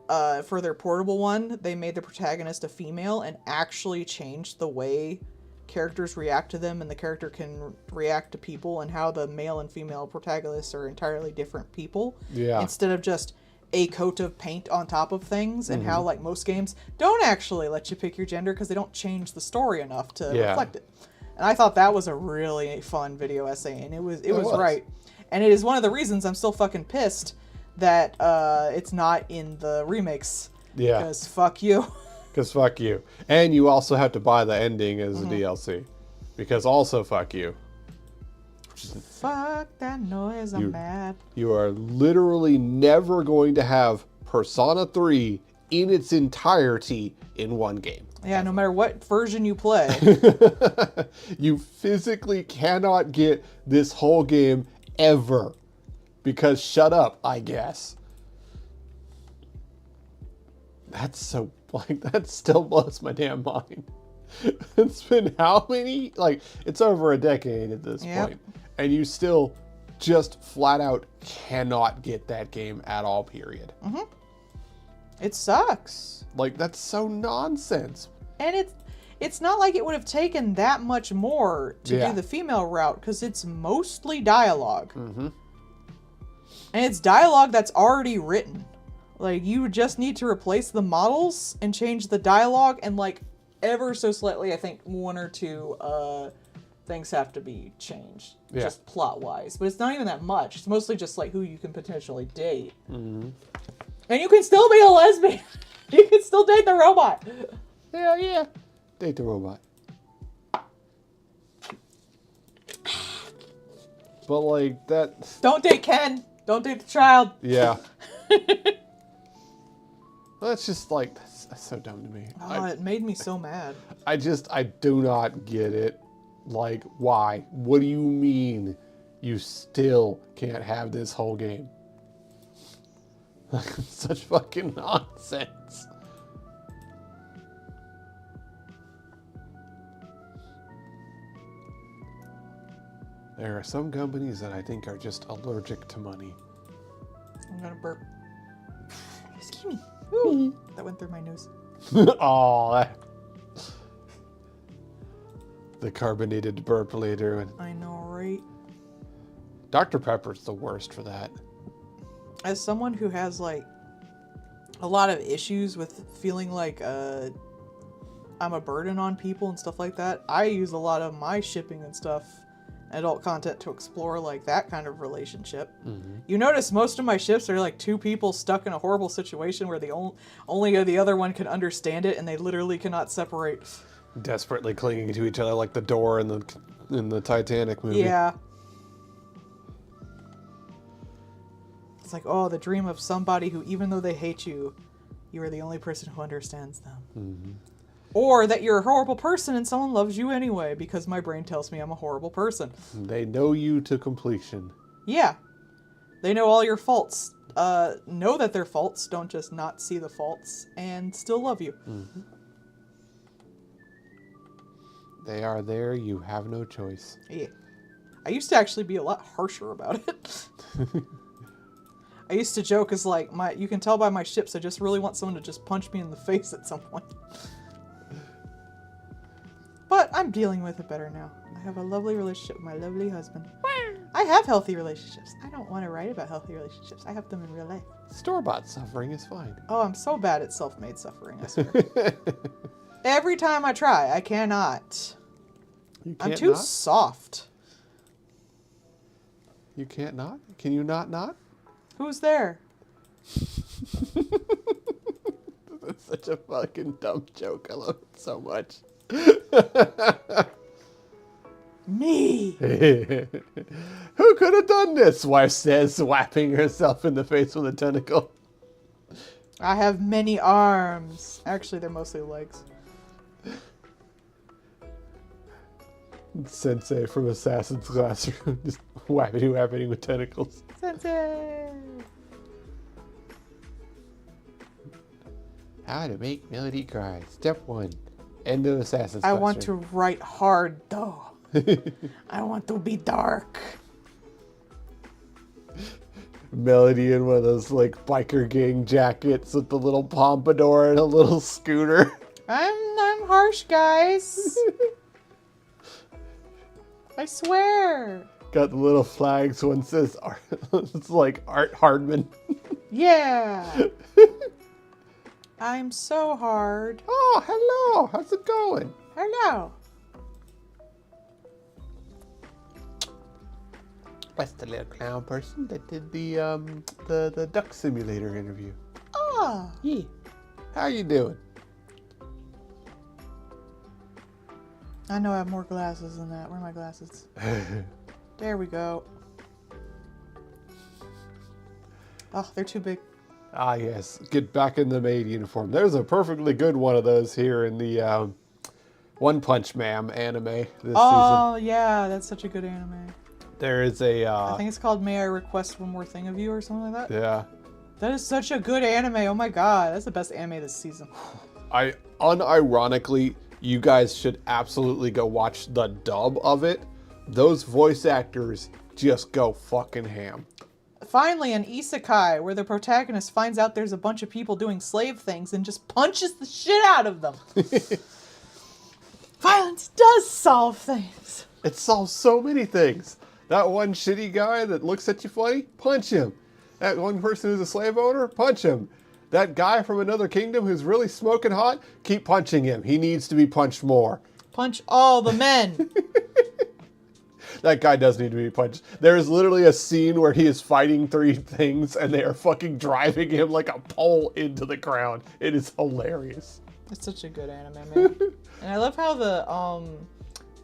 for their portable one, they made the protagonist a female and actually changed the way characters react to them, and the character can react to people, and how the male and female protagonists are entirely different people. Yeah. Instead of just a coat of paint on top of things, and how like most games don't actually let you pick your gender because they don't change the story enough to reflect it. And I thought that was a really fun video essay, and it was right. And it is one of the reasons I'm still fucking pissed that it's not in the remakes. Yeah. Because fuck you. Because fuck you. And you also have to buy the ending as a DLC. Because also fuck you. Fuck that noise, I'm mad. You are literally never going to have Persona 3 in its entirety in one game. Yeah, no matter what version you play. You physically cannot get this whole game ever. Because shut up, I guess. That's so, like, that still blows my damn mind. It's been how many? Like, it's over a decade at this point. And you still just flat out cannot get that game at all, period. Mm-hmm. It sucks. Like, that's so nonsense. And it's not like it would have taken that much more to do the female route, because it's mostly dialogue. Mm-hmm. And it's dialogue that's already written. Like, you just need to replace the models and change the dialogue, and, like, ever so slightly, I think one or two things have to be changed, just plot-wise. But it's not even that much. It's mostly just, like, who you can potentially date. Mm-hmm. And you can still be a lesbian. You can still date the robot. Hell yeah. Date the robot. But, like, that... Don't date Ken. Don't date the child. Yeah. That's just, like, that's so dumb to me. Oh, it made me so mad. I do not get it. Like, why? What do you mean you still can't have this whole game? Such fucking nonsense. There are some companies that I think are just allergic to money. I'm gonna burp. Excuse me. Ooh, that went through my nose. Aw. The carbonated burp later. I know, right? Dr. Pepper's the worst for that. As someone who has, like, a lot of issues with feeling like I'm a burden on people and stuff like that, I use a lot of my shipping and stuff, adult content, to explore, like, that kind of relationship. Mm-hmm. You notice most of my ships are, like, two people stuck in a horrible situation where the only the other one can understand it, and they literally cannot separate. Desperately clinging to each other like the door in the Titanic movie. Yeah. It's like, oh, the dream of somebody who, even though they hate you, you are the only person who understands them. Mm-hmm. Or that you're a horrible person and someone loves you anyway, because my brain tells me I'm a horrible person. They know you to completion. Yeah. They know all your faults. Know that they're faults, don't just not see the faults, and still love you. Mm-hmm. They are there, you have no choice. Yeah. I used to actually be a lot harsher about it. I used to joke as like, you can tell by my ships, I just really want someone to just punch me in the face at some point. But I'm dealing with it better now. I have a lovely relationship with my lovely husband. I have healthy relationships. I don't want to write about healthy relationships. I have them in real life. Store-bought suffering is fine. Oh, I'm so bad at self-made suffering, I swear. Every time I try, I cannot. I'm too soft. You can't not? Can you not? Who's there? That's such a fucking dumb joke. I love it so much. Me. Who could have done this? Wife says, slapping herself in the face with a tentacle. I have many arms. Actually, they're mostly legs. Sensei from Assassin's Classroom, just whapping with tentacles. Sensei. How to make melody cry. Step 1. End of Assassin's I Classroom. want to write hard, though. I want to be dark. Melody in one of those like biker gang jackets with the little pompadour and a little scooter. I'm harsh, guys. I swear. Got the little flags. One says it's like Art Hardman. Yeah. I'm so hard. Oh, hello. How's it going? Hello. That's the little clown person that did the Duck Simulator interview. Oh. Yeah. How you doing? I know I have more glasses than that. Where are my glasses? There we go. Oh, they're too big. Ah, yes. Get back in the maid uniform. There's a perfectly good one of those here in the One Punch Man anime this season. Oh, yeah. That's such a good anime. There is a... I think it's called May I Request One More Thing of You or something like that. Yeah. That is such a good anime. Oh my god. That's the best anime this season. I unironically, you guys should absolutely go watch the dub of it. Those voice actors just go fucking ham. Finally, an isekai where the protagonist finds out there's a bunch of people doing slave things and just punches the shit out of them. Violence does solve things. It solves so many things. That one shitty guy that looks at you funny, punch him. That one person who's a slave owner, punch him. That guy from another kingdom who's really smoking hot, keep punching him. He needs to be punched more. Punch all the men. That guy does need to be punched. There is literally a scene where he is fighting 3 things and they are fucking driving him like a pole into the ground. It is hilarious. It's such a good anime, man. And I love how the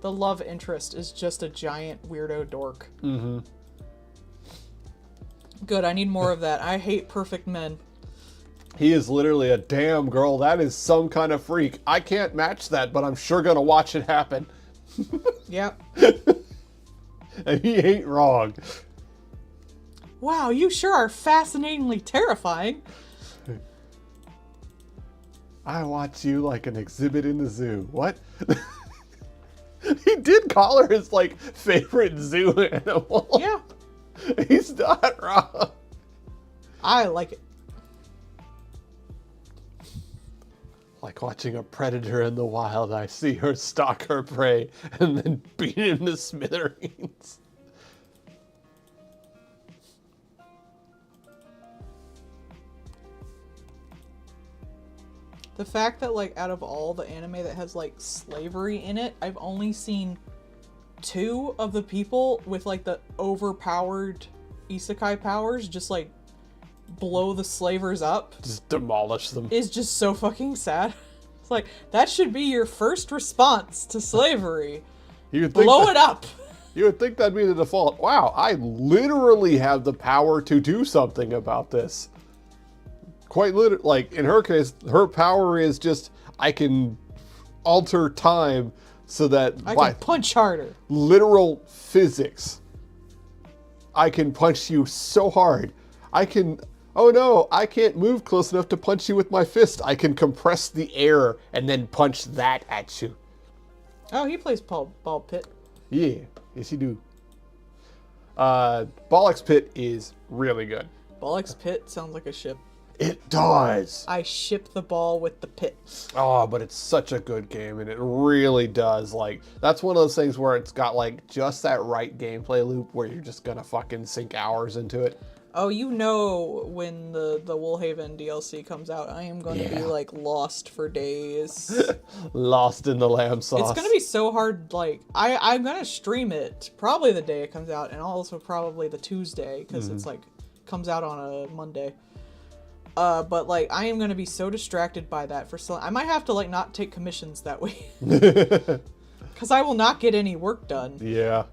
love interest is just a giant weirdo dork. Mm-hmm. Good, I need more of that. I hate perfect men. He is literally a damn girl. That is some kind of freak. I can't match that, but I'm sure gonna watch it happen. Yep. And he ain't wrong. Wow, you sure are fascinatingly terrifying. I watch you like an exhibit in the zoo. What? He did call her his, like, favorite zoo animal. Yeah. He's not wrong. I like it. Like watching a predator in the wild, I see her stalk her prey and then beat him to smithereens. The fact that, like, out of all the anime that has, like, slavery in it, I've only seen 2 of the people with, like, the overpowered isekai powers just, like, blow the slavers up. Just demolish them. Is just so fucking sad. It's like, that should be your first response to slavery. You would think Blow it up! You would think that'd be the default. Wow, I literally have the power to do something about this. Quite literally, like, in her case, her power is just, I can alter time so that I by can punch harder. literal physics, I can punch you so hard. I can, oh no, I can't move close enough to punch you with my fist. I can compress the air and then punch that at you. Oh, he plays ball pit. Yeah, yes you do. Bollocks Pit is really good. Bollocks Pit sounds like a ship. It does. I ship the ball with the pit. Oh, but it's such a good game, and it really does. Like, that's one of those things where it's got, like, just that right gameplay loop where you're just gonna fucking sink hours into it. Oh, you know when the Woolhaven DLC comes out, I am going to be, like, lost for days. Lost in the lamb sauce. It's going to be so hard, like, I'm going to stream it probably the day it comes out, and also probably the Tuesday, because it's, like, comes out on a Monday. But, like, I am going to be so distracted by that for so I might have to, like, not take commissions that week. Because I will not get any work done. Yeah.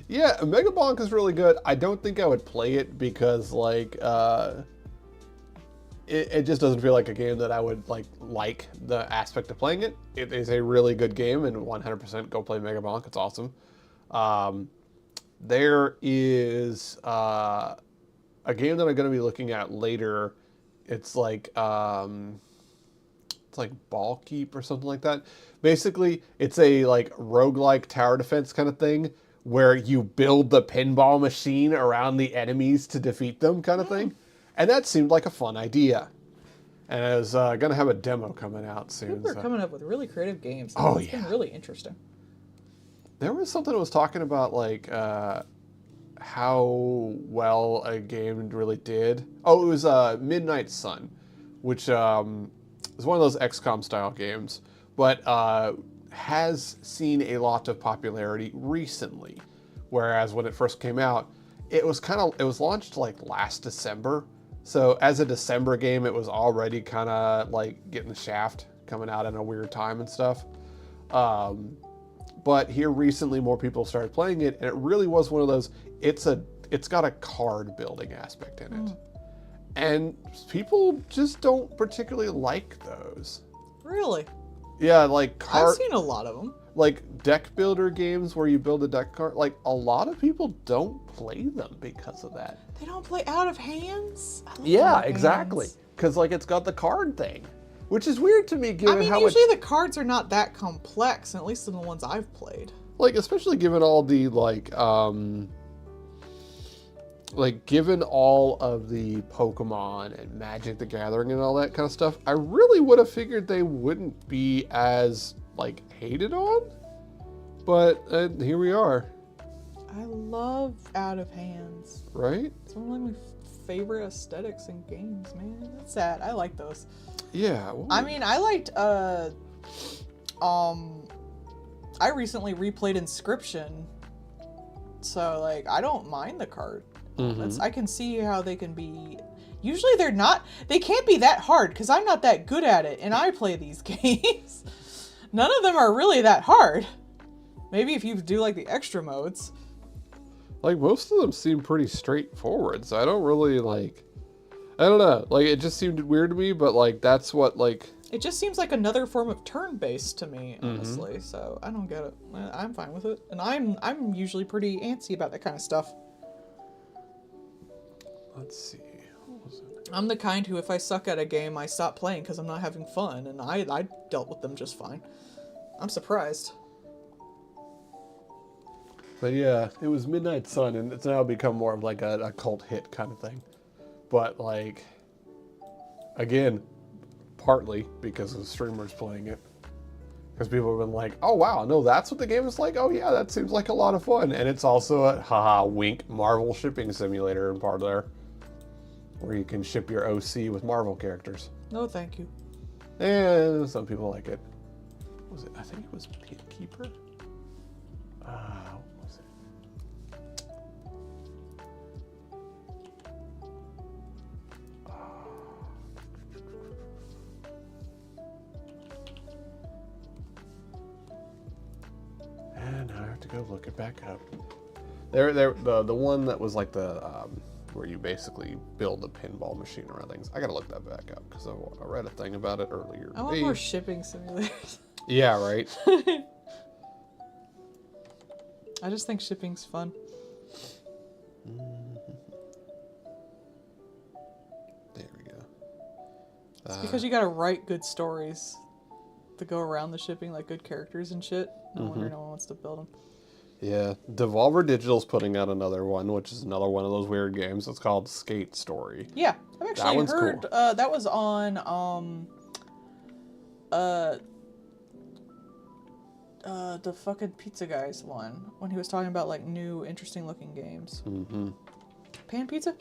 Yeah, Mega Bonk is really good. I don't think I would play it because, like, it just doesn't feel like a game that I would, like the aspect of playing it. It is a really good game, and 100% go play Mega Bonk. It's awesome. There is a game that I'm going to be looking at later. It's like Ball Keep or something like that. Basically, it's a like roguelike tower defense kind of thing where you build the pinball machine around the enemies to defeat them kind of thing. And that seemed like a fun idea. And I was going to have a demo coming out soon. People are coming up with really creative games. Oh, It's been really interesting. There was something that was talking about like how well a game really did. Oh, it was Midnight Sun, which is one of those XCOM style games, but has seen a lot of popularity recently. Whereas when it first came out, it was launched like last December. So as a December game, it was already kind of like getting the shaft, coming out in a weird time and stuff. But here recently, more people started playing it, and it really was one of those. It's got a card building aspect in it, and people just don't particularly like those. Really? Yeah, like I've seen a lot of them. Like deck builder games where you build a deck card. Like a lot of people don't play them because of that. They don't play Out of Hands? I love Yeah, Out of exactly. Hands. Because like it's got the card thing, which is weird to me given I mean, how usually much. the cards are not that complex, at least in the ones I've played. Like especially given all the given all of the Pokemon and Magic the Gathering and all that kind of stuff, I really would have figured they wouldn't be as like hated on. But here we are. I love Out of Hands. Right? It's one of my favorite aesthetics in games, man. That's sad. I like those. Yeah. Well, I mean, I liked, I recently replayed Inscription. So, like, I don't mind the card. I can see how they can be. Usually they can't be that hard because I'm not that good at it and I play these games. None of them are really that hard. Maybe if you do like the extra modes. like most of them seem pretty straightforward, so I don't really I don't know. Like it just seemed weird to me, but like that's what like. It just seems like another form of turn-based to me, honestly. So I don't get it. I'm fine with it, and I'm usually pretty antsy about that kind of stuff. Let's see. What was it? I'm the kind who, if I suck at a game, I stop playing because I'm not having fun, and I dealt with them just fine. I'm surprised. But yeah, it was Midnight Sun, and it's now become more of like a cult hit kind of thing. But like, again, partly because of streamers playing it. Because people have been like, oh wow, no, that's what the game is like? Oh yeah, that seems like a lot of fun. And it's also a, haha, wink, Marvel shipping simulator in part there. Where you can ship your OC with Marvel characters. No, thank you. And some people like it. What was it? I think it was Pit Keeper? What was it? And now I have to go look it back up. The one that was like the where you basically build a pinball machine around things. I gotta look that back up because I read a thing about it earlier. I want more shipping simulators. Yeah, right. I just think shipping's fun. There we go. It's because you gotta write good stories to go around the shipping, like good characters and shit. No wonder no one wants to build them. Yeah, Devolver Digital's putting out another one, which is another one of those weird games. It's called Skate Story. Yeah, I've actually one's heard cool. that was on the fucking Pizza Guys one when he was talking about like new interesting looking games. Pan Pizza.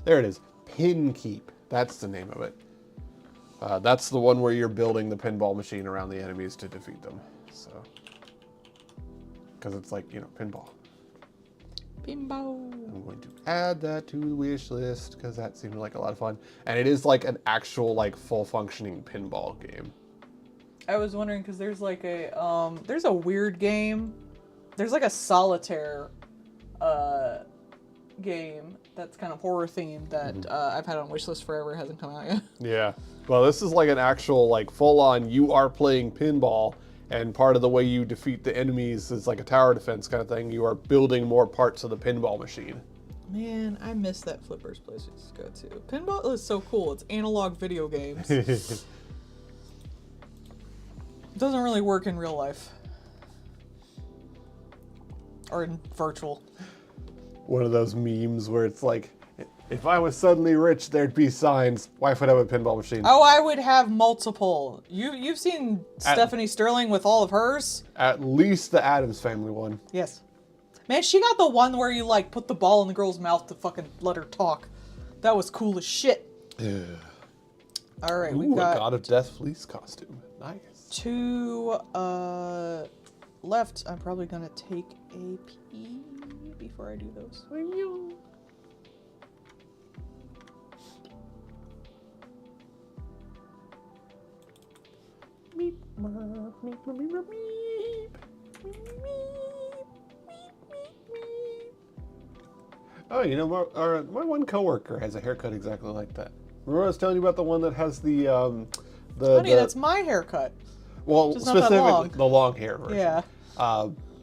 There it is. Pin Keep. That's the name of it. That's the one where you're building the pinball machine around the enemies to defeat them. So, because it's like, you know, pinball. Pinball. I'm going to add that to the wish list because that seemed like a lot of fun. And it is like an actual, like, full functioning pinball game. I was wondering because there's like there's a weird game. There's like a solitaire game that's kind of horror themed that I've had on wishlist forever, hasn't come out yet. Yeah. Well, this is like an actual, like, full-on, you are playing pinball, and part of the way you defeat the enemies is like a tower defense kind of thing. You are building more parts of the pinball machine. Man, I miss that Flippers place we used to go to. Pinball is so cool. It's analog video games. Doesn't really work in real life. Or in virtual. One of those memes where it's like, if I was suddenly rich, there'd be signs. Wife would have a pinball machine. Oh, I would have multiple. You've seen Stephanie Sterling with all of hers? At least the Addams Family one. Yes. Man, she got the one where you like put the ball in the girl's mouth to fucking let her talk. That was cool as shit. Yeah. All right, Ooh, we've got a God of Death fleece costume. Nice. 2 left. I'm probably gonna take a pee before I do those. Oh, you know, my one coworker has a haircut exactly like that. Remember I was telling you about the one that has the Honey, that's my haircut. well, just not that specifically long. the long hair version. Yeah.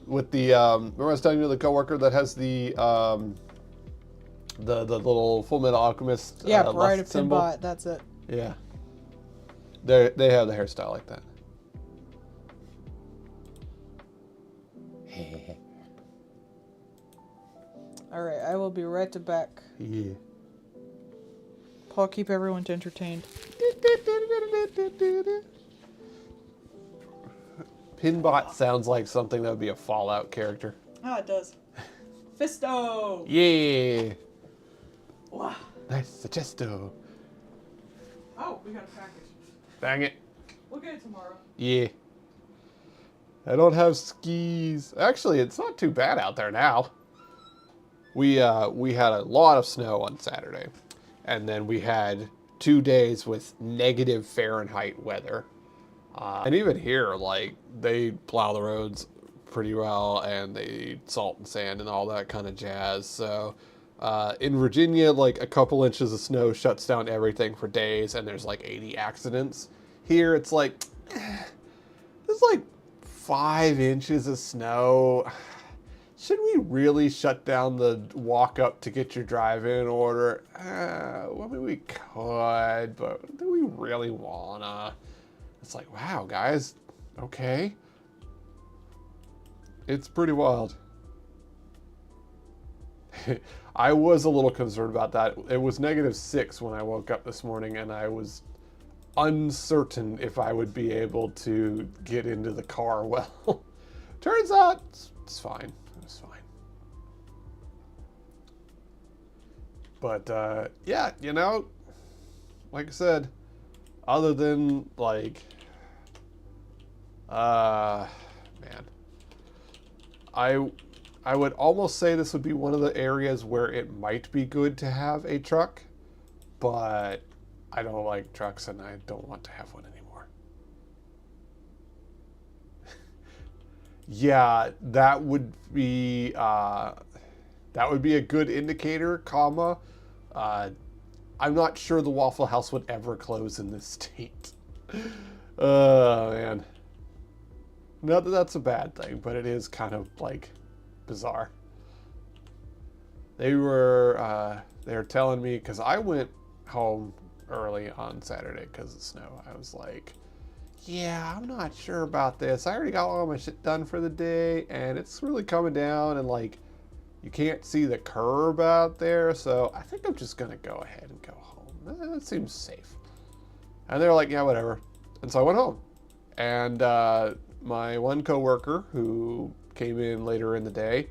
With the remember I was telling you the coworker that has the little Full Metal Alchemist Yeah, Bride of lust symbol? Timbot. That's it. Yeah. They have the hairstyle like that. All right, I will be right back. Yeah. Paul, keep everyone entertained. Pinbot sounds like something that would be a Fallout character. Ah, it does. Fisto! Yeah. Wow. Nice, Chesto. Oh, we got a package. Bang it. We'll get it tomorrow. Yeah. I don't have skis. Actually, it's not too bad out there now. We had a lot of snow on Saturday, and then we had 2 days with negative Fahrenheit weather. And even here, like, they plow the roads pretty well, and they salt and sand and all that kind of jazz. So in Virginia, like, a couple inches of snow shuts down everything for days, and there's like 80 accidents. Here, it's like, there's like 5 inches of snow. Should we really shut down the walk up to get your drive in order? Well, I mean, we could, but do we really wanna? It's like, wow, guys, okay. It's pretty wild. I was a little concerned about that. It was -6 when I woke up this morning, and I was uncertain if I would be able to get into the car well. Turns out it's fine. It's fine. But yeah, you know, like I said, other than like, man, I would almost say this would be one of the areas where it might be good to have a truck, but I don't like trucks and I don't want to have one anymore. Yeah, that would be a good indicator, comma. I'm not sure the Waffle House would ever close in this state. Oh, man. Not that that's a bad thing, but it is kind of, like, bizarre. They were telling me, because I went home early on Saturday because of snow. I was like, yeah, I'm not sure about this. I already got all my shit done for the day, and it's really coming down, and, like, you can't see the curb out there, so I think I'm just going to go ahead and go home. That seems safe. And they're like, yeah, whatever. And so I went home. And my one coworker who came in later in the day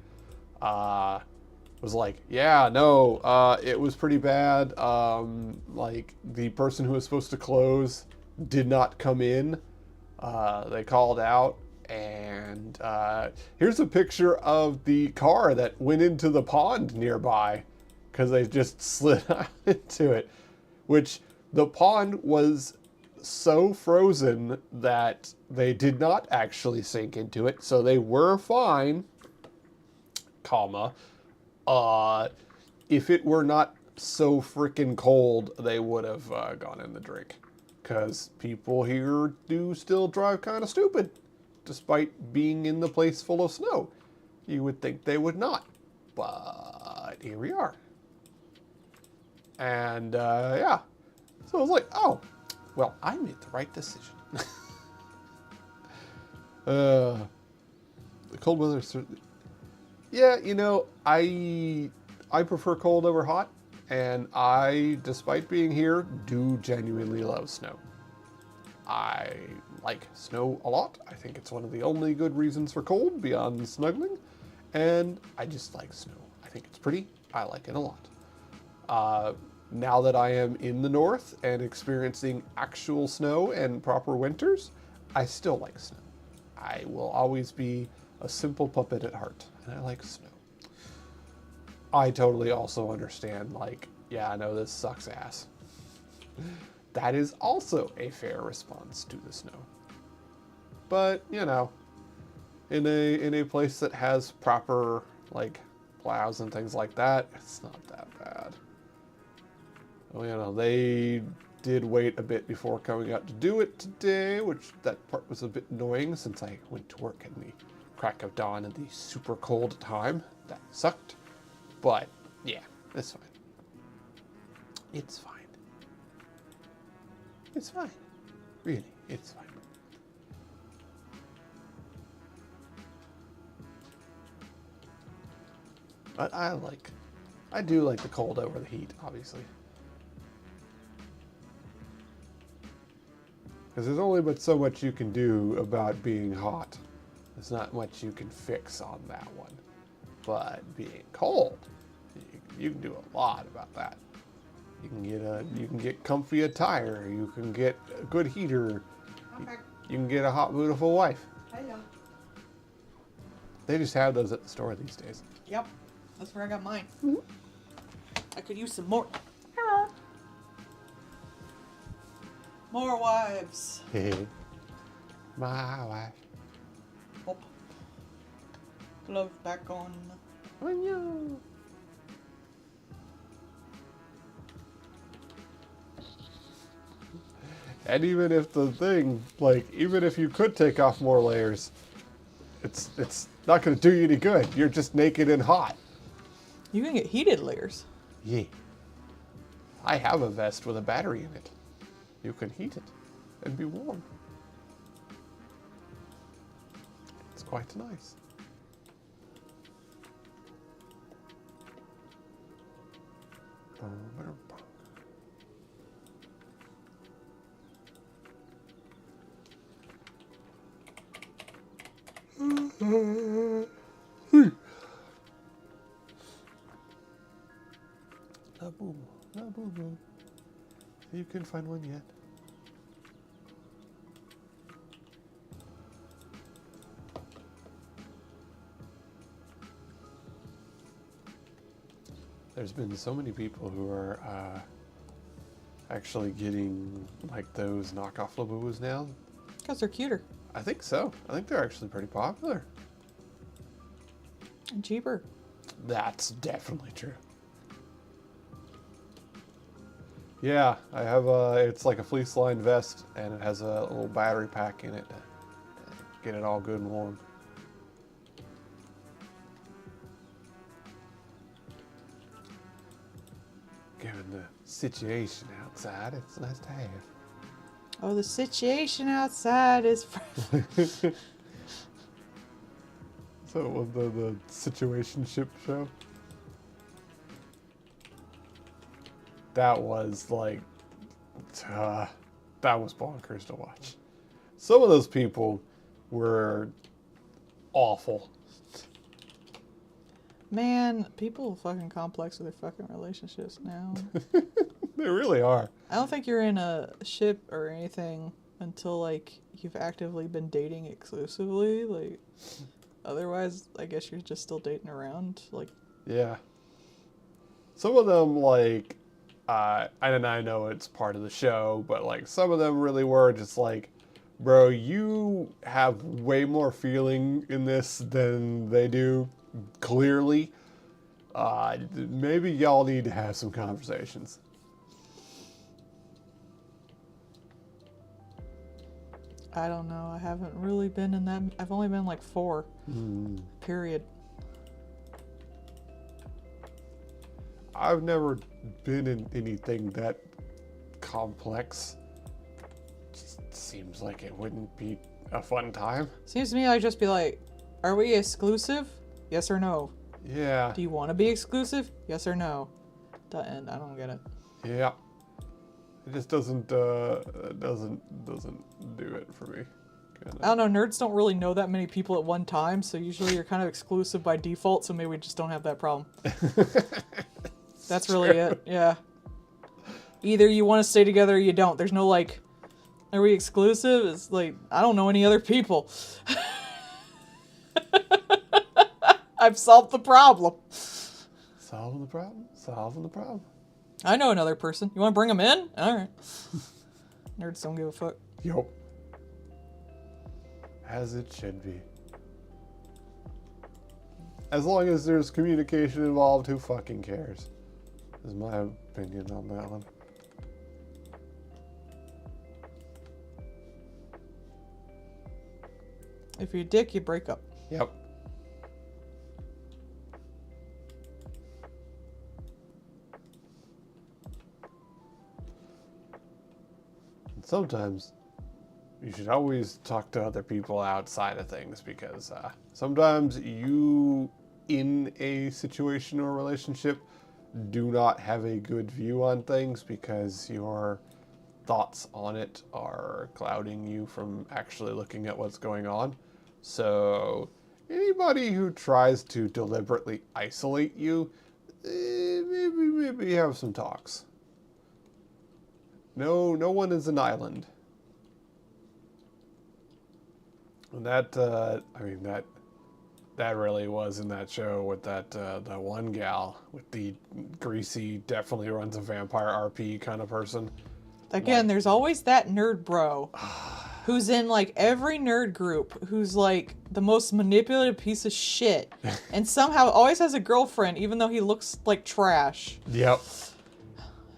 was like, yeah, no, it was pretty bad. Like, the person who was supposed to close did not come in. They called out. And here's a picture of the car that went into the pond nearby because they just slid out into it, which the pond was so frozen that they did not actually sink into it, so they were fine, comma, if it were not so freaking cold, they would have gone in the drink. Because people here do still drive kind of stupid, despite being in the place full of snow. You would think they would not, but here we are. And yeah, so I was like, oh, well, I made the right decision. The cold weather, yeah, you know, I prefer cold over hot, and I, despite being here, do genuinely love snow. I like snow a lot. I think it's one of the only good reasons for cold beyond snuggling, and I just like snow. I think it's pretty. I like it a lot. Now that I am in the north and experiencing actual snow and proper winters, I still like snow. I will always be a simple puppet at heart, and I like snow. I totally also understand, like, yeah, I know this sucks ass. That is also a fair response to the snow. But, you know, in a place that has proper, like, plows and things like that, it's not that bad. Well, you know, they did wait a bit before coming out to do it today, which that part was a bit annoying since I went to work in the crack of dawn in the super cold time. That sucked. But, yeah, it's fine. It's fine. It's fine. Really, it's fine. But I do like the cold over the heat, obviously. Because there's only but so much you can do about being hot. There's not much you can fix on that one. But being cold, you can do a lot about that. You can get comfy attire. You can get a good heater. Okay. You can get a hot, beautiful wife. Hello. They just have those at the store these days. Yep. That's where I got mine. Mm-hmm. I could use some more. Hello. More wives. My wife. Oh. Glove back on. Oh, no. And even if the thing, like, even if you could take off more layers, it's not going to do you any good. You're just naked and hot. You can get heated layers. Yeah. I have a vest with a battery in it. You can heat it and be warm. It's quite nice. You can find one yet. There's been so many people who are actually getting like those knockoff Labubus now. Because they're cuter. I think so. I think they're actually pretty popular. And cheaper. That's definitely true. Yeah, I have it's like a fleece lined vest and it has a little battery pack in it to get it all good and warm. Given the situation outside, it's nice to have. Oh, the situation outside is... So it was the situationship show? That was like, that was bonkers to watch. Some of those people were awful. Man, people are fucking complex with their fucking relationships now. They really are. I don't think you're in a ship or anything until, like, you've actively been dating exclusively. Like, otherwise, I guess you're just still dating around. Like, Yeah. Some of them, like, And I know it's part of the show, but like some of them really were just like, bro, you have way more feeling in this than they do, clearly. Maybe y'all need to have some conversations. I don't know. I haven't really been in that. I've only been like 4. Period. I've never been in anything that complex. Just seems like it wouldn't be a fun time. Seems to me I'd just be like, are we exclusive? Yes or no? Yeah. Do you want to be exclusive? Yes or no? The end. I don't get it. Yeah. It just doesn't do it for me. Kinda. I don't know. Nerds don't really know that many people at one time, so usually you're kind of exclusive by default. So maybe we just don't have that problem. That's really it. Yeah. Either you want to stay together or you don't. There's no like, are we exclusive? It's like, I don't know any other people. I've solved the problem. Solving the problem? Solving the problem. I know another person. You want to bring them in? All right. Nerds don't give a fuck. Yup. As it should be. As long as there's communication involved, who fucking cares? Is my opinion on that one. If you're a dick, you break up. Yep. And sometimes you should always talk to other people outside of things because sometimes you, in a situation or relationship, do not have a good view on things because your thoughts on it are clouding you from actually looking at what's going on. So anybody who tries to deliberately isolate you, maybe have some talks. No one is an island. And that really was in that show with that one gal with the greasy, definitely runs a vampire RP kind of person. Again, there's always that nerd bro who's in like every nerd group who's like the most manipulative piece of shit and somehow always has a girlfriend even though he looks like trash. Yep.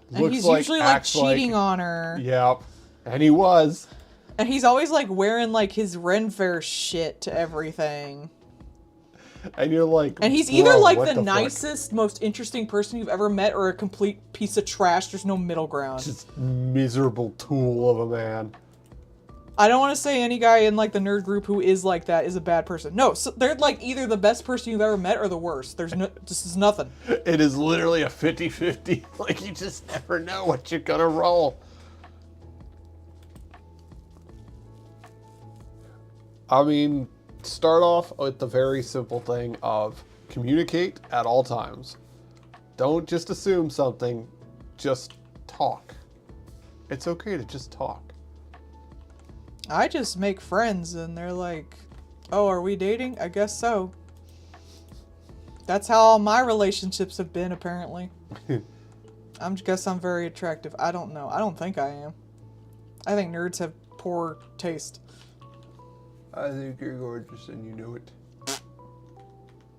And Looks he's like, usually like acts cheating on her. Yep. And he was. And he's always like wearing like his Ren Fair shit to everything. And you're like, and he's either like the fuck? nicest, most interesting person you've ever met or a complete piece of trash. There's no middle ground. Just miserable tool of a man. I don't want to say any guy in like the nerd group who is like that is a bad person. No, so they're like either the best person you've ever met or the worst. There's no, this is nothing. It is literally a 50-50. Like you just never know what you're gonna roll. I mean, start off with the very simple thing of communicate at all times. Don't just assume something, just talk. It's okay to just talk. I just make friends and they're like, oh, are we dating? I guess so. That's how all my relationships have been, apparently. I guess I'm very attractive. I don't know. I don't think I am. I think nerds have poor taste. I think you're gorgeous and you know it.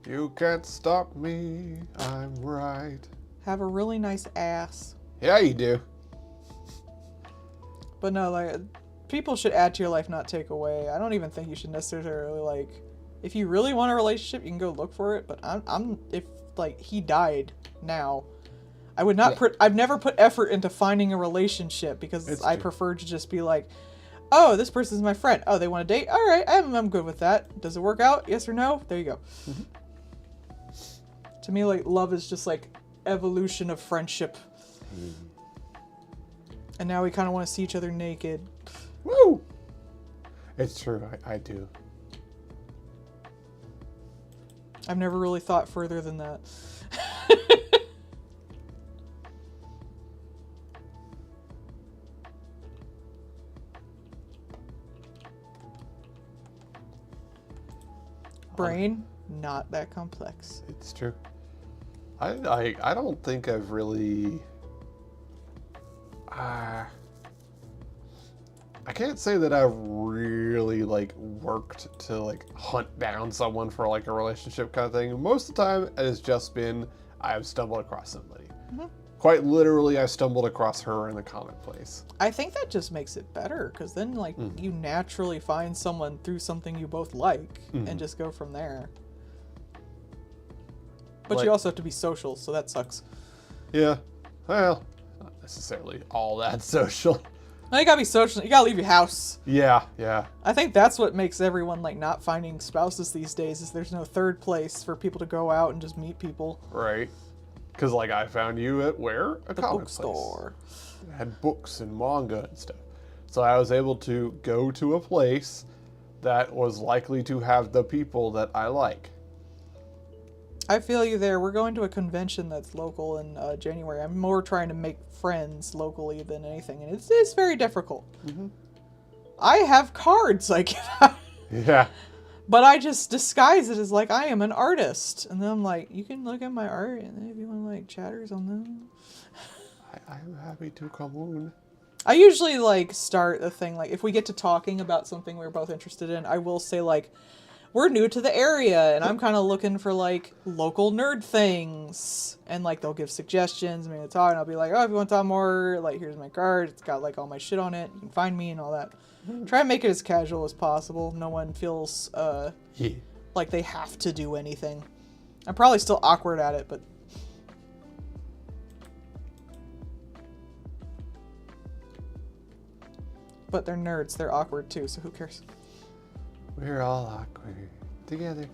You can't stop me, I'm right. Have a really nice ass. Yeah, you do. But no, like, people should add to your life, not take away. I don't even think you should necessarily, like, if you really want a relationship, you can go look for it. But if, like, he died now, I would not I've never put effort into finding a relationship because I prefer to just be like, oh, this person's my friend. Oh, they want to date? All right, I'm good with that. Does it work out? Yes or no? There you go. Mm-hmm. To me, like, love is just, like, evolution of friendship. And now we kind of want to see each other naked. Woo! It's true, I do. I've never really thought further than that. Brain, not that complex. It's true. I don't think I've really I can't say that I've really like worked to like hunt down someone for like a relationship kind of thing. Most of the time, it has just been I've stumbled across somebody. Quite literally, I stumbled across her in the commonplace. I think that just makes it better, because then, like, you naturally find someone through something you both like, and just go from there. But Like- you also have to be social, so that sucks. Yeah, well, not necessarily all that social. No, you gotta be social. You gotta leave your house. Yeah. I think that's what makes everyone, like, not finding spouses these days, is there's no third place for people to go out and just meet people. Right. Because, like, I found you at where? A The comic bookstore. place. It had books and manga and stuff. So I was able to go to a place that was likely to have the people that I like. I feel you there. We're going to a convention that's local in January. I'm more trying to make friends locally than anything, and it's very difficult. I have cards I give out, Yeah. but I just disguise it as like I am an artist, and then I'm like, you can look at my art, and then if you want to like chat or something. I'm happy to come on. I usually like start the thing like if we get to talking about something we're both interested in, I will say like, we're new to the area and I'm kind of looking for like local nerd things, and like they'll give suggestions, maybe to talk, and I'll be like, oh, if you want to talk more, like here's my card, it's got like all my shit on it, you can find me and all that. Try and make it as casual as possible. No one feels Yeah. like they have to do anything. I'm probably still awkward at it, but they're nerds, they're awkward too, so who cares? We're all awkward together.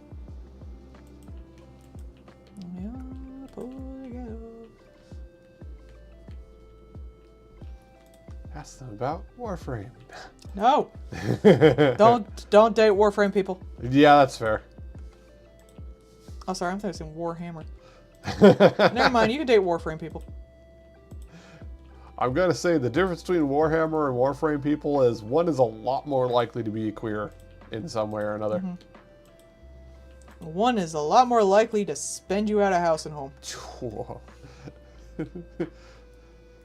Yeah, pull together. Ask them about Warframe. No, don't date Warframe people. Yeah, that's fair. Oh, sorry, I'm thinking Warhammer. Never mind, you can date Warframe people. I'm gonna say the difference between Warhammer and Warframe people is one is a lot more likely to be queer in some way or another. One is a lot more likely to spend you out of house and home. Whoa.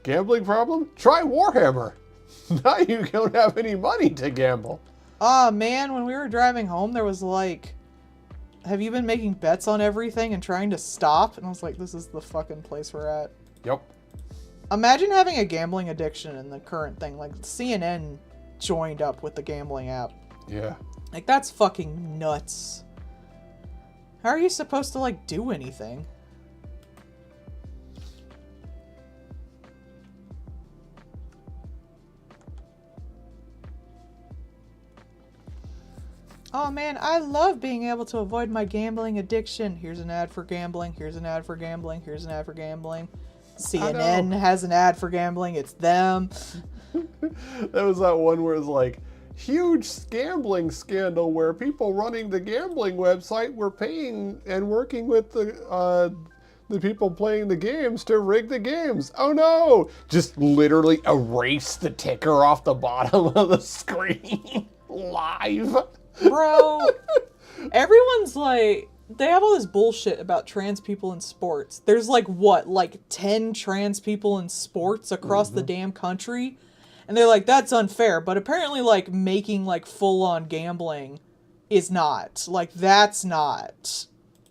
Gambling problem? Try Warhammer. Now you don't have any money to gamble. Ah, man, when we were driving home, there was like, have you been making bets on everything and trying to stop? And I was like, this is the fucking place we're at. Yep. Imagine having a gambling addiction in the current thing. Like, CNN joined up with the gambling app. Yeah. Like, that's fucking nuts. How are you supposed to, like, do anything? Oh man, I love being able to avoid my gambling addiction. Here's an ad for gambling, here's an ad for gambling, here's an ad for gambling. CNN has an ad for gambling, it's them. That was that one where it's like, huge gambling scandal where people running the gambling website were paying and working with the people playing the games to rig the games. Oh no! Just literally erase the ticker off the bottom of the screen live. Bro, everyone's like, they have all this bullshit about trans people in sports. There's like, what, like 10 trans people in sports across the damn country? And they're like, that's unfair. But apparently, like, making, like, full-on gambling is not. Like, that's not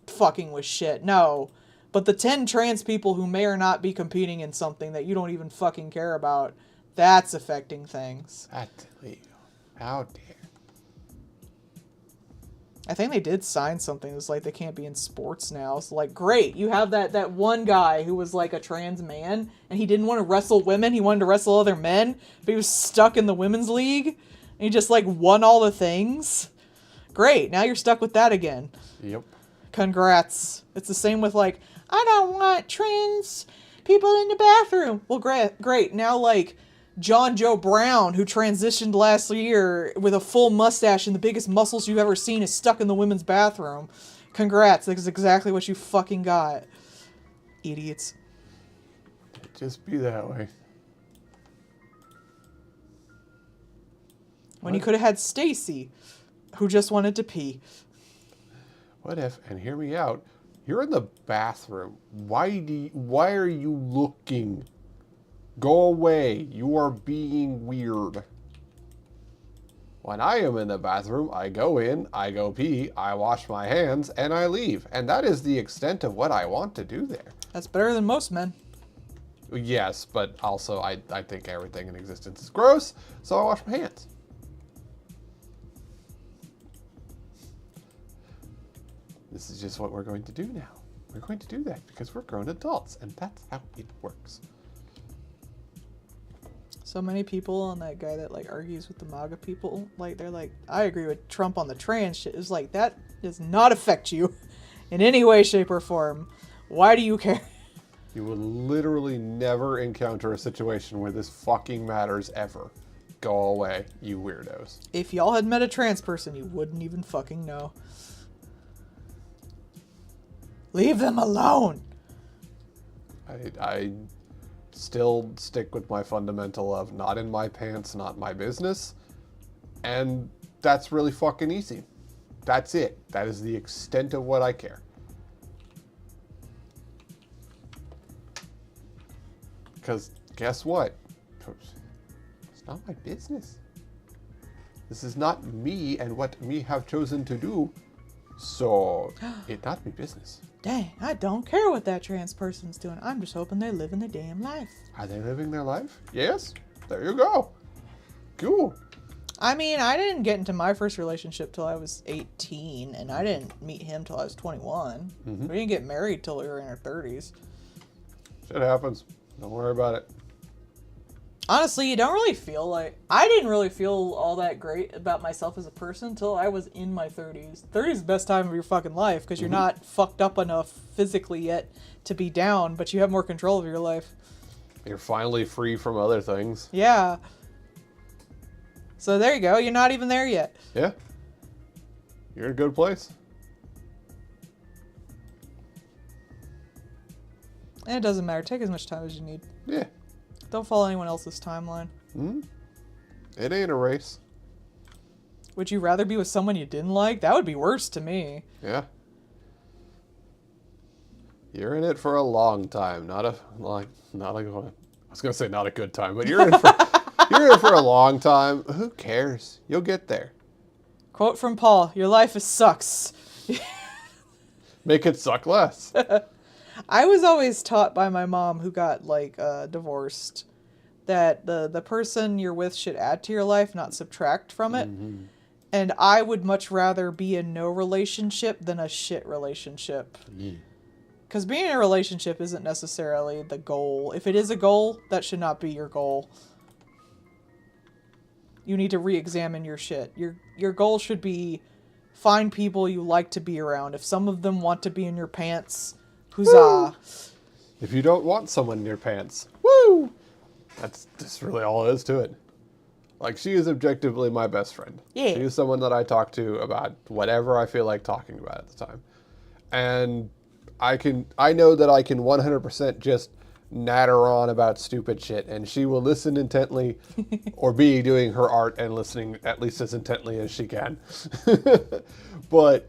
fucking with shit. No. But the 10 trans people who may or not be competing in something that you don't even fucking care about, that's affecting things. That's illegal. How dare. I think they did sign something that's like they can't be in sports now. So like, great, you have that one guy who was like a trans man and he didn't want to wrestle women, he wanted to wrestle other men, but he was stuck in the women's league and he just like won all the things. Great, now you're stuck with that again. Yep. Congrats. It's the same with like, I don't want trans people in the bathroom. Well, great. Now like John Joe Brown, who transitioned last year with a full mustache and the biggest muscles you've ever seen, is stuck in the women's bathroom. Congrats, that's exactly what you fucking got. Idiots. Just be that way. When you could have had Stacy, who just wanted to pee. What if, and hear me out, you're in the bathroom. Why are you looking? Go away. You are being weird. When I am in the bathroom, I go in, I go pee, I wash my hands, and I leave. And that is the extent of what I want to do there. That's better than most men. Yes, but also I think everything in existence is gross, so I wash my hands. This is just what we're going to do now. We're going to do that because we're grown adults, and that's how it works. So many people and that guy that like argues with the MAGA people, like they're like, I agree with Trump on the trans shit. It's like, that does not affect you in any way, shape, or form. Why do you care? You will literally never encounter a situation where this fucking matters ever. Go away, you weirdos. If y'all had met a trans person, you wouldn't even fucking know. Leave them alone. I still stick with my fundamental of not in my pants, not my business. And that's really fucking easy. That's it. That is the extent of what I care. Because guess what? It's not my business. This is not me and what me have chosen to do. So it not me business. Dang, I don't care what that trans person's doing. I'm just hoping they're living their damn life. Are they living their life? Yes. There you go. Cool. I mean, I didn't get into my first relationship till I was 18, and I didn't meet him till I was 21. Mm-hmm. We didn't get married till we were in our 30s. Shit happens. Don't worry about it. Honestly, you don't really feel like... I didn't really feel all that great about myself as a person until I was in my 30s. 30 is the best time of your fucking life because you're not fucked up enough physically yet to be down, but you have more control of your life. You're finally free from other things. Yeah. So there you go. You're not even there yet. Yeah. You're in a good place. And it doesn't matter. Take as much time as you need. Yeah. Don't follow anyone else's timeline. It ain't a race. Would you rather be with someone you didn't like? That would be worse to me. Yeah. You're in it for a long time, not a I was gonna say not a good time, but you're in for a long time. Who cares? You'll get there. Quote from Paul: "Your life is sucks." Make it suck less. I was always taught by my mom, who got divorced, that the person you're with should add to your life, not subtract from it. Mm-hmm. And I would much rather be in no relationship than a shit relationship. Because being in a relationship isn't necessarily the goal. If it is a goal, that should not be your goal. You need to re-examine your shit. Your goal should be find people you like to be around. If some of them want to be in your pants, huzzah. If you don't want someone in your pants, woo! That's just really all it is to it. Like, she is objectively my best friend. Yeah. She is someone that I talk to about whatever I feel like talking about at the time. And I know that I can 100% just natter on about stupid shit, and she will listen intently or be doing her art and listening at least as intently as she can. But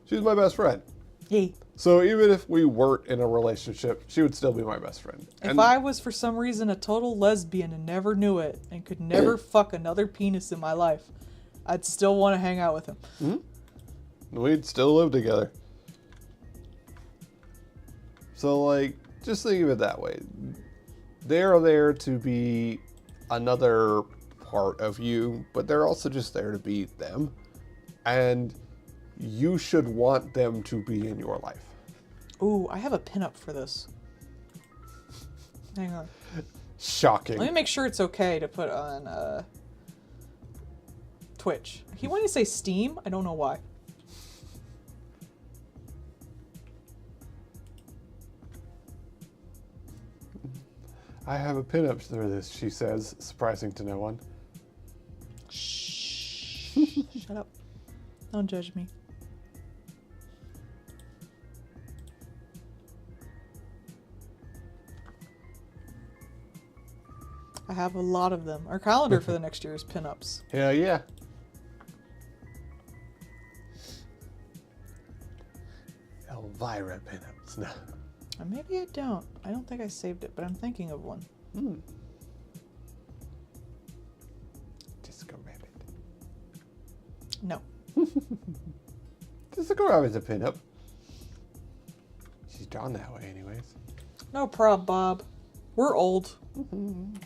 she's my best friend. Hey. So even if we weren't in a relationship, she would still be my best friend. If I was for some reason a total lesbian and never knew it and could never fuck another penis in my life, I'd still want to hang out with him. Mm-hmm. We'd still live together. So, just think of it that way. They're there to be another part of you, but they're also just there to be them. And you should want them to be in your life. Ooh, I have a pinup for this. Hang on. Shocking. Let me make sure it's okay to put on Twitch. He wanted to say Steam. I don't know why. I have a pinup for this, she says, surprising to no one. Shh. Shut up. Don't judge me. I have a lot of them. Our calendar for the next year is pinups. Hell yeah. Elvira pinups. No. Or maybe I don't. I don't think I saved it, but I'm thinking of one. Disco Rabbit. No. Disco Rabbit's a pinup. She's drawn that way anyways. No prob, Bob. We're old. We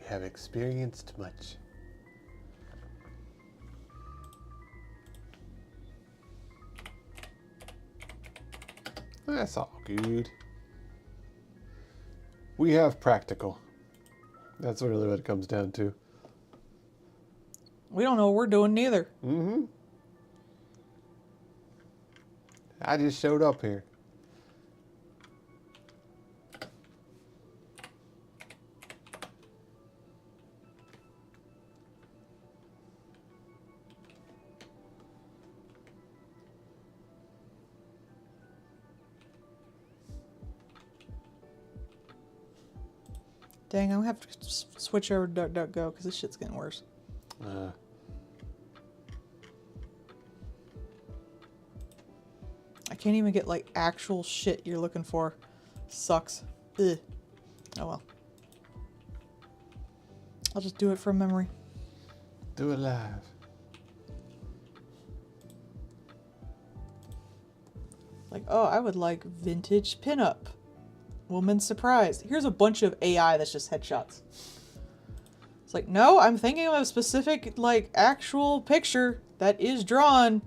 have experienced much. That's all good. We have practical. That's really what it comes down to. We don't know what we're doing neither. Mm-hmm. I just showed up here. Dang, I'm gonna have to switch over to DuckDuckGo because this shit's getting worse. I can't even get like actual shit you're looking for. Sucks. Ugh. Oh well. I'll just do it from memory. Do it live. Like, oh, I would like vintage pinup. Woman surprised. Here's a bunch of AI that's just headshots. It's like, no, I'm thinking of a specific, like, actual picture that is drawn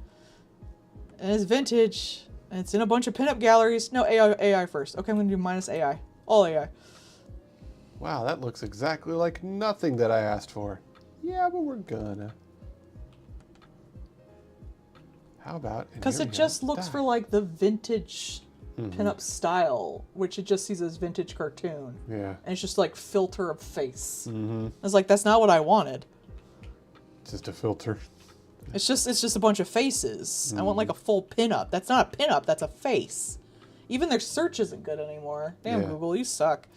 and is vintage. And it's in a bunch of pinup galleries. No, AI first. Okay, I'm going to do minus AI. All AI. Wow, that looks exactly like nothing that I asked for. Yeah, but we're gonna. How about... Because it just looks for, like, the vintage pinup style, which it just sees as vintage cartoon. Yeah. And it's just, like, filter of face. I was like, that's not what I wanted. Just a filter. It's just a bunch of faces. I want, like, a full pinup. That's not a pinup, that's a face. Even their search isn't good anymore. Damn, Yeah. Google, you suck.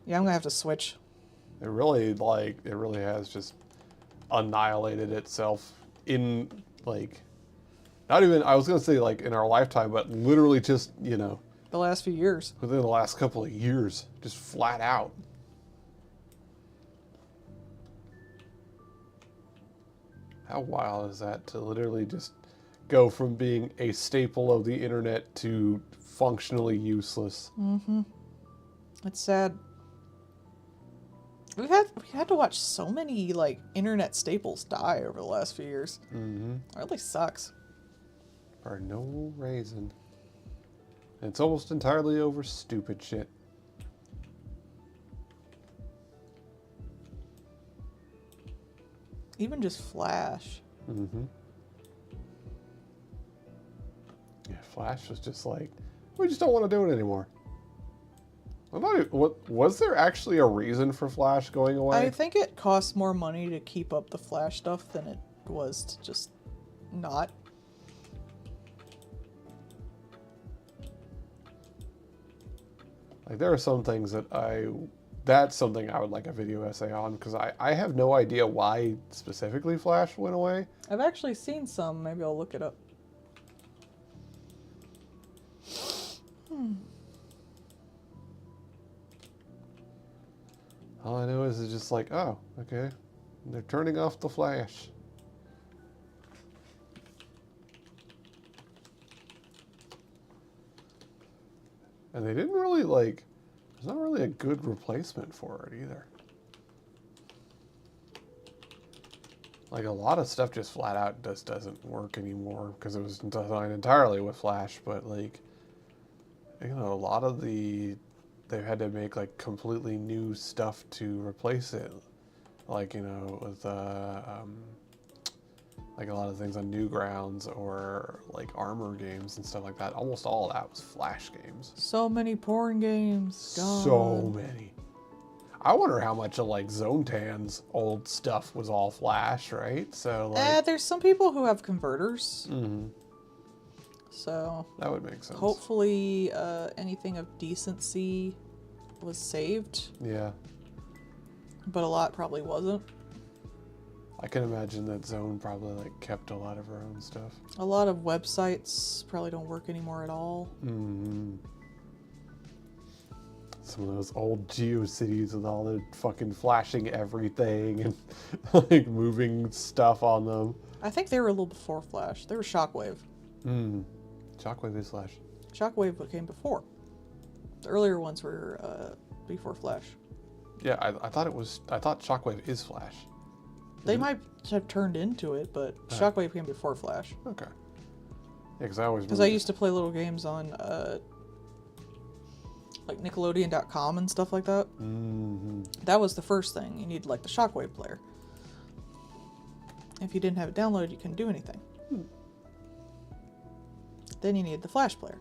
Yeah, I'm gonna have to switch. It really has just annihilated itself in, like, not even, I was going to say, like, in our lifetime, but literally just, you know, The last few years. within the last couple of years, just flat out. How wild is that to literally just go from being a staple of the internet to functionally useless? It's sad. We had to watch so many like internet staples die over the last few years. It really sucks. For no reason. And it's almost entirely over stupid shit. Even just Flash. Yeah, Flash was just like, we just don't want to do it anymore. I'm not even, what was there actually a reason for Flash going away? I think it costs more money to keep up the Flash stuff than it was to just not. Like, there are some things that's something I would like a video essay on, because I have no idea why specifically Flash went away. I've actually seen some. Maybe I'll look it up. All I know is it's just like, oh, okay. They're turning off the Flash. And they didn't really, like, there's not really a good replacement for it either. Like, a lot of stuff just flat out just doesn't work anymore because it was designed entirely with Flash, but, like, you know, a lot of they've had to make, like, completely new stuff to replace it. Like, you know, with, like a lot of things on Newgrounds or, like, Armor games and stuff like that. Almost all of that was Flash games. So many porn games. God. So many. I wonder how much of, like, Zone Tan's old stuff was all Flash, right? So, like... There's some people who have converters. So... that would make sense. Hopefully anything of decency was saved. Yeah. But a lot probably wasn't. I can imagine that Zone probably like kept a lot of her own stuff. A lot of websites probably don't work anymore at all. Mm-hmm. Some of those old GeoCities with all the fucking flashing everything and like moving stuff on them. I think they were a little before Flash. They were Shockwave. Shockwave is Flash. Shockwave came before. The earlier ones were before Flash. Yeah, I thought it was. I thought Shockwave is Flash. They might have turned into it, but Shockwave came before Flash. Okay. Yeah, because I always. Because I used to play little games on like Nickelodeon.com and stuff like that. Mm-hmm. That was the first thing. You needed like the Shockwave player. If you didn't have it downloaded, you couldn't do anything. Then you needed the Flash player.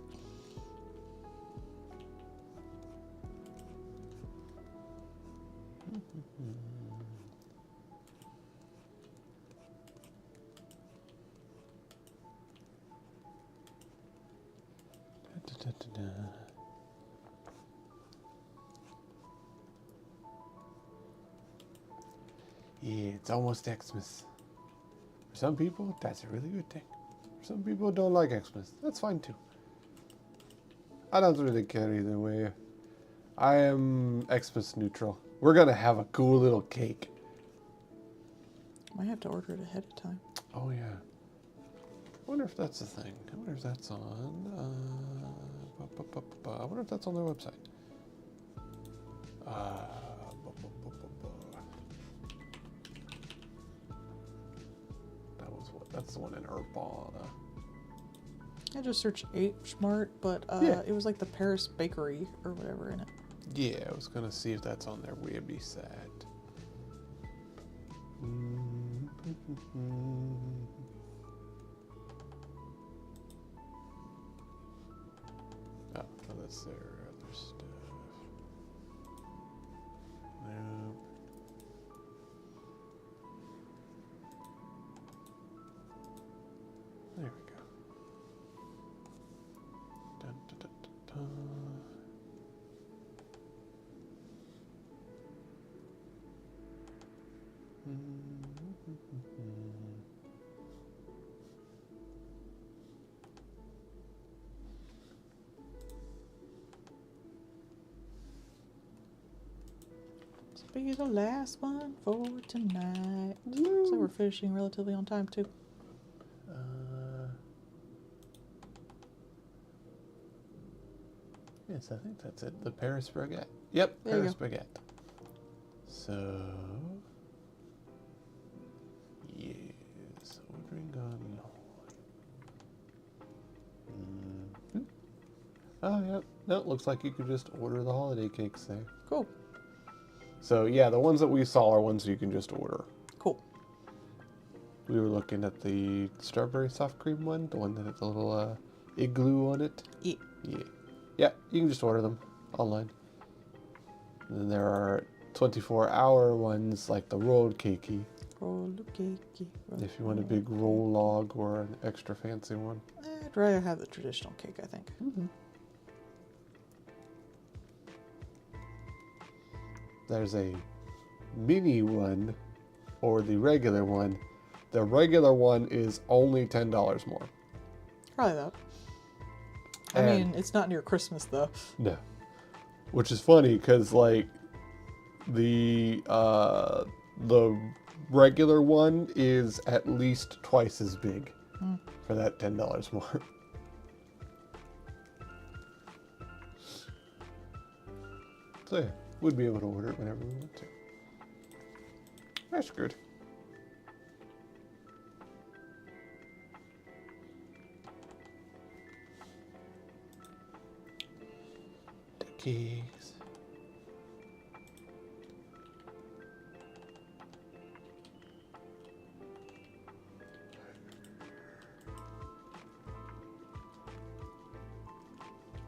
Yeah, it's almost Xmas. For some people, that's a really good thing. For some people, don't like Xmas. That's fine too. I don't really care either way. I am Xmas neutral. We're gonna have a cool little cake. Might have to order it ahead of time. Oh yeah. I wonder if that's a thing. I wonder if that's on. I wonder if that's on their website. That was what. That's the one in Urbana. I just searched H-Mart, but Yeah. it was like the Paris Bakery or whatever in it. Yeah, I was gonna see if that's on their website. Oh, that's their other stuff. Nope. There we go. Dun, dun, dun, dun, dun. This will be the last one for tonight. So we're finishing relatively on time too. Yes, I think that's it. The Paris Baguette. Yep, There you Paris go. Baguette. So, yes, ordering online. Oh, yep. No, it looks like you could just order the holiday cakes there. Cool. So, yeah, the ones that we saw are ones you can just order. Cool. We were looking at the strawberry soft cream one, the one that has a little igloo on it. Yeah. Yeah. Yeah, you can just order them online. And then there are 24-hour ones like the rolled cakey. Roll the cakey. If you want a big roll log or an extra fancy one. I'd rather have the traditional cake, I think. There's a mini one or the regular one. The regular one is only $10 more. Probably that. I And- mean, it's not near Christmas though. No. Which is funny because like the regular one is at least twice as big for that $10 more. So yeah, we'd be able to order it whenever we want to. That's good. The cakes.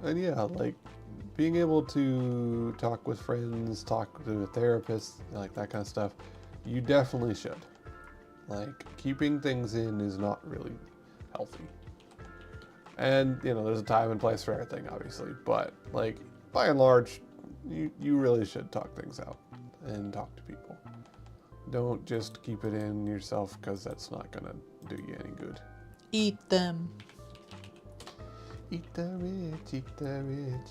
And yeah, like being able to talk with friends, talk to a therapist, like that kind of stuff, you definitely should. Like keeping things in is not really healthy. And you know, there's a time and place for everything, obviously, but like by and large, you really should talk things out and talk to people. Don't just keep it in yourself, because that's not gonna do you any good. Eat them. Eat the rich, eat the rich.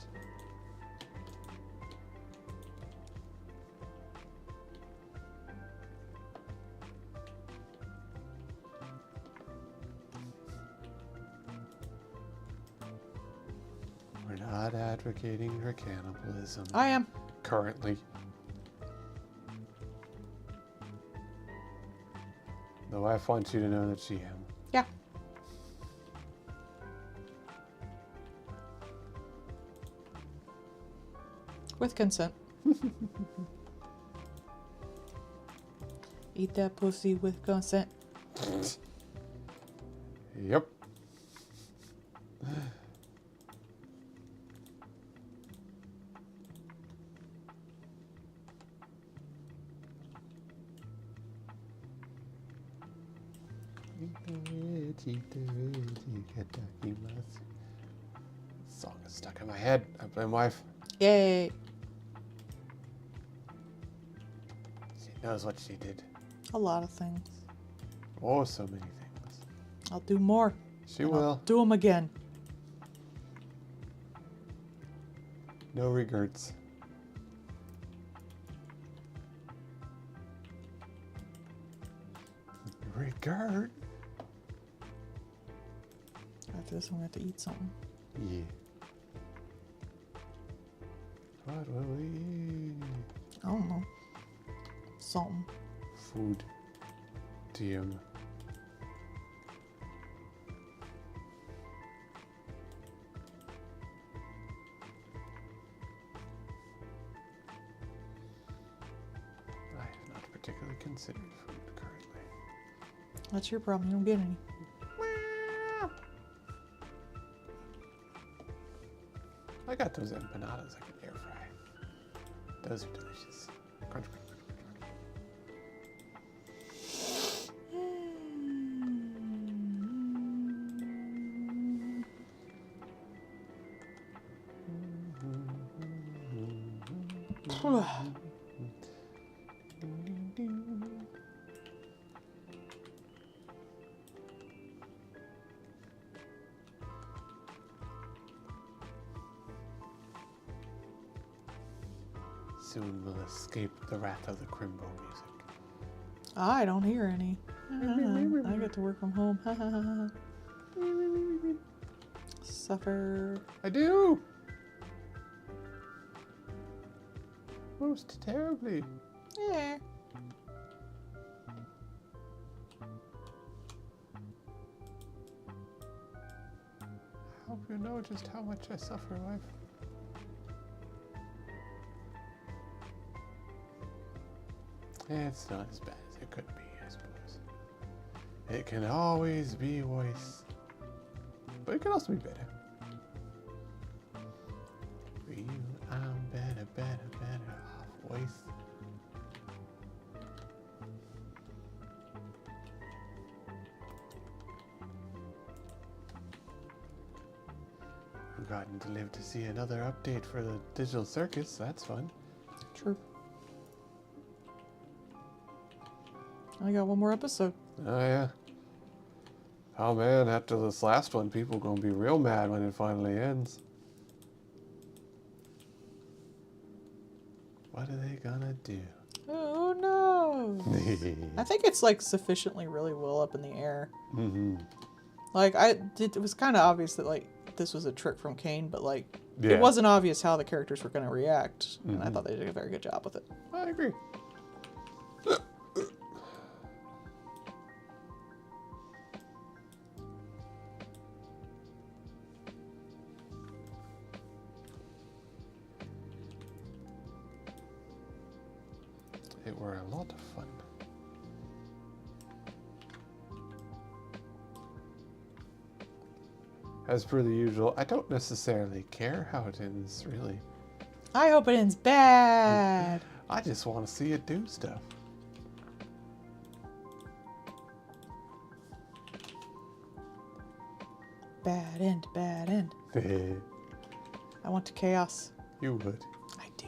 We're not advocating for cannibalism. I am. Currently. The wife wants you to know that she am. Yeah. With consent. Eat that pussy with consent. Yep. Song is stuck in my head. I blame wife. Yay. She knows what she did. A lot of things. Oh, so many things. I'll do more. She and will. I'll do them again. No regrets. Regret? After this, I'm going to have to eat something. Yeah. What will we eat? I don't know. Something. Food. TM. I have not particularly considered food currently. That's your problem. You don't get any. I got those empanadas I can air fry. Those are delicious. Crunch, crunch, crunch, crunch, crunch. Soon we'll escape the wrath of the Crimbo music. I don't hear any. I get to work from home. Suffer. I do! Most terribly. Yeah. I hope you know just how much I suffer, wife. It's not as bad as it could be, I suppose. It can always be worse. But it can also be better. For you, I'm better, better, better off worse. I've gotten to live to see another update for the Digital Circus. That's fun. True. I got one more episode. Oh, yeah. Oh, man, after this last one, people gonna be real mad when it finally ends. What are they gonna do? Who knows? I think it's like sufficiently really well up in the air. Mm-hmm. Like it was kind of obvious that like this was a trick from Kane, but like Yeah. it wasn't obvious how the characters were going to react, and I Mhm. thought they did a very good job with it. I agree. It were a lot of fun. As per the usual, I don't necessarily care how it ends, really. I hope it ends bad. I just want to see it do stuff. Bad end, bad end. I want to chaos. You would. I do.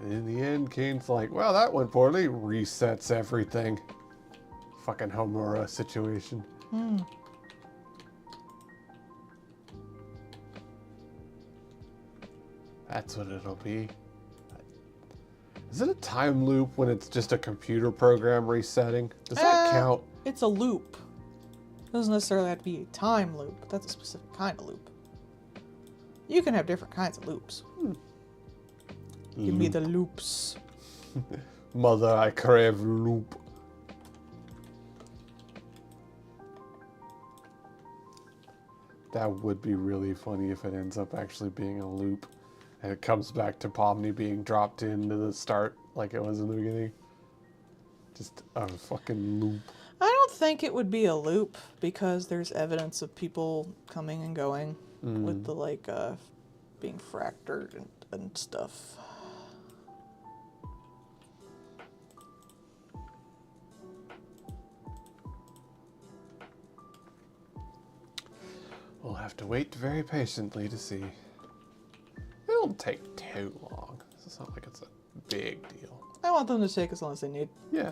And in the end, Kane's like, well, that went poorly. Resets everything. Fucking Homura situation. That's what it'll be. Is it a time loop when it's just a computer program resetting? Does that count? It's a loop. It doesn't necessarily have to be a time loop, but that's a specific kind of loop. You can have different kinds of loops. Give me the loops. Mother, I crave loop. That would be really funny if it ends up actually being a loop. And it comes back to Pomni being dropped into the start like it was in the beginning. Just a fucking loop. I don't think it would be a loop because there's evidence of people coming and going with the being fractured and stuff. We'll have to wait very patiently to see. It'll take too long. It's not like it's a big deal. I want them to take as long as they need. Yeah.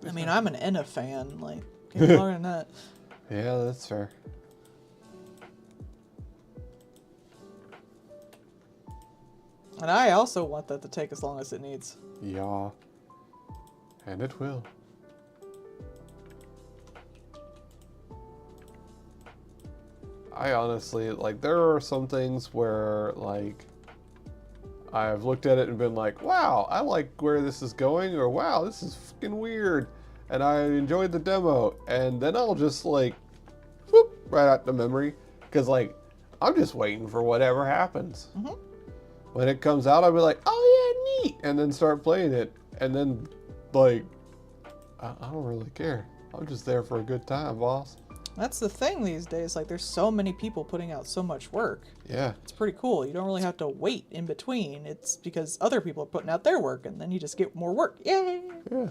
I mean, I'm an Enna fan. Like, get longer than that. Yeah, that's fair. And I also want that to take as long as it needs. Yeah. And it will. I honestly, like, there are some things where, like, I've looked at it and been like, wow, I like where this is going, or wow, this is fucking weird, and I enjoyed the demo, and then I'll just, like, whoop, right out the memory, because, like, I'm just waiting for whatever happens. Mm-hmm. When it comes out, I'll be like, oh yeah, neat, and then start playing it, and then, like, I don't really care. I'm just there for a good time, boss. That's the thing these days. Like, there's so many people putting out so much work. Yeah. It's pretty cool. You don't really have to wait in between. It's because other people are putting out their work, and then you just get more work. Yay! Yeah.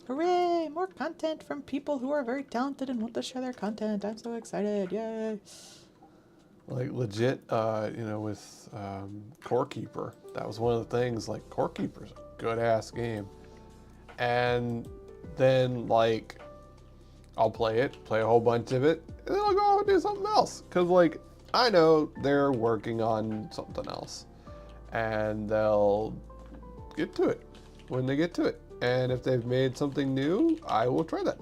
Hooray! More content from people who are very talented and want to share their content. I'm so excited. Yay! Like, legit, with Core Keeper, that was one of the things, like, Core Keeper's a good-ass game. And then, like, I'll play a whole bunch of it, and then I'll go off and do something else. Because, like, I know they're working on something else. And they'll get to it when they get to it. And if they've made something new, I will try that.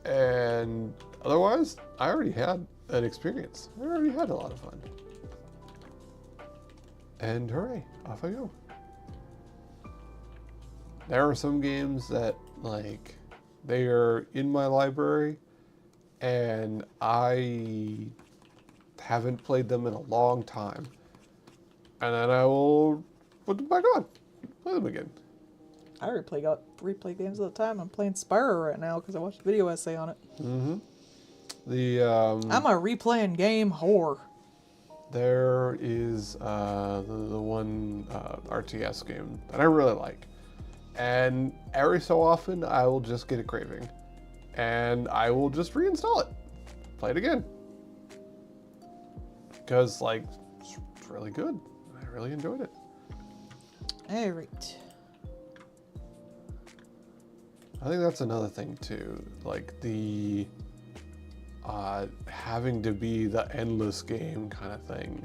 And otherwise, I already had an experience. I already had a lot of fun. And hooray, off I go. There are some games that, like, they are in my library, and I haven't played them in a long time. And then I will put them back on, play them again. I replay games all the time. I'm playing Spyro right now because I watched a video essay on it. Mm-hmm. I'm a replaying game whore. There is the one RTS game that I really like. And every so often, I will just get a craving. And I will just reinstall it. Play it again. Because, like, it's really good. I really enjoyed it. All right. I think that's another thing, too. Like, the having to be the endless game kind of thing.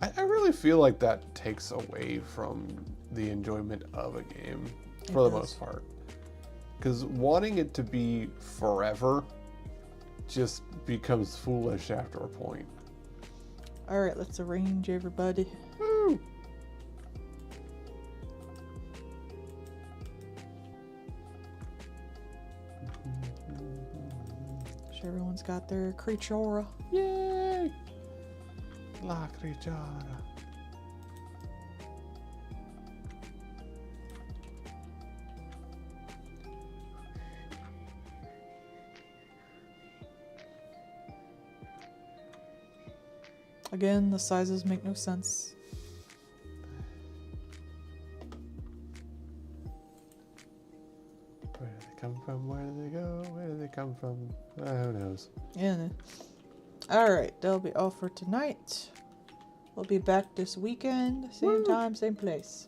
I really feel like that takes away from the enjoyment of a game for the most part. Because wanting it to be forever just becomes foolish after a point. All right, let's arrange everybody. Woo! Sure, everyone's got their creatura. Yay! La creatura. Again, the sizes make no sense. Where do they come from? Where do they go? Where do they come from? Who knows? Yeah. All right, that'll be all for tonight. We'll be back this weekend, same time, same place.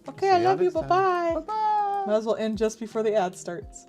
Okay, I See love you. next Bye time. bye. Bye-bye. Might as well end just before the ad starts.